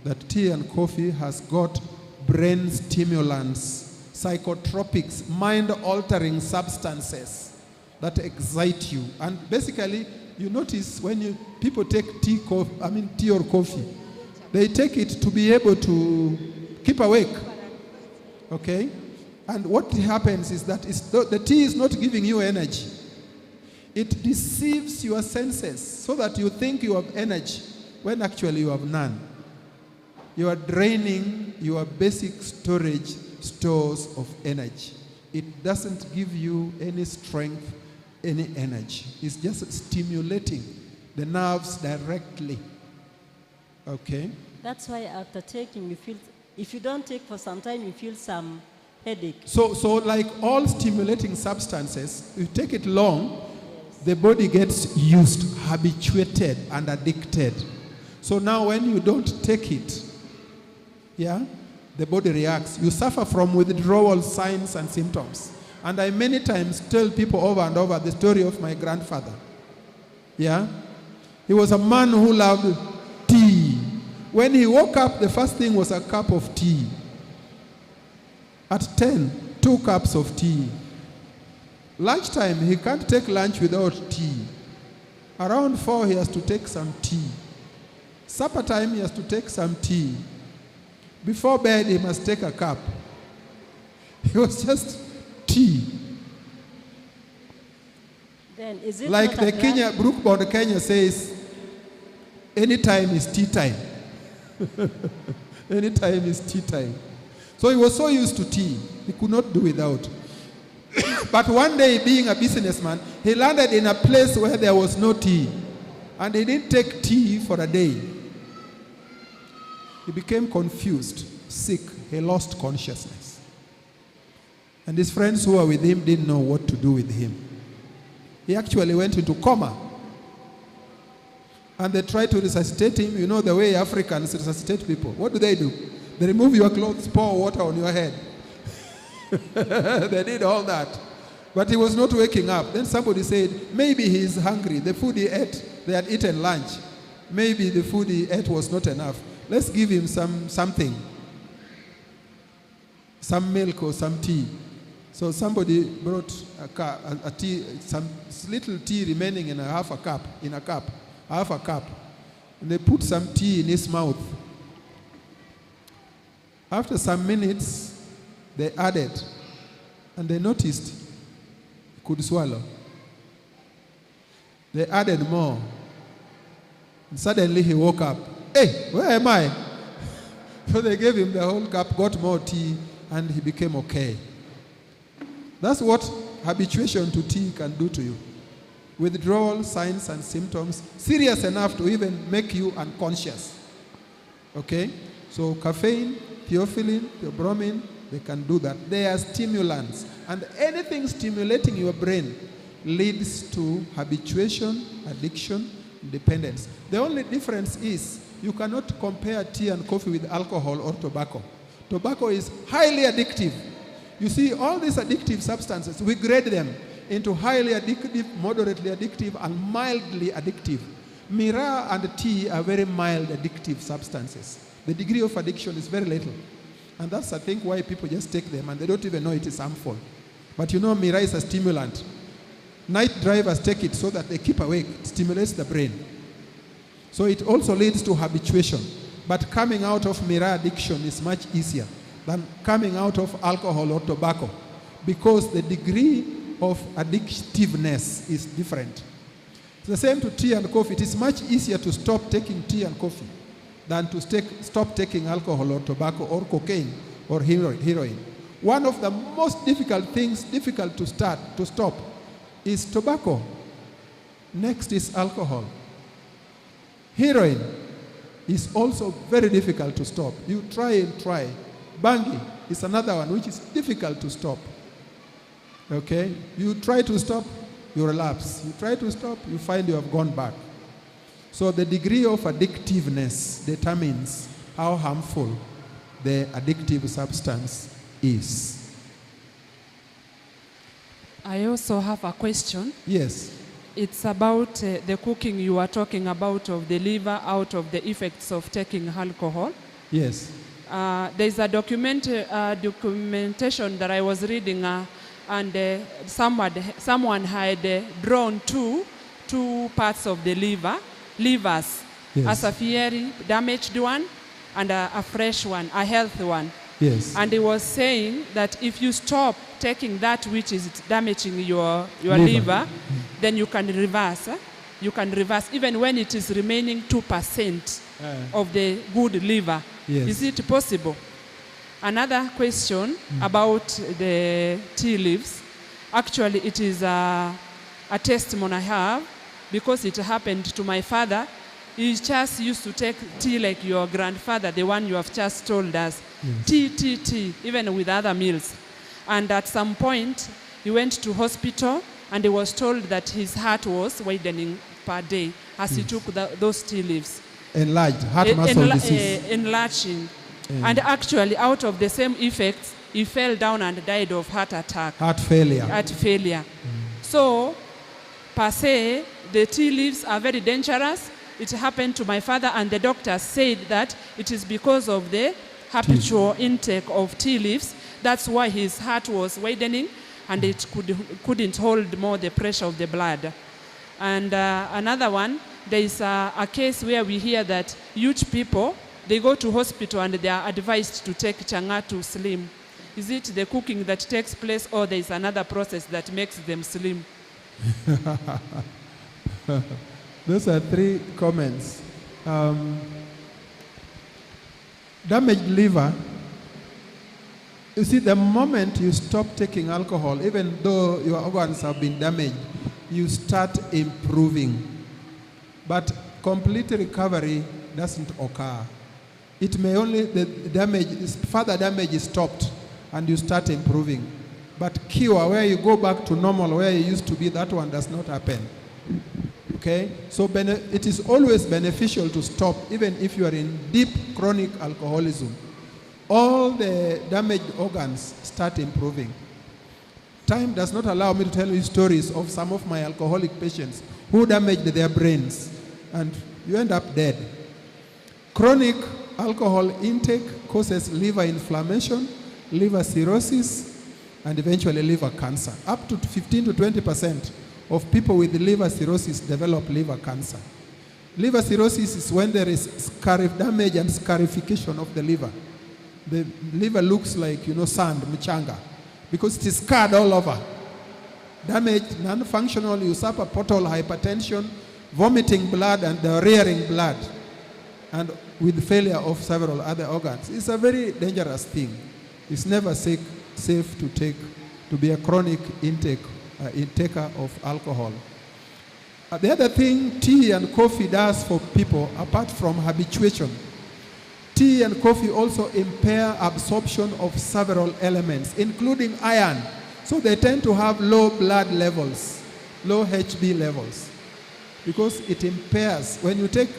Speaker 5: that tea and coffee has got brain stimulants, psychotropics, mind-altering substances that excite you. And basically, you notice when people take tea or coffee, they take it to be able to keep awake. Okay? And what happens is that the tea is not giving you energy. It deceives your senses so that you think you have energy when actually you have none. You are draining your basic stores of energy. It doesn't give you any strength, any energy. It's just stimulating the nerves directly. Okay?
Speaker 10: That's why after taking, you feel, if you don't take for some time, you feel some headache.
Speaker 5: So like all stimulating substances, if you take it long, the body gets used, habituated, and addicted. So now when you don't take it, the body reacts. You suffer from withdrawal signs and symptoms. And I many times tell people over and over the story of my grandfather. Yeah? He was a man who loved tea. When he woke up, the first thing was a cup of tea. At 10, 2 cups of tea. Lunchtime, he can't take lunch without tea. Around 4, he has to take some tea. Supper time, he has to take some tea. Before bed, he must take a cup. It was just tea.
Speaker 10: Then is it
Speaker 5: like
Speaker 10: not
Speaker 5: the
Speaker 10: a
Speaker 5: Kenya, Brookbond Kenya says, anytime is tea time. Anytime is tea time. So he was so used to tea, he could not do without. But one day, being a businessman, he landed in a place where there was no tea. And he didn't take tea for a day. He became confused, sick. He lost consciousness. And his friends who were with him didn't know what to do with him. He actually went into coma. And they tried to resuscitate him. You know the way Africans resuscitate people. What do? They remove your clothes, pour water on your head. They did all that. But he was not waking up. Then somebody said, maybe he is hungry. The food he ate, they had eaten lunch. Maybe the food he ate was not enough. Let's give him something. Some milk or some tea. So somebody brought a tea, some little tea remaining in half a cup. And they put some tea in his mouth. After some minutes, they added, and they noticed he could swallow. They added more. And suddenly he woke up. Hey, where am I? So they gave him the whole cup, got more tea, and he became okay. That's what habituation to tea can do to you. Withdrawal signs and symptoms, serious enough to even make you unconscious. Okay? So caffeine, theophylline, theobromine, they can do that. They are stimulants. And anything stimulating your brain leads to habituation, addiction, dependence. The only difference is you cannot compare tea and coffee with alcohol or tobacco. Tobacco is highly addictive. You see, all these addictive substances, we grade them into highly addictive, moderately addictive, and mildly addictive. Miraa and tea are very mild addictive substances. The degree of addiction is very little. And that's, I think, why people just take them and they don't even know it is harmful. But you know, Miraa is a stimulant. Night drivers take it so that they keep awake. It stimulates the brain. So it also leads to habituation. But coming out of Miraa addiction is much easier than coming out of alcohol or tobacco, because the degree of addictiveness is different. It's the same to tea and coffee. It is much easier to stop taking tea and coffee than to stop taking alcohol or tobacco or cocaine or heroin. One of the most difficult things, difficult to stop, is tobacco. Next is alcohol. Heroin is also very difficult to stop. You try and try. Bangi is another one which is difficult to stop. Okay? You try to stop, you relapse. You try to stop, you find you have gone back. So the degree of addictiveness determines how harmful the addictive substance is.
Speaker 9: I also have a question.
Speaker 5: Yes.
Speaker 9: It's about the cooking you are talking about of the liver out of the effects of taking alcohol.
Speaker 5: Yes.
Speaker 9: There's a documentation that I was reading and someone had drawn two parts of the livers,
Speaker 5: Yes.
Speaker 9: a severely damaged one and a fresh one, a healthy one.
Speaker 5: Yes.
Speaker 9: And he was saying that if you stop taking that which is damaging your
Speaker 5: Liver.
Speaker 9: liver, then you can reverse. You can reverse even when it is remaining 2% of the good liver.
Speaker 5: Yes.
Speaker 9: Is it possible? Another question about the tea leaves. Actually, it is a testimony I have because it happened to my father. He just used to take tea like your grandfather, the one you have just told us.
Speaker 5: Yes.
Speaker 9: Tea, even with other meals. And at some point, he went to hospital and he was told that his heart was widening per day as he took those tea leaves.
Speaker 5: Enlarged, heart muscle disease.
Speaker 9: Enlarging. And actually, out of the same effects, he fell down and died of heart attack.
Speaker 5: Heart failure.
Speaker 9: Heart failure. So, per se, the tea leaves are very dangerous. It happened to my father, and the doctor said that it is because of the habitual intake of tea leaves. That's why his heart was widening, and it couldn't hold more the pressure of the blood. And another one, there is a case where we hear that huge people, they go to hospital and they are advised to take changa to slim. Is it the cooking that takes place, or there is another process that makes them slim?
Speaker 5: Those are 3 comments. Damaged liver. You see, the moment you stop taking alcohol, even though your organs have been damaged, you start improving. But complete recovery doesn't occur. It may only, further damage is stopped and you start improving. But cure, where you go back to normal, where you used to be, that one does not happen. Okay? So it is always beneficial to stop, even if you are in deep chronic alcoholism. All the damaged organs start improving. Time does not allow me to tell you stories of some of my alcoholic patients who damaged their brains, and you end up dead. Chronic alcohol intake causes liver inflammation, liver cirrhosis, and eventually liver cancer. Up to 15 to 20% of people with liver cirrhosis develop liver cancer. Liver cirrhosis is when there is damage and scarification of the liver. The liver looks like, sand, mchanga, because it is scarred all over. Damaged, non-functional, you suffer portal hypertension, vomiting blood and diarrheaing blood, and with failure of several other organs. It's a very dangerous thing. It's never safe to be a chronic intaker of alcohol. The other thing tea and coffee does for people, apart from habituation, tea and coffee also impair absorption of several elements, including iron. So they tend to have low blood levels, low HB levels, because it impairs. When you take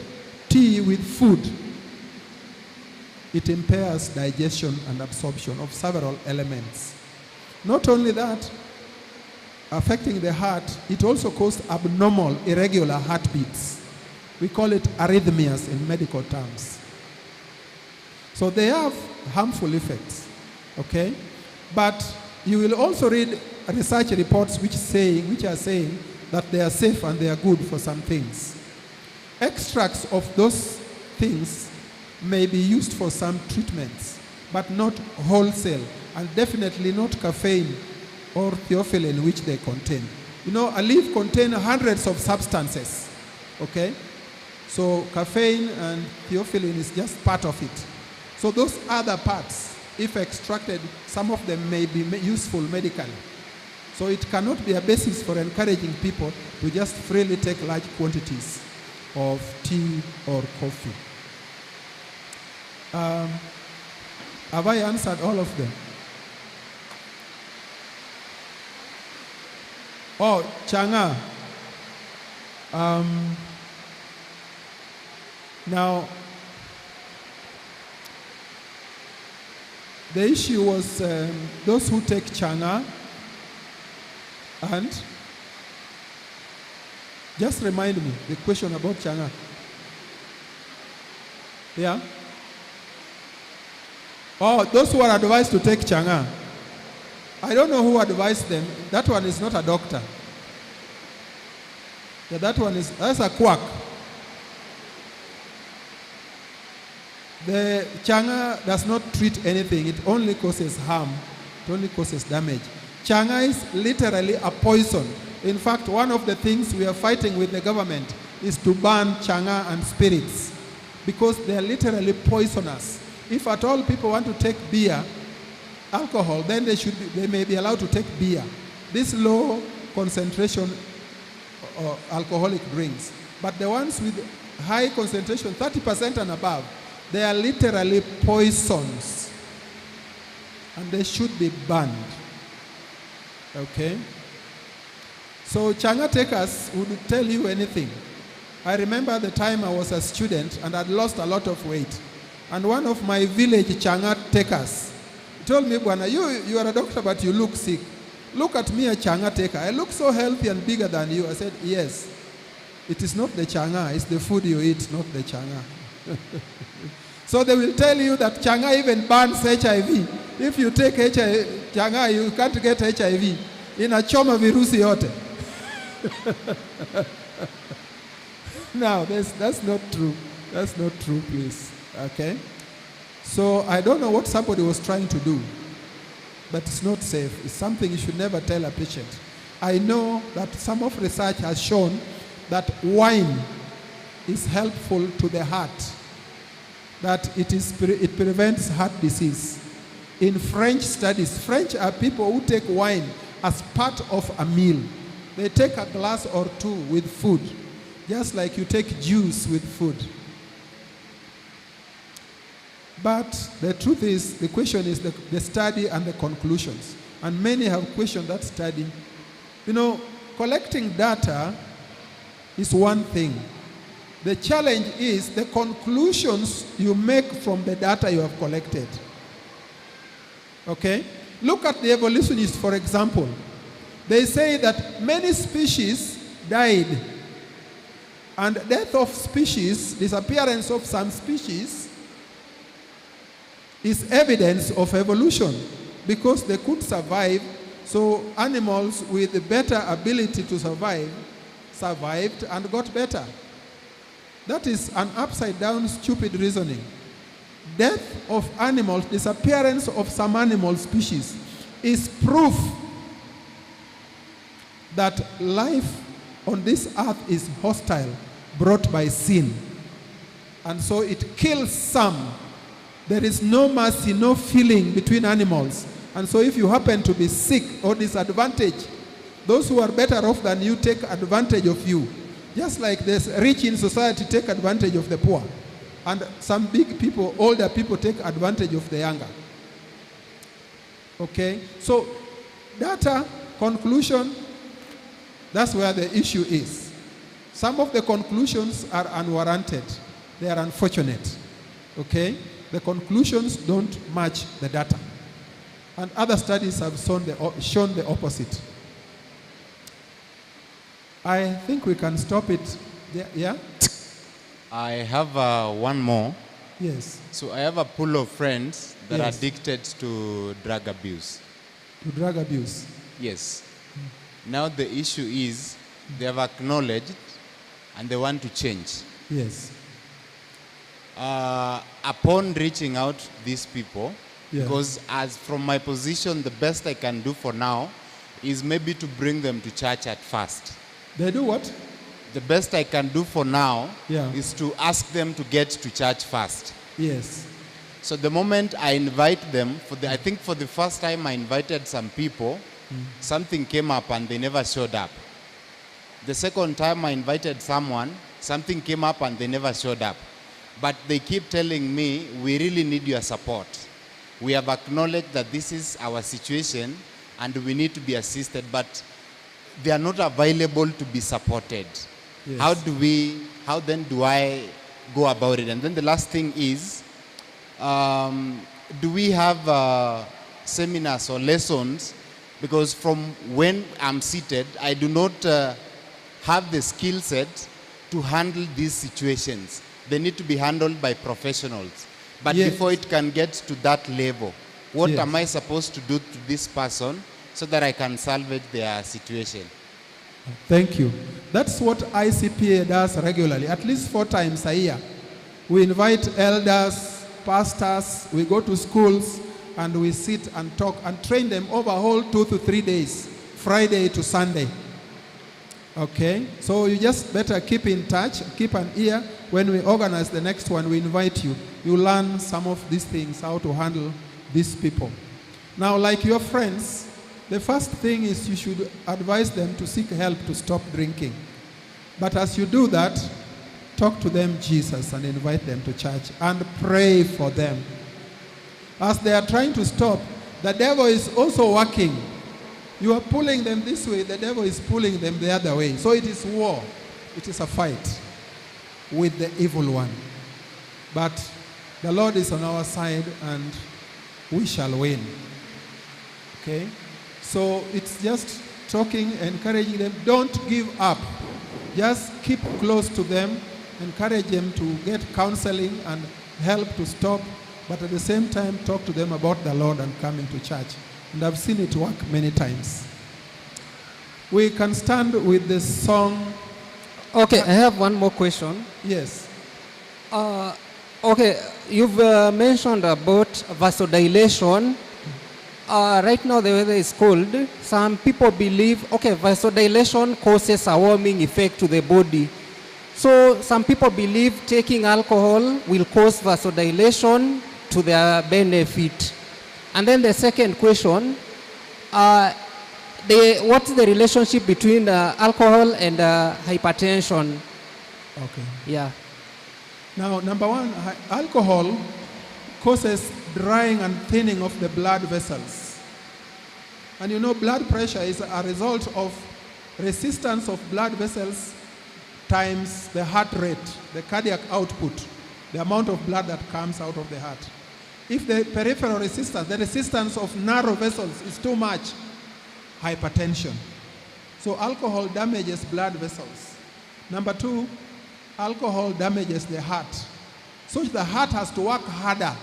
Speaker 5: tea with food, it impairs digestion and absorption of several elements. Not only that, affecting the heart, it also causes abnormal, irregular heartbeats. We call it arrhythmias in medical terms. So they have harmful effects, okay? But you will also read research reports which are saying that they are safe and they are good for some things. Extracts of those things may be used for some treatments, but not wholesale, and definitely not caffeine or theophylline, which they contain. A leaf contains hundreds of substances, okay? So caffeine and theophylline is just part of it. So those other parts, if extracted, some of them may be useful medically. So it cannot be a basis for encouraging people to just freely take large quantities of tea or coffee. Have I answered all of them? Oh, changa. Now, the issue was those who take changa, and just remind me the question about changa. Yeah? Oh, those who are advised to take changa. I don't know who advised them. That one is not a doctor. Yeah, that's a quack. The changa does not treat anything. It only causes harm. It only causes damage. Changa is literally a poison. In fact, one of the things we are fighting with the government is to ban changa and spirits because they are literally poisonous. If at all people want to take beer, alcohol, then they may be allowed to take beer. This low concentration alcoholic drinks. But the ones with high concentration, 30% and above, they are literally poisons. And they should be banned. Okay? So changa takers would tell you anything. I remember the time I was a student and I'd lost a lot of weight. And one of my village changa takers told me, Bwana, you are a doctor but you look sick. Look at me, a changa taker. I look so healthy and bigger than you. I said, yes. It is not the changa, it's the food you eat, not the changa. So they will tell you that changa even bans HIV. If you take changa, you can't get HIV. Inachoma virusi yote. Now, that's not true. That's not true, please. Okay? So I don't know what somebody was trying to do, but it's not safe. It's something you should never tell a patient. I know that some of research has shown that wine is helpful to the heart, that it prevents heart disease. In French studies, French are people who take wine as part of a meal. They take a glass or two with food, just like you take juice with food. But the truth is, the question is the study and the conclusions. And many have questioned that study. You know, collecting data is one thing. The challenge is the conclusions you make from the data you have collected. Okay? Look at the evolutionists, for example. They say that many species died. And death of species, disappearance of some species, is evidence of evolution because they could survive. So animals with a better ability to survive survived and got better. That is an upside down stupid reasoning. Death of animals, disappearance of some animal species is proof that life on this earth is hostile, brought by sin. And so it kills some. There is no mercy, no feeling between animals. And so if you happen to be sick or disadvantaged, those who are better off than you take advantage of you. Just like the rich in society take advantage of the poor. And some big people, older people take advantage of the younger. Okay? So data, conclusion, that's where the issue is. Some of the conclusions are unwarranted. They are unfortunate. Okay? The conclusions don't match the data. And other studies have shown the opposite. I think we can stop it there. Yeah?
Speaker 11: I have one more.
Speaker 5: Yes.
Speaker 11: So I have a pool of friends that
Speaker 5: Yes.
Speaker 11: are addicted to drug abuse.
Speaker 5: To drug abuse.
Speaker 11: Yes. Now the issue is they have acknowledged and they want to change.
Speaker 5: Yes.
Speaker 11: Upon reaching out to these people,
Speaker 5: Yeah.
Speaker 11: because as from my position, the best I can do for now is maybe to bring them to church at first.
Speaker 5: They do what?
Speaker 11: The best I can do for now
Speaker 5: Yeah.
Speaker 11: is to ask them to get to church first.
Speaker 5: Yes.
Speaker 11: So the moment I invite them, I think for the first time I invited some people, something came up and they never showed up. The second time I invited someone, something came up and they never showed up. But they keep telling me, we really need your support. We have acknowledged that this is our situation and we need to be assisted, but they are not available to be supported.
Speaker 5: Yes.
Speaker 11: How then do I go about it? And then the last thing is, do we have seminars or lessons? Because from when I'm seated, I do not have the skill set to handle these situations. They need to be handled by professionals. But
Speaker 5: Yes.
Speaker 11: before it can get to that level, what
Speaker 5: Yes.
Speaker 11: am I supposed to do to this person so that I can salvage their situation?
Speaker 5: Thank you. That's what ICPA does regularly, at least 4 times a year. We invite elders, pastors, we go to schools, and we sit and talk and train them over a whole 2 to 3 days, Friday to Sunday. Okay? So you just better keep in touch, keep an ear. When we organize the next one, we invite you. You learn some of these things, how to handle these people. Now, like your friends, the first thing is you should advise them to seek help to stop drinking. But as you do that, talk to them Jesus and invite them to church and pray for them. As they are trying to stop, the devil is also working. You are pulling them this way, the devil is pulling them the other way. So it is war. It is a fight with the evil one. But the Lord is on our side and we shall win. Okay? So it's just talking, encouraging them. Don't give up. Just keep close to them, encourage them to get counseling and help to stop, but at the same time talk to them about the Lord and coming to church. And I've seen it work many times. We can stand with the song.
Speaker 12: Okay, I have one more question.
Speaker 5: Yes.
Speaker 12: Okay, you've mentioned about vasodilation. Right now the weather is cold. Some people believe, okay, vasodilation causes a warming effect to the body. So some people believe taking alcohol will cause vasodilation to their benefit. And then the second question, what's the relationship between alcohol and hypertension?
Speaker 5: Okay.
Speaker 12: Yeah.
Speaker 5: Now, number one, alcohol causes drying and thinning of the blood vessels. And you know, blood pressure is a result of resistance of blood vessels times the heart rate, the cardiac output, the amount of blood that comes out of the heart. If the peripheral resistance, the resistance of narrow vessels is too much, hypertension. So alcohol damages blood vessels. Number two, alcohol damages the heart. So the heart has to work harder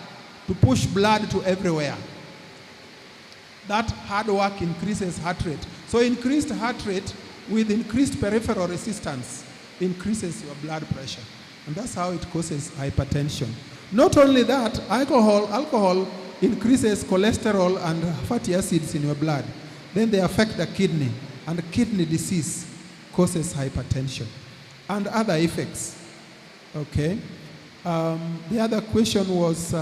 Speaker 5: to push blood to everywhere. That hard work increases heart rate. So increased heart rate with increased peripheral resistance increases your blood pressure. And that's how it causes hypertension. Not only that, alcohol increases cholesterol and fatty acids in your blood. Then they affect the kidney, and kidney disease causes hypertension and other effects. Okay. The other question was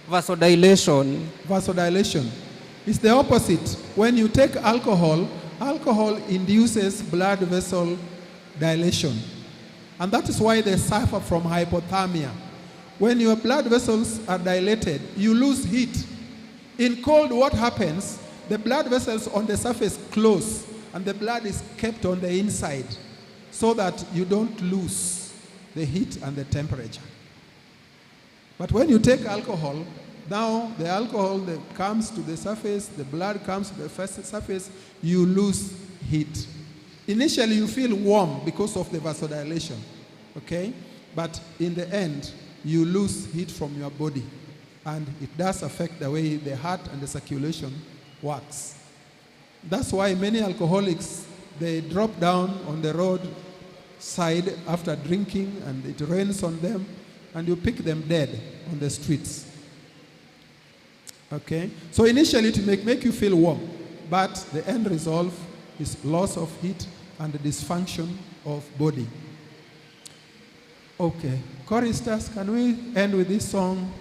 Speaker 12: vasodilation.
Speaker 5: Vasodilation. It's the opposite. When you take alcohol, alcohol induces blood vessel dilation. And that is why they suffer from hypothermia. When your blood vessels are dilated, you lose heat. In cold, what happens? The blood vessels on the surface close, and the blood is kept on the inside so that you don't lose the heat and the temperature. But when you take alcohol, now the alcohol that comes to the surface, the blood comes to the surface, you lose heat. Initially, you feel warm because of the vasodilation, okay? But in the end, you lose heat from your body, and it does affect the way the heart and the circulation works. That's why many alcoholics, they drop down on the road side after drinking, and it rains on them, and you pick them dead on the streets. Okay? So initially it make you feel warm, but the end result is loss of heat and the dysfunction of body. Okay. Choristers, can we end with this song,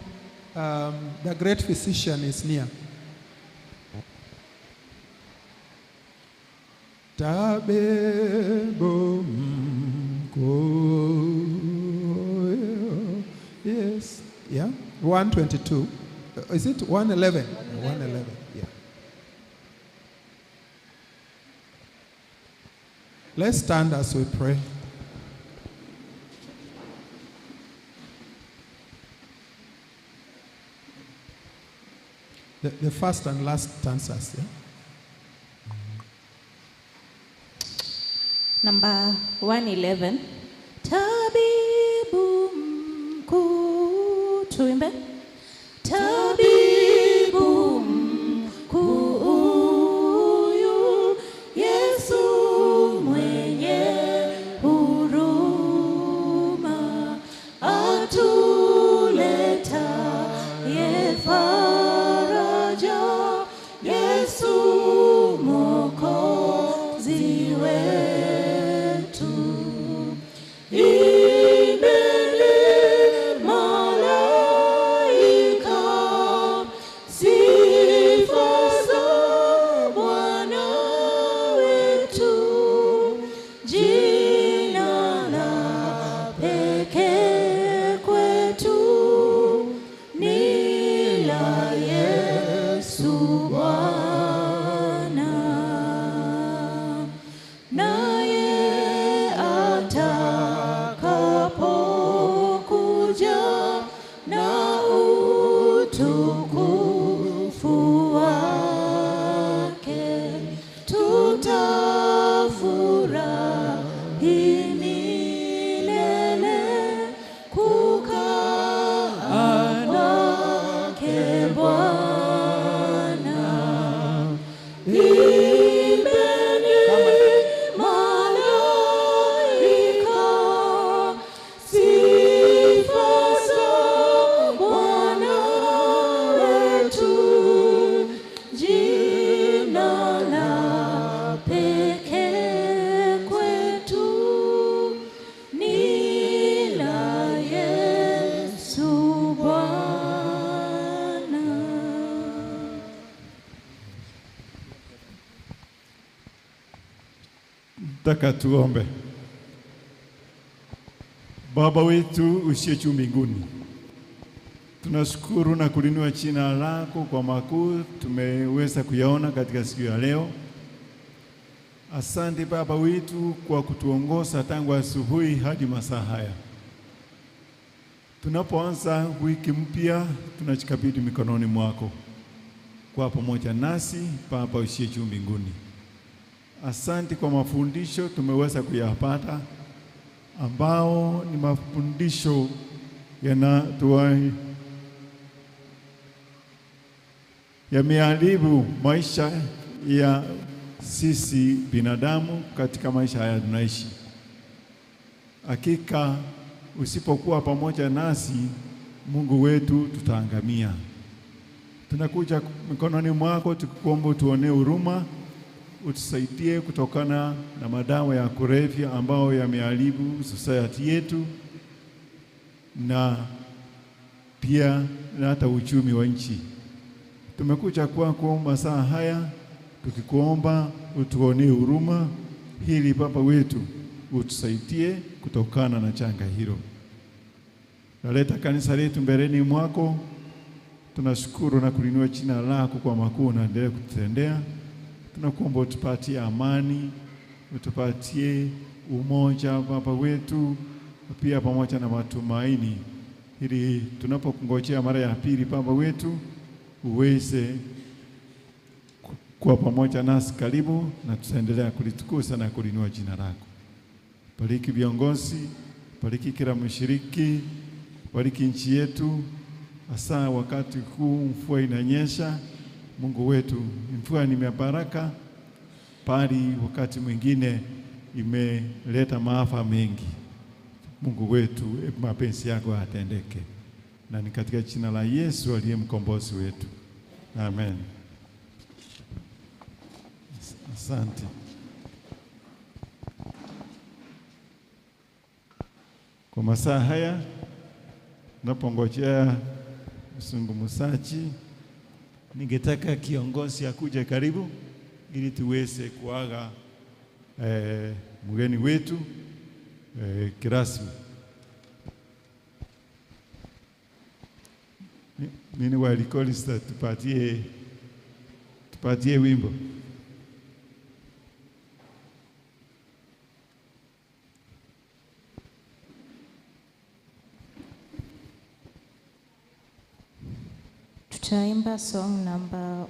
Speaker 5: The Great Physician is Near? Yes. Yeah. 122. Is it 111? 111. Yeah. Let's stand as we pray. The first and last stanzas, yeah?
Speaker 3: Number 111. Tabibu mkuu, tuimbe. Tabibu mkuu, Yesu mwenye huruma, atuleta
Speaker 13: Nataka tuombe. Baba wetu usiye juu mbinguni, tunashukuru na kulinua jina lako kwa makuu tumeweza kuyaona katika siku ya leo. Asante Baba wetu kwa kutuongoza tangu asubuhi hadi masaa haya. Tunapoanza wiki mpya, tunajikabidhi mikononi mwako kwa pamoja nasi, Baba usiye juu mbinguni. Asante kwa mafundisho tumeweza kuyapata, ambao ni mafundisho yameharibu maisha ya sisi binadamu katika maisha haya tunaishi. Hakika usipokuwa pamoja nasi, Mungu wetu, tutaangamia. Tunakuja mikononi mwako tukikuomba tuonee huruma, utusaidie kutokana na madawa ya kulevya ambao yameharibu society yetu na pia na hata uchumi wa nchi. Tumekuja kwako masaa haya tukikuomba utuonee huruma, ili Baba wetu utusaidie kutokana na janga hilo. Naleta kanisa letu mbeleni mwako. Tunashukuru na kulinua jina lako kwa makuu unaendelea kututendea. Tunakuomba utupatie amani, utupatie umoja Baba wetu, pia pamoja na matumaini, ili tunapokungojea mara ya pili Baba wetu uweze kuwa pamoja nasi karibu, na tutaendelea kulitukuza na kulinua jina lako. Bariki viongozi, bariki kila mshiriki, bariki nchi yetu, hasa wakati huu mvua inanyesha. Mungu wetu, mvua ni baraka, bali wakati mwingine imeleta maafa mengi. Mungu wetu, mapenzi yako yatendeke, na ni katika jina la Yesu aliye mkombozi wetu, amen. Asante. Kwa masaa haya napongojea msungumusaji, ningetaka kiongozi akuje karibu ili tuweze kuaga mgeni wetu kirasmi. Mimi walikolista tupatie wimbo.
Speaker 3: Tutaimba song number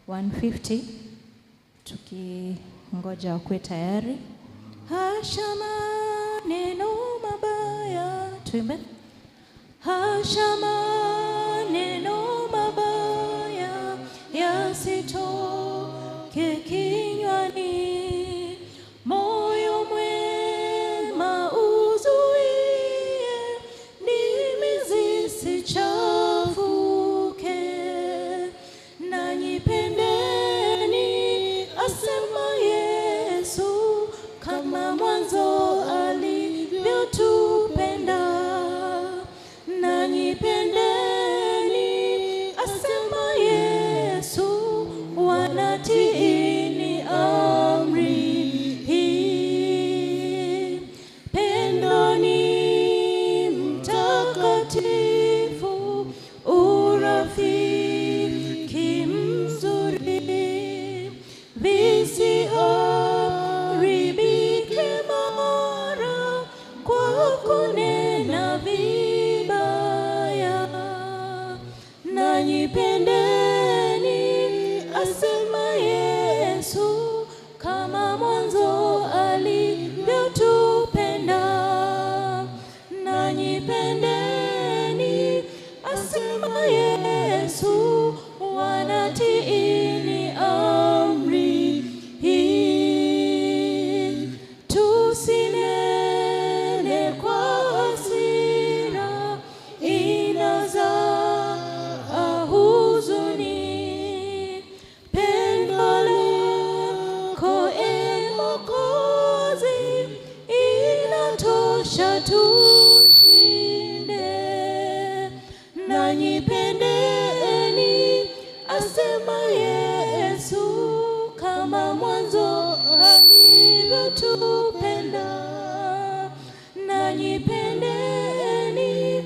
Speaker 3: 150, tukingoja wakwe tayari. Hasha maneno mabaya, tuimbe. Hasha maneno mabaya yasitoke kinywani, moyo mwema uzuie, ndimi zisichafuke. Nanyi pendeni, asema Yesu, kama mwanzo alivyotupenda. Nanyi pendeni, asema Yesu, wanatiini amri hii. Pendo ni mtakatifu, urafiki mzuri, visiharibike mara kwa kunena vibaya. Nanyi pendeni, asema Yesu, kama mwanzo alivyotupenda. Nanyi pendeni, asema Yesu, wanatiini amri hii. Tusinene kwa hasira, inazaa huzuni. nanyipendeni, asema Yesu, kama mwanzo alivyotupenda. Nanyipendeni,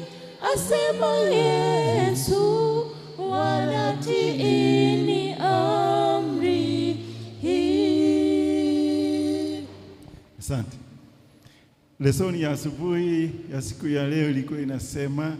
Speaker 3: asema Yesu, wala tiini amri hii.
Speaker 13: Asante. Lesoni ya asubuhi ya siku ya leo ilikuwa inasema